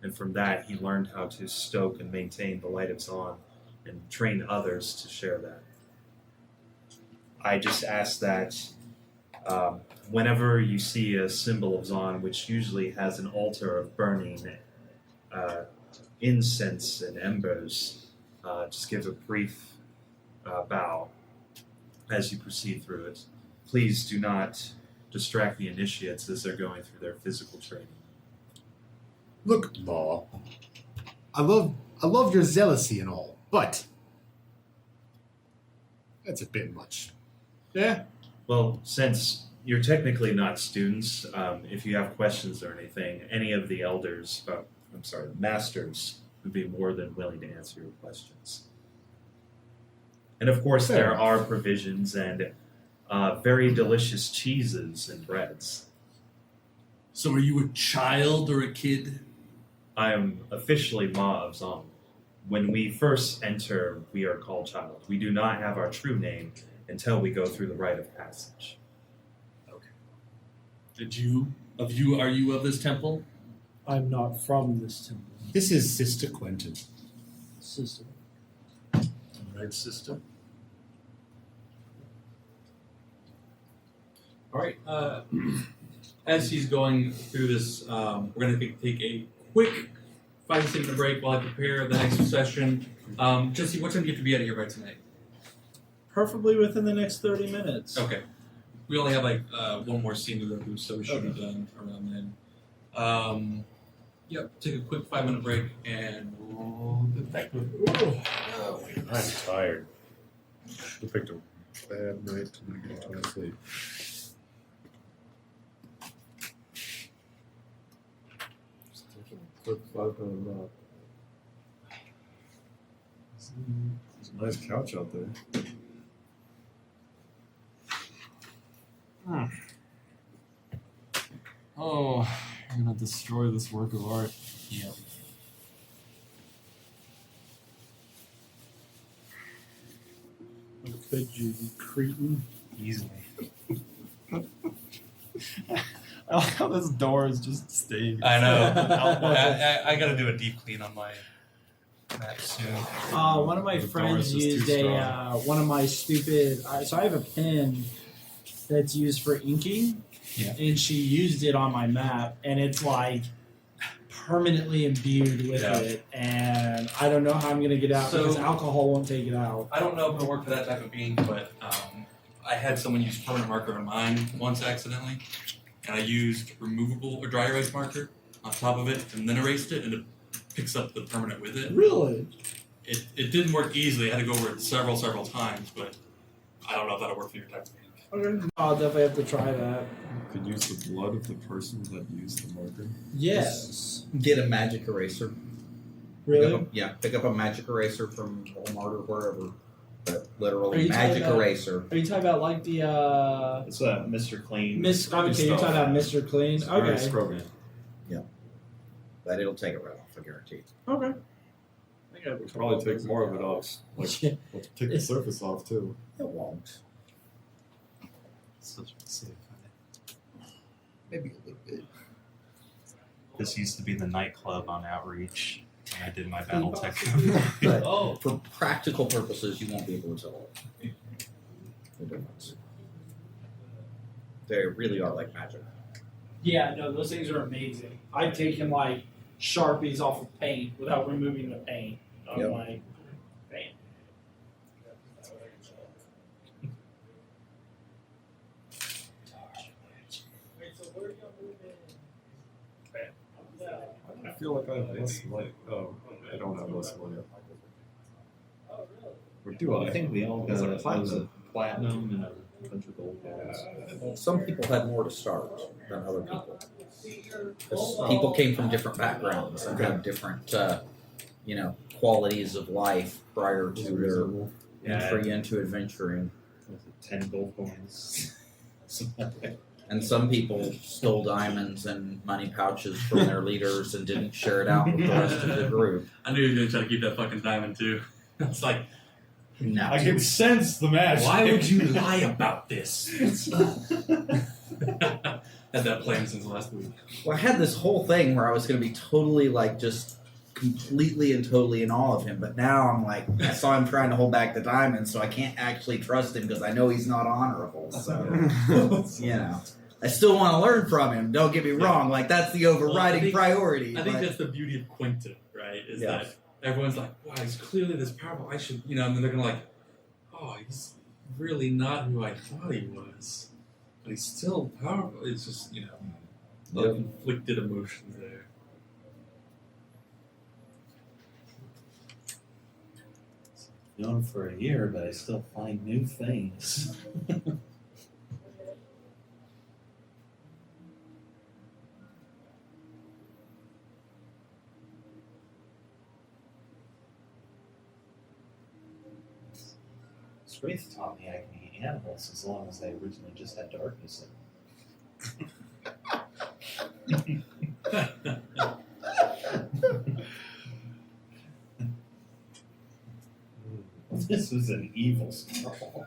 And from that, he learned how to stoke and maintain the light of Zon and train others to share that. I just ask that whenever you see a symbol of Zon, which usually has an altar of burning incense and embers, just give a brief bow as you proceed through it. Please do not distract the initiates as they're going through their physical training. Look, Maul, I love your zealousy and all, but that's a bit much. Yeah? Well, since you're technically not students, if you have questions or anything, any of the elders, the masters, would be more than willing to answer your questions. And of course, there are provisions and very delicious cheeses and breads. So are you a child or a kid? I am officially Ma of Zon. When we first enter, we are called child. We do not have our true name until we go through the rite of passage. Are you of this temple? I'm not from this temple. This is Sister Quentin. Sister. Right, sister? All right. As he's going through this, we're going to take a quick 5-second break while I prepare the next session. Jesse, what time do you have to be out of here by tonight? Preferably within the next 30 minutes. Okay. We only have one more scene to go through, so we should be done around then. Yep, take a quick 5-minute break and we'll get back. I'm tired. I picked a bad night to get to sleep. Just taking a quick 5-minute nap. There's a nice couch out there. Oh, you're gonna destroy this work of art. Yep. Could you, cretin? Easily. I like how this door is just staying. I know. I gotta do a deep clean on my map soon. One of my The door friends is just used too one of my stupid. So I have a pen that's used for inking, and she used it on my map, and it's like permanently imbued with it, and I don't know how I'm gonna get out because alcohol won't take it out. I don't know if it'll work for that type of being, but I had someone use permanent marker on mine once accidentally, and I used removable or dry erase marker on top of it, and then erased it, and it picks up the permanent with it. Really? it didn't work easily. I had to go over it several times, but I don't know if that'll work for your type of ink. Okay. I'll definitely have to try that. Could use the blood of the person that used the marker. Yes. Get a magic eraser. Really? Pick up a magic eraser from Walmart or wherever. But Are literally, you magic talking about- eraser. Are you talking about like the It's Mr. Clean. Okay, you're talking about Mr. Clean. Okay. Scrubbing it. But it'll take it right off, I guarantee. Okay. I think I We'll probably take more of it off. Like, Yeah. we'll take the surface off too. It won't. Such a safe. Maybe a little bit. This used to be the nightclub on Outreach when I did my battle tech. But Oh, for practical purposes, you won't be able to tell the difference. They really are like magic. Yeah, no, those things are amazing. I've taken like Sharpies off of paint without removing the paint. I'm Yep. like, man. I feel like I have less money. Oh, I don't have less money. Or do I? I think we all It's got like a platinum. platinum and a bunch of gold bars. Well, some people had more to start than other people. 'Cause people came from different backgrounds and had different, qualities of life prior to their entry into adventuring. 10 gold coins. And some people stole diamonds and money pouches from their leaders and didn't share it out with the rest of the group. I knew he was gonna try to keep that fucking diamond too. It's like, No. I can sense the magic. why would you lie about this? Had that plan since last week. Well, I had this whole thing where I was going to be totally just completely and totally in awe of him, but now I'm like, I saw him trying to hold back the diamonds, so I can't actually trust him because I know he's not honorable. So, I still want to learn from him. Don't get me wrong; that's the overriding priority. I think but- that's the beauty of Quinton, right? Is Yeah. that everyone's like, wow, he's clearly this powerful. I should, and then they're gonna oh, he's really not who I thought he was. But he's still powerful. It's just, the conflicted emotions there. Known for a year, but I still find new things. Straith taught me I can eat animals as long as they originally just had darkness in them. This was an evil scroll.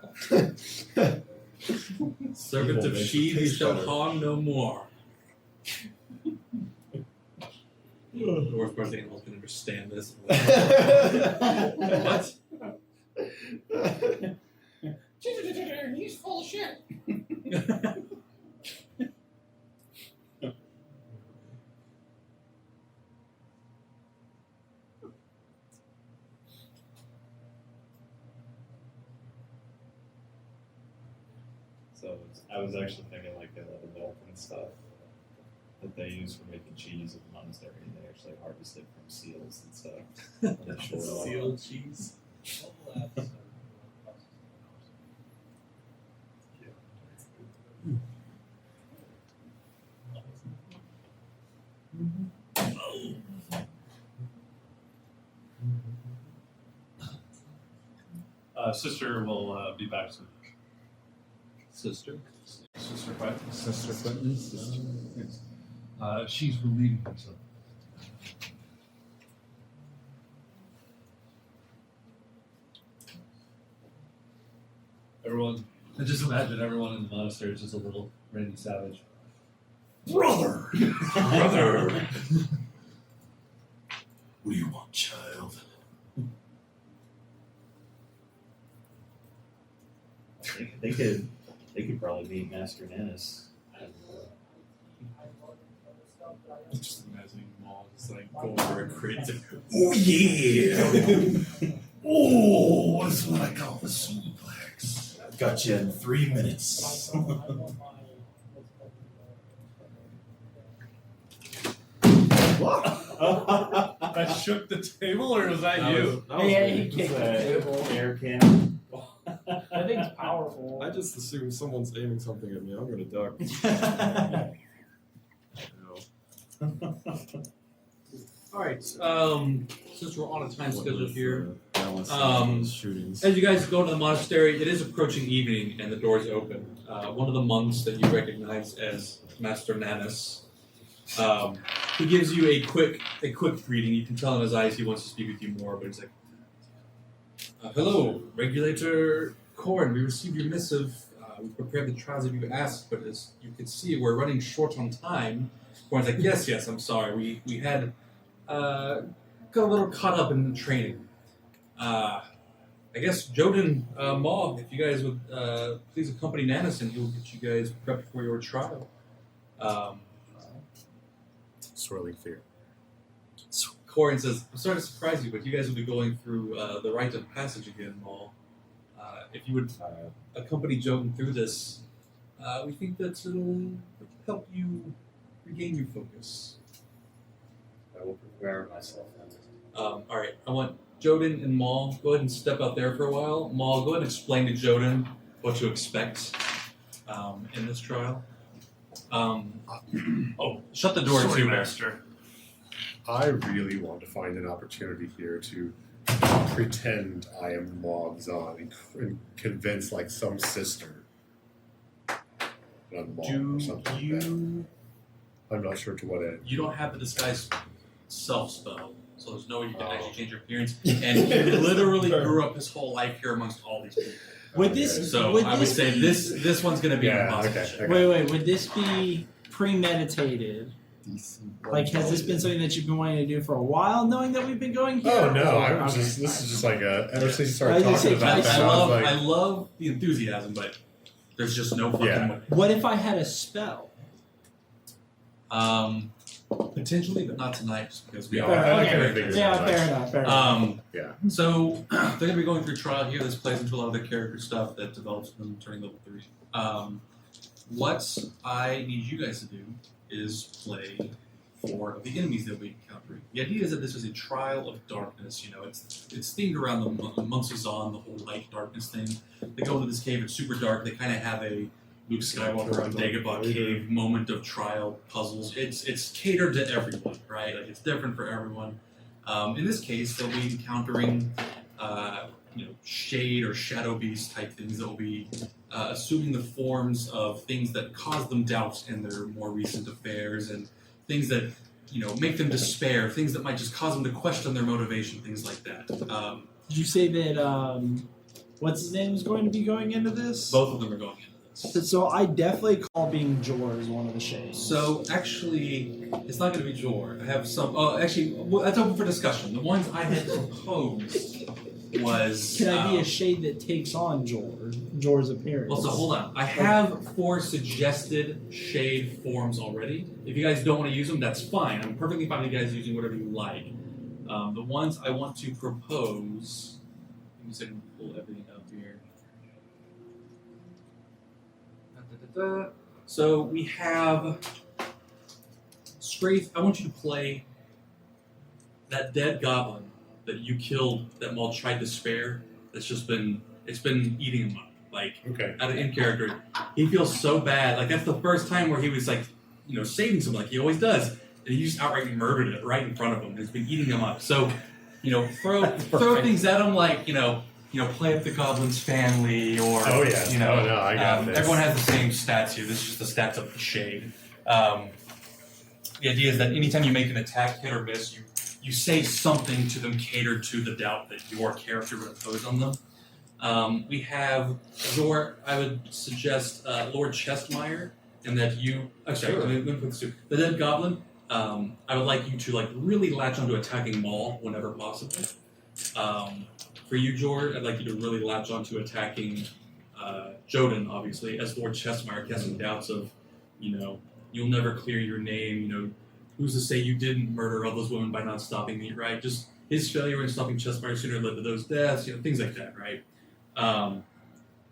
Servant Evil of makes she it who taste shall better. harm no more. The worst part is the animals can understand this. What? He's full of shit. So I was actually thinking the milk and stuff that they use for making cheese at the monastery. They actually harvest it from seals and stuff. And shore it all Seal up. cheese. Sister will be back soon. sister. Sister Quentin. Sister Quentin. Yes. She's relieving herself. Everyone, I just imagine everyone in the monastery is just a little Randy Savage. Brother! Brother! What do you want, child? They could probably beat Master Dennis. Just imagining them all just going for a crit. Oh, yeah! Oh, that's what I call the suplex. I've got you in 3 minutes. What? I shook the table, or was that you? Yeah, he kicked the table. Air cannon. That thing's powerful. I just assume someone's aiming something at me. I'm gonna duck. All right. Since we're on a time schedule here, Shootings. as you guys go into the monastery, it is approaching evening, and the doors open. One of the monks that you recognize as Master Nanus, he gives you a quick greeting. You can tell in his eyes he wants to speak with you more, but he's like, "Hello, Regulator Korn. We received your missive. We prepared the trials that you asked, but as you can see, we're running short on time." Korn's like, "Yes, I'm sorry. We had got a little caught up in the training. I guess Joden Maw, if you guys would please accompany Nanus, and he'll get you guys prepped for your trial." Swirling fear. Corin says, "I'm sorry to surprise you, but you guys will be going through the rite of passage again, Maul. If you would accompany Joden through this, we think that it'll help you regain your focus." I will prepare myself. All right, I want Joden and Maul, go ahead and step out there for a while. Maul, go ahead and explain to Joden what to expect in this trial. Shut the door Sorry, too, Master. I really want to find an opportunity here to pretend I am Mogzon and convince like some sister that I'm Mog or something like that. I'm not sure to what end. You don't have the disguise self spell, so there's no way you can actually change your appearance. And he literally grew up his whole life here amongst all these people. Would this? So would I would this say be, this one's going to be an impossible okay, check. okay. Wait. Would this be premeditated? Like, has this been something that you've been wanting to do for a while, knowing that we've been going here? Oh no! Or- I was okay. just this is just like ever since you started I was gonna talking say, about I that, I love, was like, I love the enthusiasm, but there's just no fucking Yeah. way. What if I had a spell? Potentially, but not tonight, just because we Yeah, are. I Okay. kind of figured Yeah, that fair much. enough. Fair enough. Yeah. So they're going to be going through trial here. This plays into a lot of the character stuff that develops them during level 3. What I need you guys to do is play 4 of the enemies that we encountering. The idea is that this is a trial of darkness. You know, it's themed around the monks of Zon, the whole light darkness thing. They go into this cave. It's super dark. They kind of have a Luke Skywalker on Dagobah cave moment of trial puzzles. It's catered to everyone, right? Like, it's different for everyone. In this case, they'll be encountering shade or shadow beast type things that will be assuming the forms of things that cause them doubts in their more recent affairs, and things that make them despair, things that might just cause them to question their motivation, things like that. Did you say that what's his name is going to be going into this? Both of them are going into this. So I definitely call being Jor as one of the shades. So actually, it's not going to be Jor. I have some. That's open for discussion. The ones I had proposed was. Can I be a shade that takes on Jor's appearance? Well, so hold on. I have 4 suggested shade forms already. If you guys don't want to use them, that's fine. I'm perfectly fine with you guys using whatever you like. The ones I want to propose. Let me see if I can pull everything up here. So we have Strafe. I want you to play that dead goblin that you killed, that Maul tried to spare. It's been eating him up. Like, out of in character, he feels so bad. Like, that's the first time where he was like, saving someone like he always does, and he just outright murdered it right in front of him. It's been eating him up. So, throw things at him like, play up the goblin's family, or I got this. everyone has the same stats here. This is just the stats of the shade. The idea is that anytime you make an attack, hit or miss, you say something to them catered to the doubt that your character would impose on them. We have I would suggest Lord Chestmire, and that you. Actually, let me put this through. The dead goblin. I would like you to really latch onto attacking Maul whenever possible. For you, Jor, I'd like you to really latch onto attacking Joden, obviously, as Lord Chestmire, casting doubts of, you'll never clear your name. Who's to say you didn't murder all those women by not stopping me, right? Just his failure in stopping Chestmire sooner led to those deaths, things like that, right?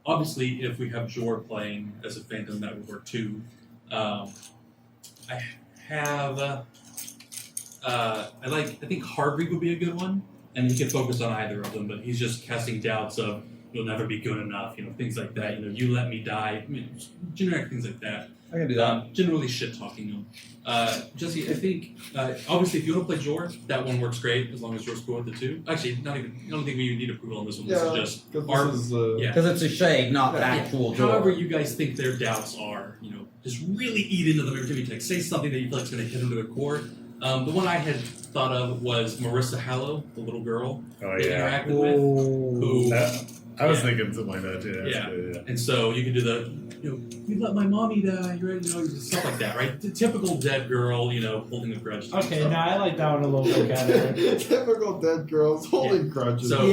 Obviously, if we have Jor playing as a Phantom, that would work too. I have I think Hargreave would be a good one, and he could focus on either of them. But he's just casting doubts of you'll never be good enough, things like that. You let me die, generic things like that. I can do that. Generally shit talking them. Jesse, I think obviously if you want to play Jor, that one works great as long as Jor's cool with it too. Actually, I don't think we need approval on this one. This is just Because it's a shade, not the actual Jor. However you guys think their doubts are, just really eat into them every time you text. Say something that you feel like is going to hit them to the core. The one I had thought of was Marissa Hallow, the little girl Oh they yeah. interacted with. Who, I was thinking something like that too. That's good, yeah. And so you can do the, you let my mommy die, right? Stuff like that, right? The typical dead girl, holding a grudge. Okay, now I like that one a little bit better. Typical dead girls holding grudges. So,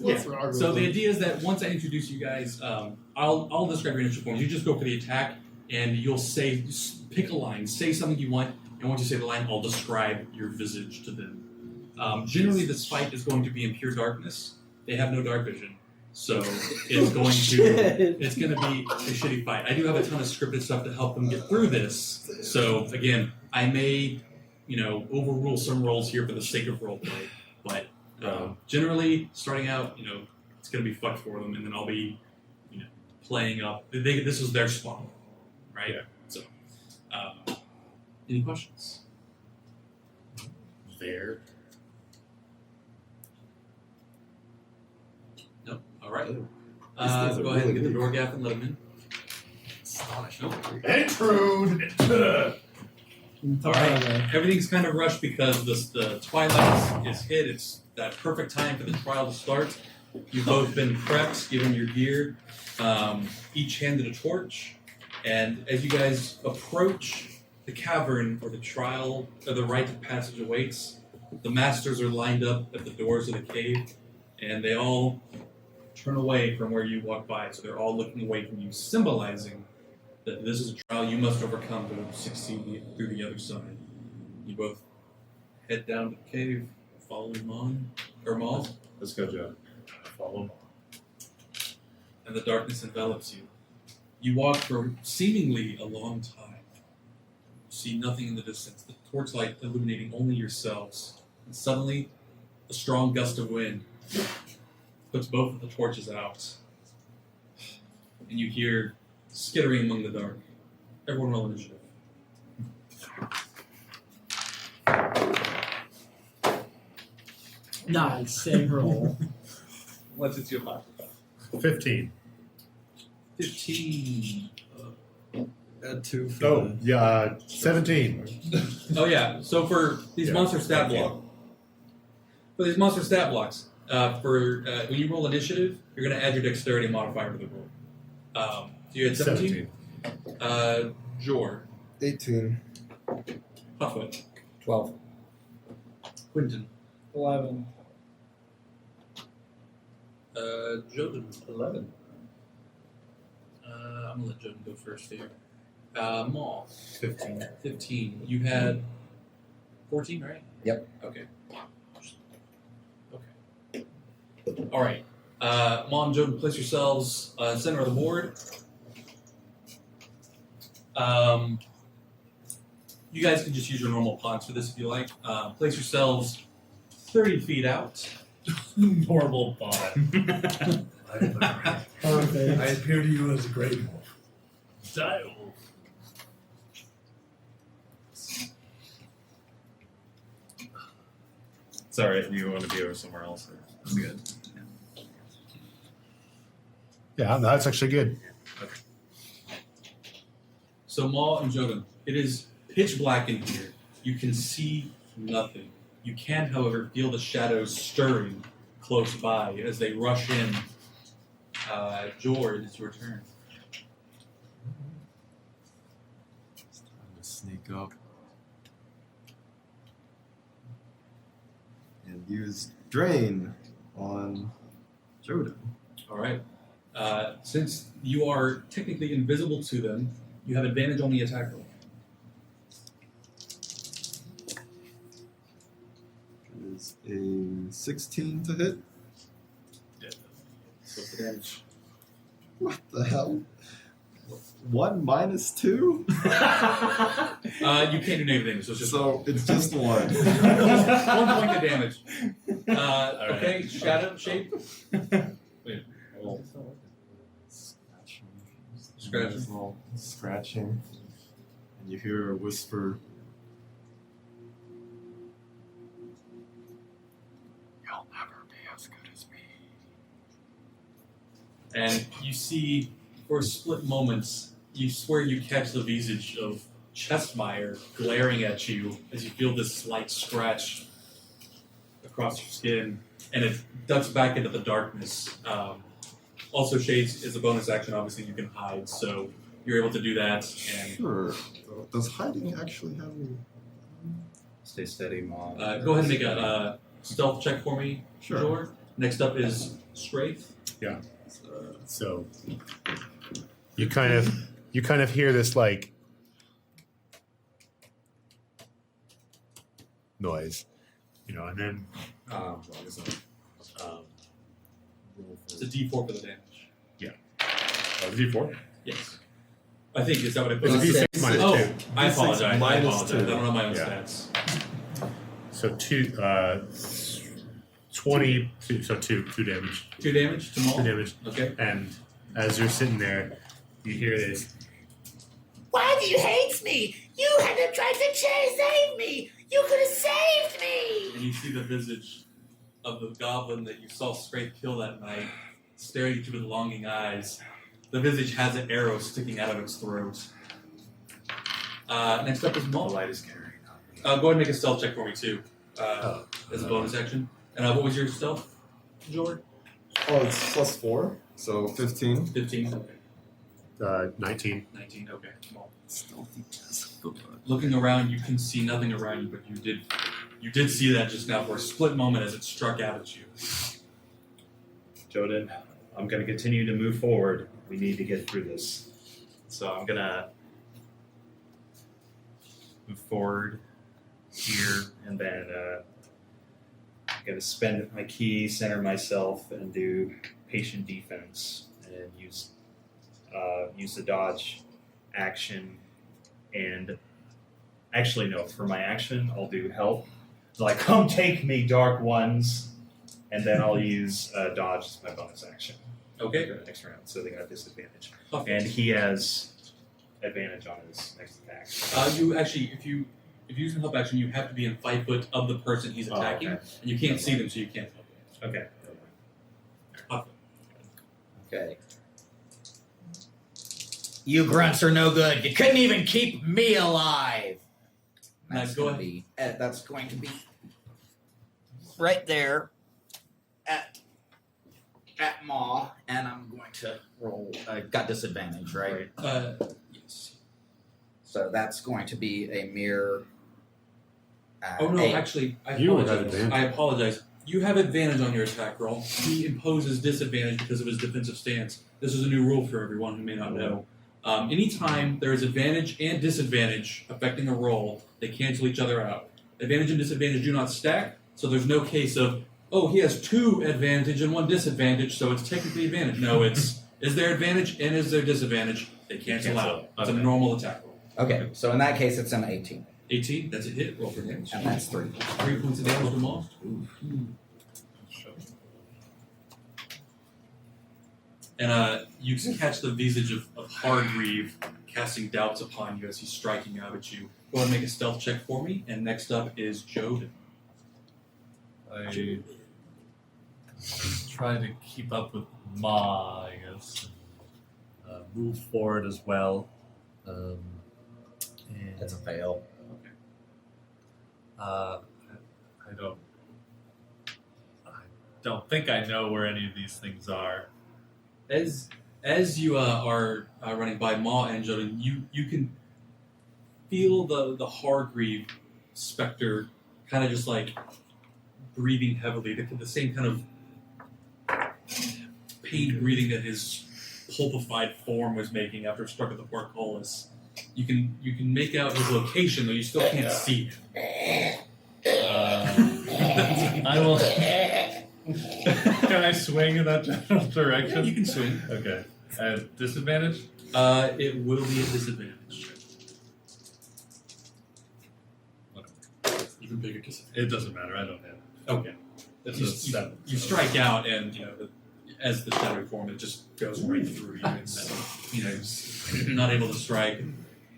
What's wrong with So the them? idea is that once I introduce you guys, I'll describe your initial form. You just go for the attack, and you'll just pick a line, say something you want, and once you say the line, I'll describe your visage to them. Generally, this fight is going to be in pure darkness. They have no dark vision. So it's going to be a shitty fight. I do have a ton of scripted stuff to help them get through this. So again, I may, overrule some roles here for the sake of roleplay, but generally starting out, it's going to be fucked for them, and then I'll be, playing up. This is their spawn, right? Yeah. So, any questions? There. No. All right. These Go things ahead are and really get the big. door gap and let him in. Intrude! All right. Everything's kind of rushed because the twilight is hit. It's that perfect time for the trial to start. You've both been prepped, given your gear, each handed a torch, and as you guys approach the cavern where the trial or the rite of passage awaits, the masters are lined up at the doors of the cave, and they all turn away from where you walk by. So they're all looking away from you, symbolizing that this is a trial you must overcome to succeed through the other side. You both head down to the cave, following Maul, Let's go, Joe. Follow him. and the darkness envelops you. You walk for seemingly a long time. You see nothing in the distance, the torchlight illuminating only yourselves. And suddenly, a strong gust of wind puts both of the torches out. And you hear skittering among the dark. Everyone roll initiative. Nice, same roll. Once it's your luck. 15. 15. Add 2 for Oh, yeah, 17. Oh yeah. So for these monster stat blocks, when you roll initiative, you're going to add your dexterity modifier to the roll. So you had 17. Jor, 18. Huffwood, 12. Quinton, 11. Joden. 11. I'm gonna let Joden go first here. Maul, 15. 15. You had 14, right? Yep. Okay. All right. Maul and Joden, place yourselves center of the board. You guys can just use your normal pawns for this if you like. Place yourselves 30 feet out. Normal bot. Perfect. I appear to you as a great wolf. Die wolf. Sorry, if you want to be over somewhere else. That's good. Yeah, that's actually good. So Maul and Joden, it is pitch black in here. You can see nothing. You can, however, feel the shadows stirring close by as they rush in. Jord, it's your turn. It's time to sneak up and use Drain on Joden. All right. Since you are technically invisible to them, you have advantage on the attack roll. It is a 16 to hit. What's the damage? What the hell? 1 minus 2? You can't do negative damage, so it's just So it's just 1. 1 point of damage. Alright. Okay, shadow shape. Scratching. Scratching. And you hear a whisper. You'll never be as good as me. And you see, for split moments, you swear you catch the visage of Chestmire glaring at you as you feel this slight scratch across your skin, and it ducks back into the darkness. Also, Shades is a bonus action. Obviously, you can hide, so you're able to do that. And Sure. Does hiding actually have any? Stay steady, Mom. go ahead and make a stealth check for me, Sure. Jor. Next up is Strafe. So you kind of hear this like noise, and then It's a D4 for the damage. D4. Yes. I think, is that what I put? It's a D6 minus Oh, 2. I apologize. I minus apologize. 2. I don't know my own Yeah. stats. So 22, so 2 damage. 2 damage to Maul? 2 damage. Okay. And as you're sitting there, you hear this. Why do you hate me? You had to try to save me. You could have saved me. And you see the visage of the goblin that you saw Strafe kill that night, staring at you with longing eyes. The visage has an arrow sticking out of its throat. Next up is The Maul. light is carrying Go ahead and make a stealth check for me, too, as a bonus action. And what was your stealth, Jor? Oh, it's plus 4, so 15. 15. 19. 19, okay. Maul. Stealthy just Looking around, you can see nothing around you, but you did see that just now for a split moment as it struck out at you. Joden, I'm going to continue to move forward. We need to get through this. So I'm going to move forward here, and then I'm going to spend my key, center myself, and do patient defense, and use the dodge action. And actually, no, for my action, I'll do help. Like, come take me, dark ones. And then I'll use dodge as my bonus action. Okay. For the next round, so they got disadvantage. Okay. And he has advantage on his next attack. You actually, if you use an help action, you have to be in 5 foot of the person he's attacking, okay. and you can't see them, so you can't help them. Okay. Okay. You grunts are no good. You couldn't even keep me alive. Now That's go going to ahead. be. That's going to be right there at Maw, and I'm going to roll. I got disadvantage, right? Yes. So that's going to be a mere. Oh no, 8. actually, You would have advantage. I apologize. You have advantage on your attack roll. He imposes disadvantage because of his defensive stance. This is a new rule for everyone who may not know. Anytime there is advantage and disadvantage affecting a roll, they cancel each other out. Advantage and disadvantage do not stack, so there's no case of, oh, he has 2 advantage and 1 disadvantage, so it's technically advantage. No, it's, is there advantage and is there disadvantage? They cancel out. It's a normal attack roll. Okay, so in that case, it's an 18, 18, that's a hit. Roll for damage. and that's 3. 3 points of damage to Maul. And you can catch the visage of Hargreave casting doubts upon you as he's striking out at you. Go ahead and make a stealth check for me. And next up is Joden. I try to keep up with Ma, I guess. Move forward as well. And That's a fail. I don't think I know where any of these things are. As you are running by Maw and Joden, you can feel the Hargreave specter kind of just like breathing heavily, the same kind of pain breathing that his pulpified form was making after it struck at the portcullis. You can make out his location, though you still can't see him. I will. Can I swing in that general direction? You can swing. Okay. At disadvantage? It will be a disadvantage. Whatever. Even bigger disadvantage. It doesn't matter. I don't have it. Okay. It's You, a 7. you strike out, and as the shadow form, it just goes right through you, and you're not able to strike.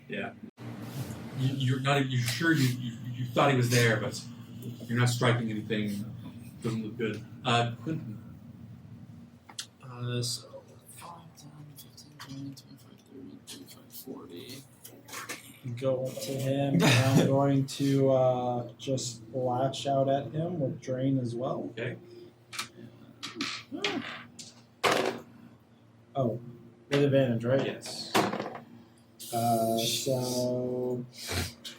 Yeah. You're not. You're sure you thought he was there, but you're not striking anything. Doesn't look good. Quentin. So 5, 10, 15, 20, 25, 30, 35, 40. Go up to him, and I'm going to just lash out at him with Drain as well. Okay. Oh, with advantage, right? Yes. So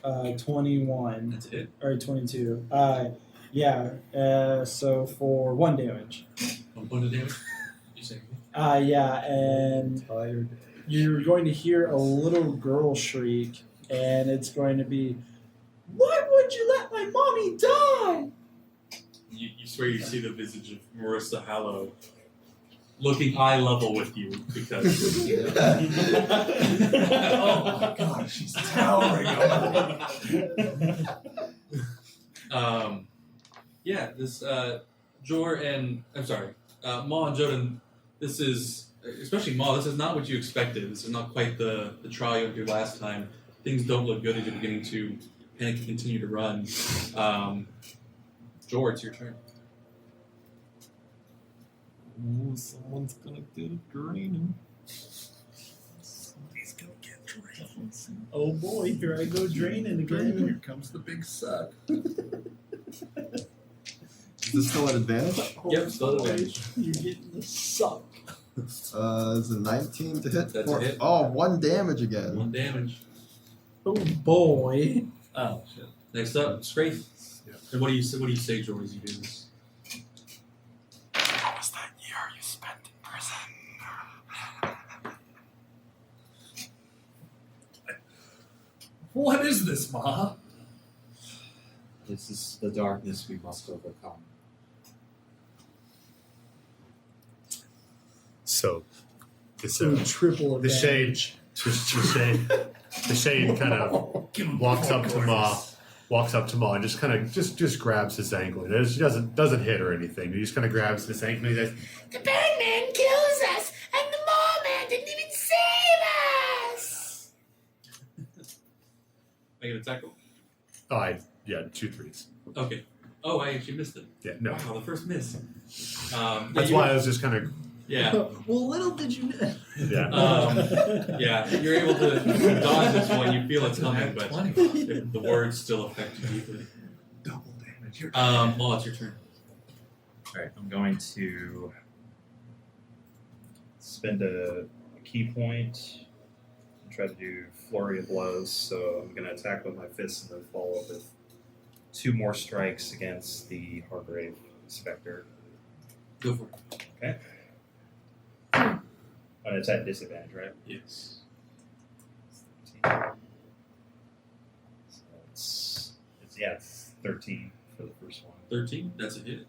21. That's it. Or 22. Yeah. So for 1 damage. 1 point of damage. You say? Yeah, and you're going to hear a little girl shriek, and it's going to be, "Why would you let my mommy die?" You swear you see the visage of Marissa Hallow looking eye level with you because. Oh my god, she's towering over me. Yeah, this Jor and I'm sorry, Ma and Joden. This is especially Ma. This is not what you expected. This is not quite the trial you went through last time. Things don't look good as you're beginning to panic and continue to run. Jor, it's your turn. Ooh, someone's gonna get a draining. Somebody's gonna get drained. Oh boy, here I go draining again. Here comes the big suck. Is this still an advantage? Yep, still at advantage. You're getting the suck. Is it 19 to hit? That's a hit. Oh, 1 damage again. 1 damage. Oh boy. Oh shit. Next up, Scrape. Yeah. And what do you say, Jor, as you do this? How was that year you spent in prison? What is this, Ma? This is the darkness we must overcome. So, it's Triple the advantage. the shade kind of walks up to Ma and just kind of just grabs his ankle. He doesn't hit or anything. He just kind of grabs his ankle and he says, The Birdman kills us, and the Moorman didn't even save us! Make an attack roll. "Oh, yeah, 2 3s." Okay. Oh, I actually missed it. Yeah, no. Wow, the first miss. That's why I was just kind of Yeah. Well, little did you know. yeah. Yeah, you're able to dodge this one. You feel it's coming, but the words still affect you deeply. Double damage. Well, it's your turn. Alright, I'm going to spend a key point and try to do flurry of blows. So I'm going to attack with my fists and then follow up with 2 more strikes against the Hargrave Spectre. Go for it. Okay. Oh, it's at disadvantage, right? Yes. 17. So it's 13 for the first one. 13. That's a hit.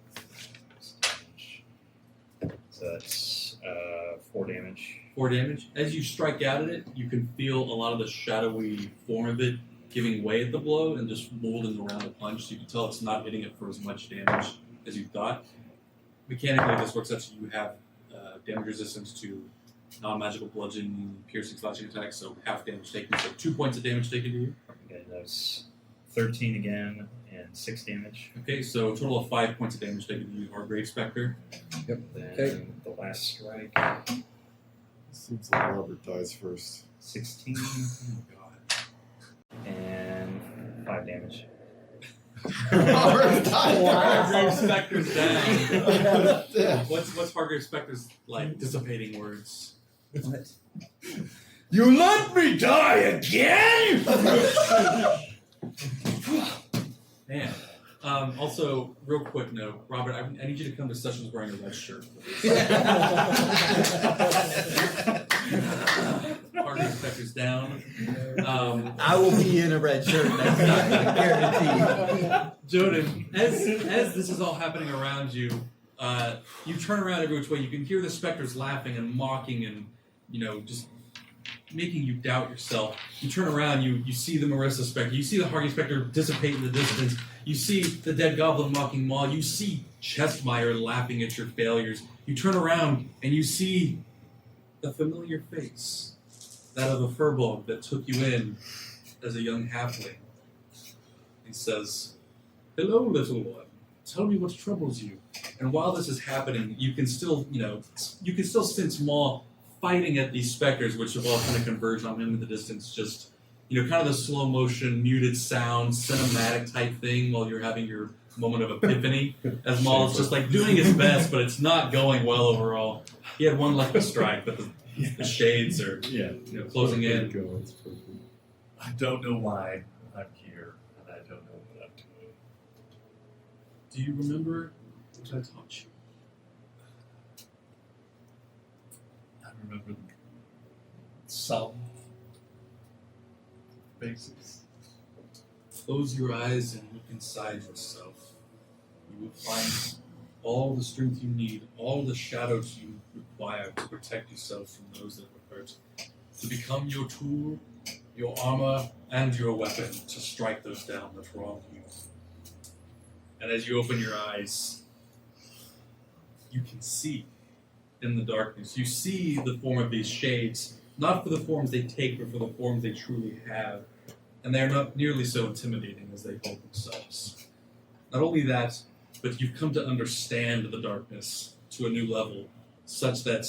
So that's 4 damage. 4 damage. As you strike out at it, you can feel a lot of the shadowy form of it giving way at the blow and just molding around the punch. So you can tell it's not hitting it for as much damage as you thought. Mechanically, this works out so you have damage resistance to non-magical bludgeoning, piercing, slashing attacks, so half damage taken. So 2 points of damage taken to you. Okay, that's 13 again and 6 damage. Okay, so a total of 5 points of damage taken to you, Hargrave Spectre. Yep. Then Okay. the last strike, Seems like Robert dies first. 16 Oh god. and 5 damage. Robert dies Hargrave Spectre's down. Yeah. What's Hargrave Spectre's like dissipating words? What? You let me die again? Man. Also, real quick note, Robert, I need you to come to sessions wearing a red shirt. Hargrave Spectre's down. I will be in a red shirt next time, I guarantee. Joden, as this is all happening around you, you turn around every which way. You can hear the specters laughing and mocking and just making you doubt yourself. You turn around, you see the Marissa Spectre, you see the Hardy Spectre dissipate in the distance, you see the dead goblin mocking Maul, you see Chestmire laughing at your failures. You turn around and you see a familiar face, that of a furbolg that took you in as a young halfling. He says, "Hello, little one. Tell me what troubles you." And while this is happening, you can still, sense Maul fighting at these specters, which have all kind of converged on him in the distance. Just, kind of the slow motion, muted sound, cinematic type thing while you're having your moment of epiphany. As Maul is just like doing his best, but it's not going well overall. He had one lucky strike, but the shades are, closing in. I don't know why I'm here, and I don't know what I'm doing. Do you remember what I taught you? I remember some basics. Close your eyes and look inside yourself. You will find all the strength you need, all the shadows you require to protect yourself from those that would hurt. To become your tool, your armor, and your weapon to strike those down that wrong you. And as you open your eyes, you can see in the darkness. You see the form of these shades, not for the forms they take, but for the forms they truly have. And they're not nearly so intimidating as they hold themselves. Not only that, but you've come to understand the darkness to a new level, such that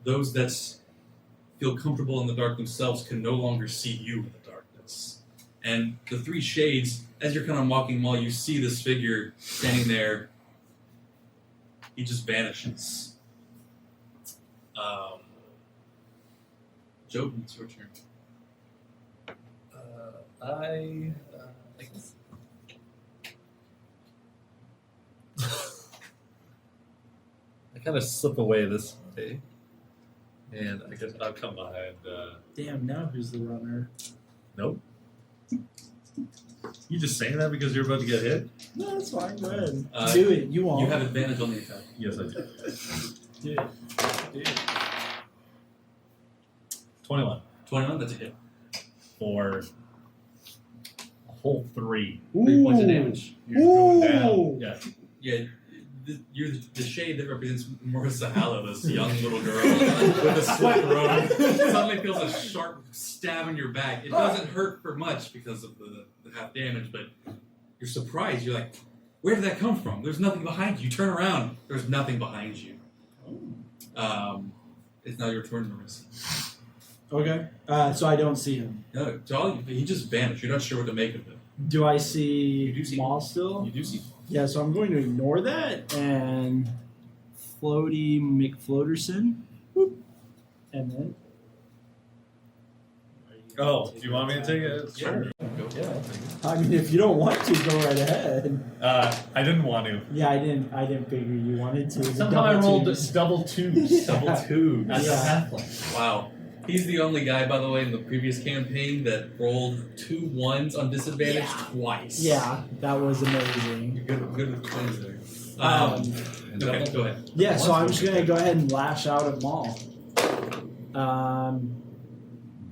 those that feel comfortable in the dark themselves can no longer see you in the darkness. And the three shades, as you're kind of walking Maul, you see this figure standing there. He just vanishes. Jobin, it's your turn. I guess. I kind of slip away this way, and I guess I'll come behind. Damn, now who's the runner? Nope. You just saying that because you're about to get hit? No, that's fine. Go ahead. Do it. You won't. You have advantage on the attack. Yes, I do. Do it. 21. 21, that's a hit. For a whole 3. 3 points of damage. You're going down. Yeah. Yeah. You're the shade that represents Marissa Hallow, this young little girl with a slit robe. Suddenly feels a sharp stab in your back. It doesn't hurt for much because of the half damage, but you're surprised. You're like, where did that come from? There's nothing behind you. You turn around, there's nothing behind you. It's now your turn, Marissa. Okay. So I don't see him. No, he just vanished. You're not sure what to make of him. Do I see You do see Maul still? You do see. Yeah, so I'm going to ignore that and Floaty McFloaterson. Whoop. And then. Oh, do you want me to take it? Sure. Yeah, I'll take it. I mean, if you don't want to, go right ahead. I didn't want to. Yeah, I didn't figure you wanted to. Somehow I rolled double 2s. Yeah. Double 2 as Yeah. a halfling. Wow. He's the only guy, by the way, in the previous campaign that rolled 2 1s on disadvantage twice. Yeah, that was amazing. You're good with twins there. Okay, go ahead. Yeah, so I'm just gonna go ahead and lash out at Maul.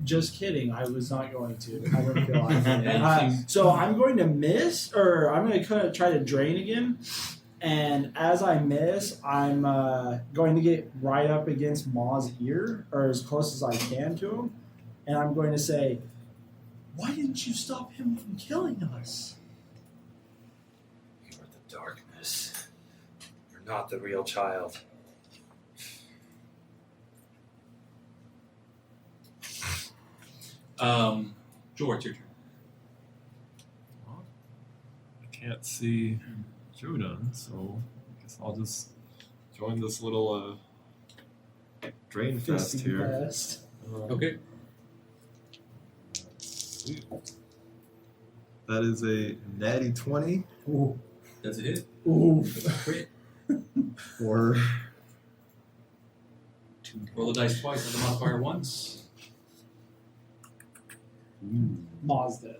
Just kidding. I was not going to. I wouldn't feel like it. So I'm going to miss, or I'm going to kind of try to drain again. And as I miss, I'm going to get right up against Maul's ear, or as close as I can to him. And I'm going to say, "Why didn't you stop him from killing us?" You are the darkness. You're not the real child. George, your turn. I can't see Jodan, so I guess I'll just join this little drain fest Fisting here. fest. Okay. That is a natty 20 Ooh. That's a hit. Ooh. Crit. for Roll the dice twice and the modifier once. Ma's dead.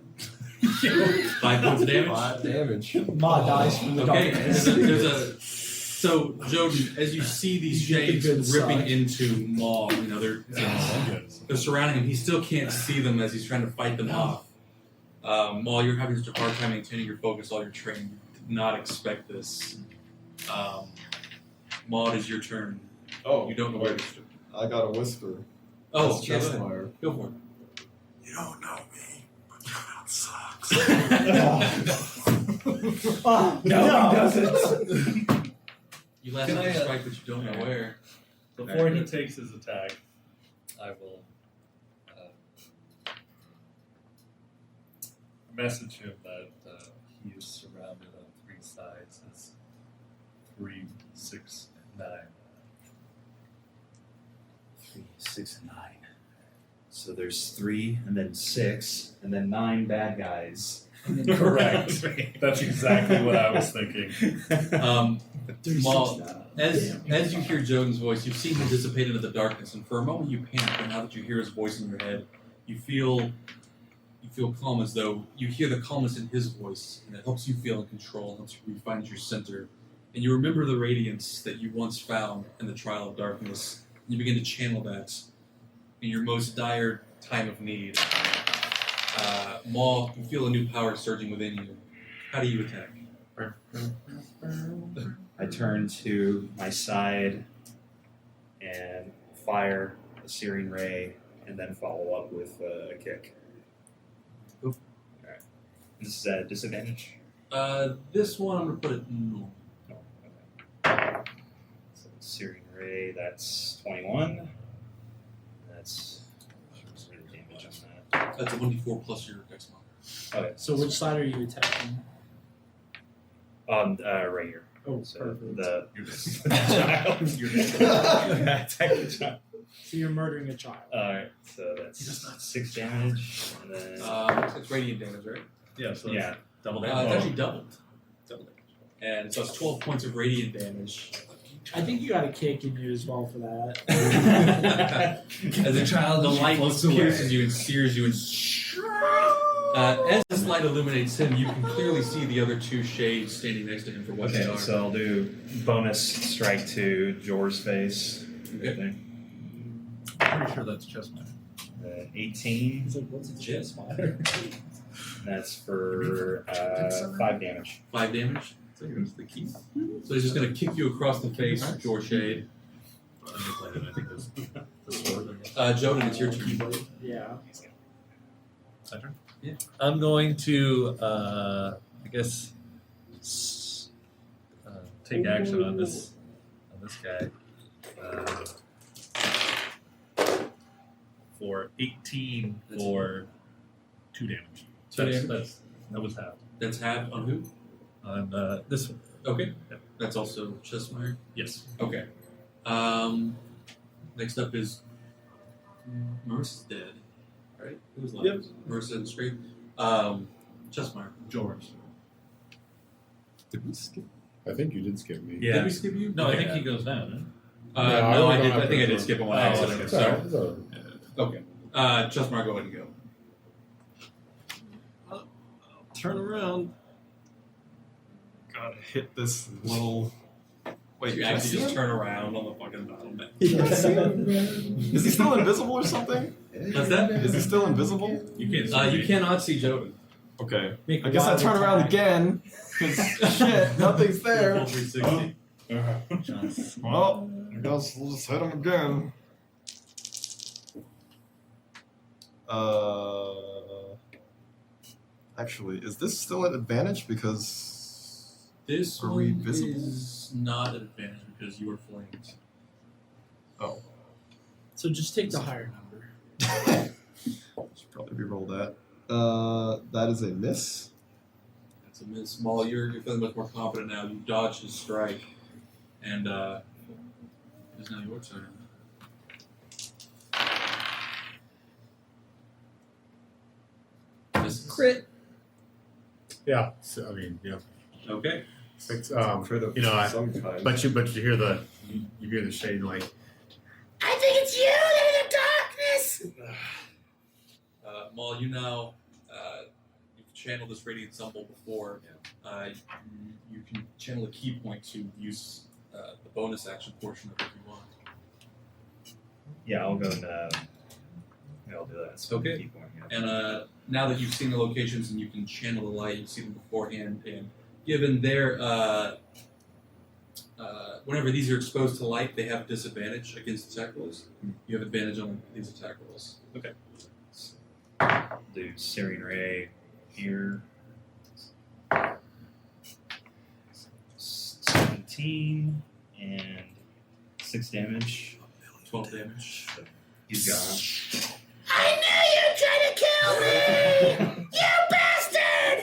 5 points of damage. 5 damage. Ma dies from the Okay, darkness. there's a So, Joden, as you see these You get the shades good ripping side. into Maul, they're surrounding him. He still can't see them as he's trying to fight them off. Maul, you're having such a hard time maintaining your focus all your training. You did not expect this. Maul, it is your turn. Oh, You don't know where to do. I got a whisper. Oh, That's yeah, go ahead. Chestmire. Go for it. You don't know me, but your mouth sucks. Oh, No, he doesn't. You last Can have I, to strike, but you don't know where. Before he takes his attack, I will message him that he is surrounded on 3 sides as 3, 6, and 9. 3, 6, and 9. So there's 3, and then 6, and then 9 bad guys. Correct. That's exactly what I was thinking. Maul, as you hear Joden's voice, you've seen him dissipate into the darkness, and for a moment you panic, but now that you hear his voice in your head, you feel calm, as though you hear the calmness in his voice, and it helps you feel in control, helps you find your center. And you remember the radiance that you once found in the trial of darkness, and you begin to channel that in your most dire time of need. Maul, you feel a new power surging within you. How do you attack? I turn to my side and fire a searing ray, and then follow up with a kick. Go. Alright. This is at disadvantage? This one I'm going to put it normal. No. Okay. So searing ray, that's 21. That's damage on that. That's a 1d4 plus your dex mod. Okay. So which side are you attacking? Right here. Oh, So perfect. the child. Attack the child. So you're murdering a child. Alright, so that's 6 damage, and then It's radiant damage, right? Yeah, so yeah, double It's damage. actually doubled. And so it's 12 points of radiant damage. I think you got a kick in you as well for that. As the child the light floats away. pierces you and sears you, and as this light illuminates him, you can clearly see the other 2 shades standing next to him for what they okay, are. so I'll do bonus strike to Jor's face. Okay. Pretty sure that's Chestmire. 18. He's like, what's a Chestmire? That's for 5 damage. 5 damage. So here's the key. So he's just going to kick you across the face, Jor Shade. I think this sword. Joden, it's your turn. Yeah. My turn? Yeah. I'm going to, I guess, take action on this guy for 18 for 2 damage. That was half. That's half on who? On this one. Okay. Yep. That's also Chestmire? Yes. Okay. Next up is Marissa's dead, right? Who's left? Yep. Marissa and Straight. Chestmire. George. Did we skip? I think you did skip me. Yeah. Did we skip you? No, I think he goes down. No, No, I I don't did. have I think I to did skip him on Oh, accident. It's So, all right, it's all right. okay. Chestmire, go ahead and go. Turn around. Gotta hit this little. Wait, You can I actually see just him? turn around on the fucking battlement. Can I see him? Is he still invisible or something? What's that? Is he still invisible? You can't see You cannot see Joden. Okay. Make I guess I wild turn around attack. again. Because shit, nothing's there. Full 360. Well, I guess we'll just hit him again. Actually, is this still an advantage? Because This Are we one visible? is not an advantage because you are flanked. So just take the higher number. should probably re-roll that. That is a miss. That's a miss. Maul, you're feeling much more confident now. You dodged his strike, and it is now your turn. Misses. Crit. Yeah. So, I mean, yeah. Okay. It's, For the you know, some kind. but you hear the you hear the shade like, I think it's you that in the darkness. Maul, you now you've channeled this radiant symbol before. You can channel a key point to use the bonus action portion of it if you want. Yeah, I'll go and I'll do that. So Okay. Keep going, yeah. And now that you've seen the locations and you can channel the light, you see them beforehand, and given their whenever these are exposed to light, they have disadvantage against attack rolls. You have advantage on these attack rolls. Okay. Do Searing Ray here. 17 and 6 damage. 12 damage. He's gone. I knew you were trying to kill me! You bastard!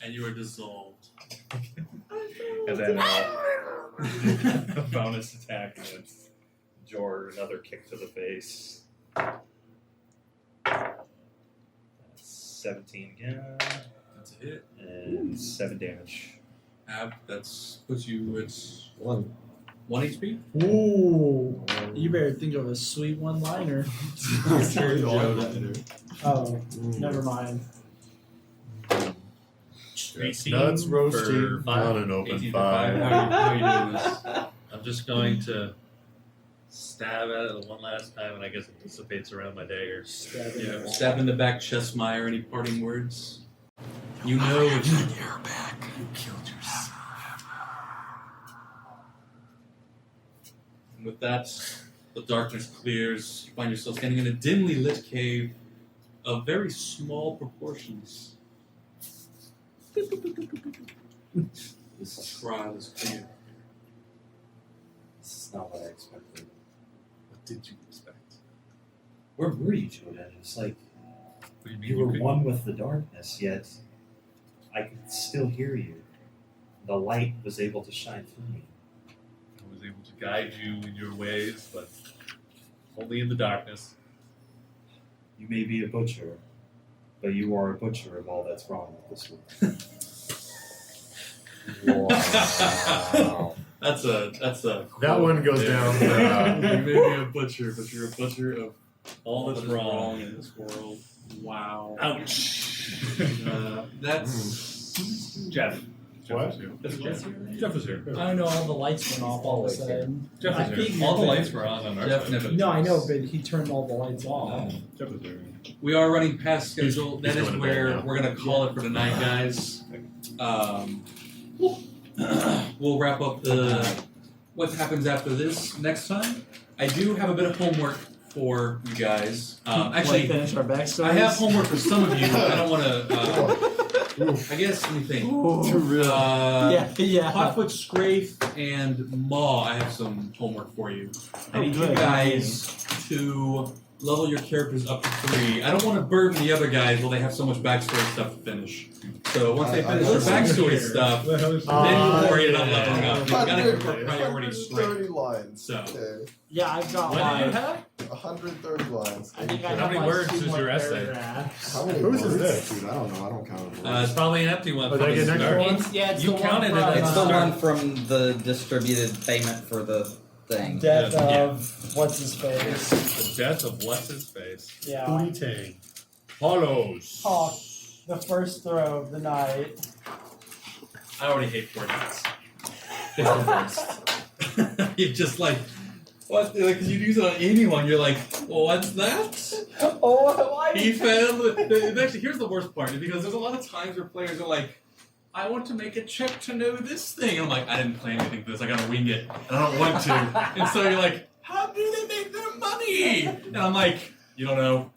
And you are dissolved. And then a bonus attack against Jor, another kick to the face. That's 17 again. That's a hit. And 7 damage. That's puts you at 1. 1 HP. Ooh. You better think of a sweet one-liner. Oh, never mind. 18 Nuts for roasting 5. on an open 18 for fire. How are you doing this? I'm just going to stab at it one last time, and I guess it dissipates around my dagger. Yeah, stab in the back, Chessmeyer. Any parting words? You know it's You're back. You killed yourself. And with that, the darkness clears. You find yourself standing in a dimly lit cave of very small proportions. This trial is clear. This is not what I expected. What did you expect? Where were you, Jordan? It's like What do you mean you were could- one with the darkness, yet I could still hear you. The light was able to shine through me. I was able to guide you in your ways, but only in the darkness. You may be a butcher, but you are a butcher of all that's wrong with this world. Wow. That's a. That one goes down. You may be a butcher, but you're a butcher of all that's wrong in this world. Wow. Ouch. That's Jeff. What? that's Jeff. Jeff was here. I know all the lights went off all of a sudden. Jeff I was here. figured All the that- lights were on our Jeff side. never. No, I know, but he turned all the lights off. Jeff was there. We are running past schedule. He's That is going to bed where now. we're gonna call it for tonight, guys. We'll wrap up the what happens after this next time. I do have a bit of homework for you guys. Actually, finish our backstories. I have homework for some of you. I don't want to. I guess let me think. Too real. Yeah. Hotfoot, Scrape, and Maw. I have some homework for you. I Oh, need you good. guys to level your characters up to 3. I don't want to burden the other guys while they have so much backstory stuff to finish. So once they finish their backstory stuff, then you'll worry about leveling up. You've got to keep our priorities straight. 130 lines. So. Okay. Yeah, I've got What do you like. have? 130 lines. I think I How have many like words 2 is more your essay? paragraphs. How many Whose is words? this? Dude, I don't know. I don't count them. It's probably an empty one. Oh, did I from get the next start. one? It's You the counted one it from, as It's the Start. one from the distributed payment for the thing. Death Yeah. of what's his face. The death of what's his face. Yeah. Booty Tang. Hollows. Hawk, the first throw of the night. I already hate coordinates. You're just like, what? Because you use it on anyone. You're like, well, what's that? Oh, why? He failed. Actually, here's the worst part because there's a lot of times where players are like, I want to make a check to know this thing. I'm like, I didn't plan anything for this. I gotta wing it. And I don't want to. And so you're like, how do they make their money? And I'm like, you don't know.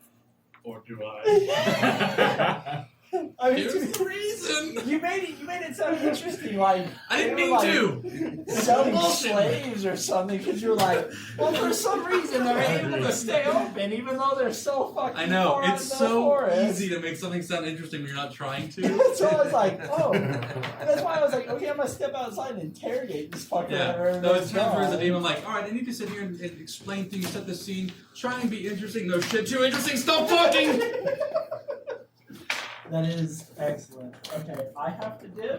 Or do I? I mean, Here's the reason. you made it sound interesting. Like I didn't they were, mean like, selling Bullshit. slaves or something because you're like, well, for some reason they're able to stay open even though they're so fucking I know. far It's in the so forest. easy to make something sound interesting when you're not trying to. So I was like, oh. That's why I was like, okay, I'm gonna step outside and interrogate this fucker. Yeah. No, it's time for the game. I'm like, all right, I need to sit here and explain things, set the scene, try and be interesting. No shit, too interesting. Stop talking. That is excellent. Okay, I have to dip.